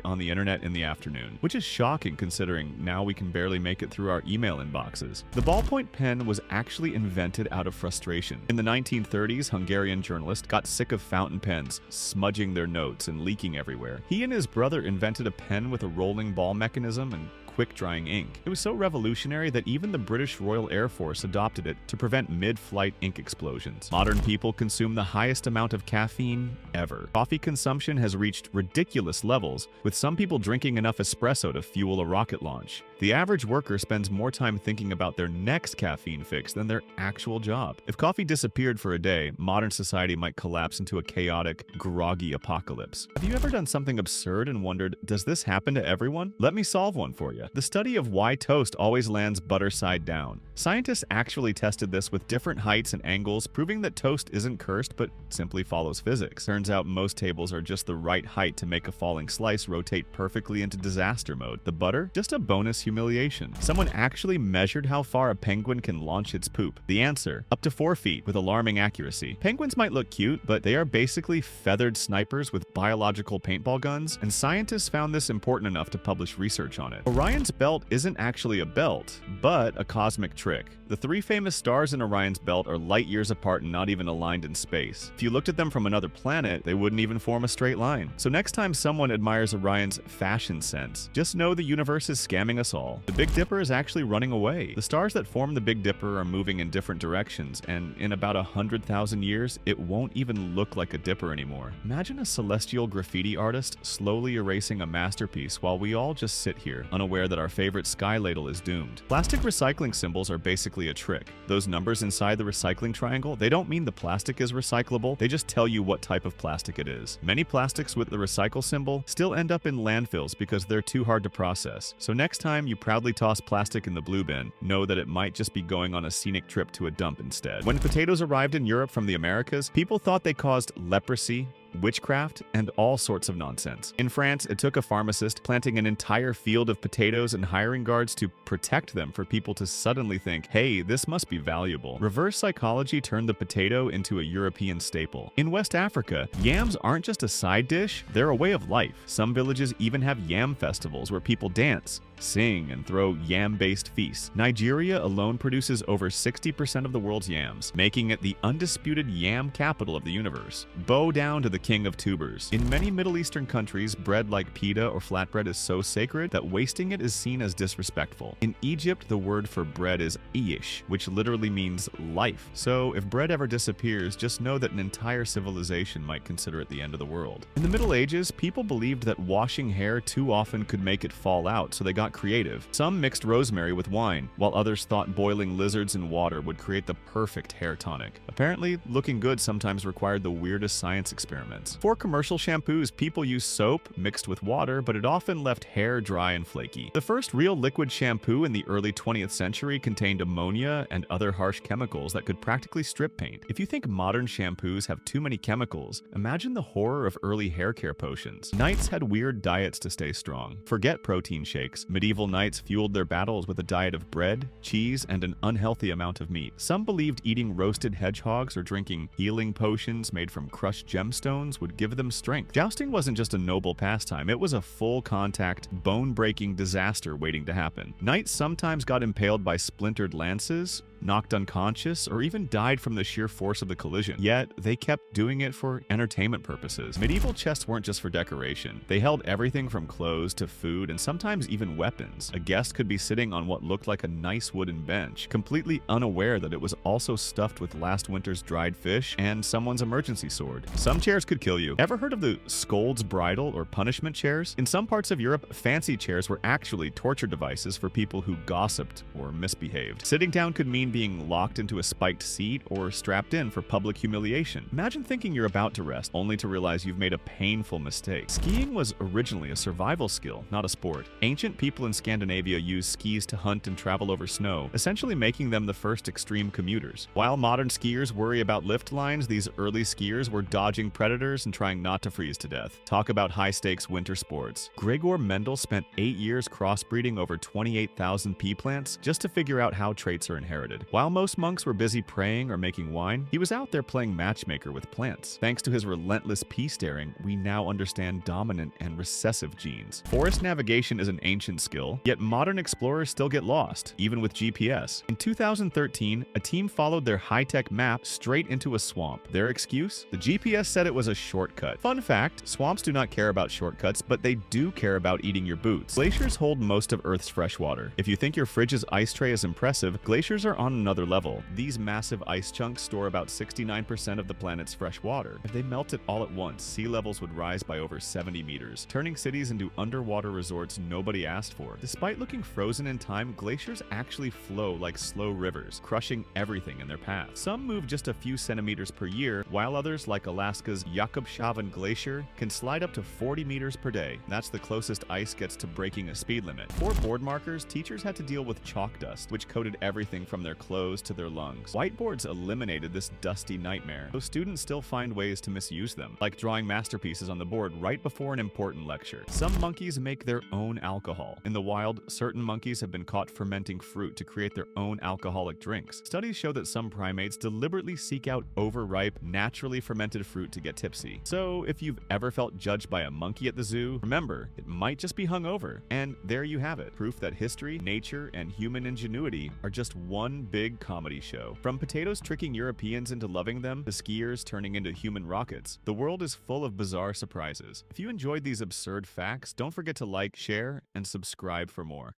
on the internet in the afternoon, which is shocking considering now we can barely make it through our email inboxes. The ballpoint pen was actually invented out of frustration. In the 1930s, Hungarian journalists got sick of fountain pens smudging their notes and leaking everywhere. He and his brother invented a pen with a rolling ball mechanism and quick-drying ink. It was so revolutionary that even the British Royal Air Force adopted it to prevent mid-flight ink explosions. Modern people consume the highest amount of caffeine ever. Coffee consumption has reached ridiculous levels, with some people drinking enough espresso to fuel a rocket launch. The average worker spends more time thinking about their next caffeine fix than their actual job. If coffee disappeared for a day, modern society might collapse into a chaotic, groggy apocalypse. Have you ever done something absurd and wondered, does this happen to everyone? Let me solve one for you. Australia. The study of why toast always lands butter side down. Scientists actually tested this with different heights and angles, proving that toast isn't cursed but simply follows physics. Turns out most tables are just the right height to make a falling slice rotate perfectly into disaster mode. The butter? Just a bonus humiliation. Someone actually measured how far a penguin can launch its poop. The answer? Up to 4 feet with alarming accuracy. Penguins might look cute, but they are basically feathered snipers with biological paintball guns, and scientists found this important enough to publish research on it. Orion's belt isn't actually a belt, but a cosmic trick. The 3 famous stars in Orion's belt are light years apart and not even aligned in space. If you looked at them from another planet, they wouldn't even form a straight line. So next time someone admires Orion's fashion sense, just know the universe is scamming us all. The Big Dipper is actually running away. The stars that form the Big Dipper are moving in different directions, and in about 100,000 years, it won't even look like a dipper anymore. Imagine a celestial graffiti artist slowly erasing a masterpiece while we all just sit here, unaware that our favorite sky ladle is doomed. Plastic recycling symbols are basically a trick. Those numbers inside the recycling triangle, they don't mean the plastic is recyclable, they just tell you what type of plastic it is. Many plastics with the recycle symbol still end up in landfills because they're too hard to process. So next time you proudly toss plastic in the blue bin, know that it might just be going on a scenic trip to a dump instead. When potatoes arrived in Europe from the Americas, people thought they caused leprosy, witchcraft, and all sorts of nonsense. In France, it took a pharmacist planting an entire field of potatoes and hiring guards to protect them for people to suddenly think, hey, this must be valuable. Reverse psychology turned the potato into a European staple. In West Africa, yams aren't just a side dish, they're a way of life. Some villages even have yam festivals where people dance, sing, and throw yam-based feasts. Nigeria alone produces over 60% of the world's yams, making it the undisputed yam capital of the universe. Bow down to the king of tubers. In many Middle Eastern countries, bread like pita or flatbread is so sacred that wasting it is seen as disrespectful. In Egypt, the word for bread is ish, which literally means life. So if bread ever disappears, just know that an entire civilization might consider it the end of the world. In the Middle Ages, people believed that washing hair too often could make it fall out, so they got creative. Some mixed rosemary with wine, while others thought boiling lizards in water would create the perfect hair tonic. Apparently, looking good sometimes required the weirdest science experiments. For commercial shampoos, people used soap mixed with water, but it often left hair dry and flaky. The first real liquid shampoo in the early 20th century contained ammonia and other harsh chemicals that could practically strip paint. If you think modern shampoos have too many chemicals, imagine the horror of early hair care potions. Knights had weird diets to stay strong. Forget protein shakes. Medieval knights fueled their battles with a diet of bread, cheese, and an unhealthy amount of meat. Some believed eating roasted hedgehogs or drinking healing potions made from crushed gemstones would give them strength. Jousting wasn't just a noble pastime, it was a full-contact, bone-breaking disaster waiting to happen. Knights sometimes got impaled by splintered lances, knocked unconscious, or even died from the sheer force of the collision. Yet, they kept doing it for entertainment purposes. Medieval chests weren't just for decoration. They held everything from clothes to food and sometimes even weapons. A guest could be sitting on what looked like a nice wooden bench, completely unaware that it was also stuffed with last winter's dried fish and someone's emergency sword. Some chairs could kill you. Ever heard of the scold's bridle or punishment chairs? In some parts of Europe, fancy chairs were actually torture devices for people who gossiped or misbehaved. Sitting down could mean being locked into a spiked seat or strapped in for public humiliation. Imagine thinking you're about to rest, only to realize you've made a painful mistake. Skiing was originally a survival skill, not a sport. Ancient people in Scandinavia used skis to hunt and travel over snow, essentially making them the first extreme commuters. While modern skiers worry about lift lines, these early skiers were dodging predators and trying not to freeze to death. Talk about high-stakes winter sports. Gregor Mendel spent 8 years crossbreeding over 28,000 pea plants just to figure out how traits are inherited. While most monks were busy praying or making wine, he was out there playing matchmaker with plants. Thanks to his relentless pea staring, we now understand dominant and recessive genes. Forest navigation is an ancient skill, yet modern explorers still get lost, even with GPS. In 2013, a team followed their high-tech map straight into a swamp. Their excuse? The GPS said it was a shortcut. Fun fact, swamps do not care about shortcuts, but they do care about eating your boots. Glaciers hold most of Earth's fresh water. If you think your fridge's ice tray is impressive, glaciers are on on another level, these massive ice chunks store about 69% of the planet's fresh water. If they melted all at once, sea levels would rise by over 70 meters, turning cities into underwater resorts nobody asked for. Despite looking frozen in time, glaciers actually flow like slow rivers, crushing everything in their path. Some move just a few centimeters per year, while others, like Alaska's Jakobshavn Glacier, can slide up to 40 meters per day. That's the closest ice gets to breaking a speed limit. For board markers, teachers had to deal with chalk dust, which coated everything from their clothes to their lungs. Whiteboards eliminated this dusty nightmare, though students still find ways to misuse them, like drawing masterpieces on the board right before an important lecture. Some monkeys make their own alcohol. In the wild, certain monkeys have been caught fermenting fruit to create their own alcoholic drinks. Studies show that some primates deliberately seek out overripe, naturally fermented fruit to get tipsy. So if you've ever felt judged by a monkey at the zoo, remember, it might just be hungover. And there you have it, proof that history, nature, and human ingenuity are just one big comedy show. From potatoes tricking Europeans into loving them, to skiers turning into human rockets, the world is full of bizarre surprises. If you enjoyed these absurd facts, don't forget to like, share, and subscribe for more.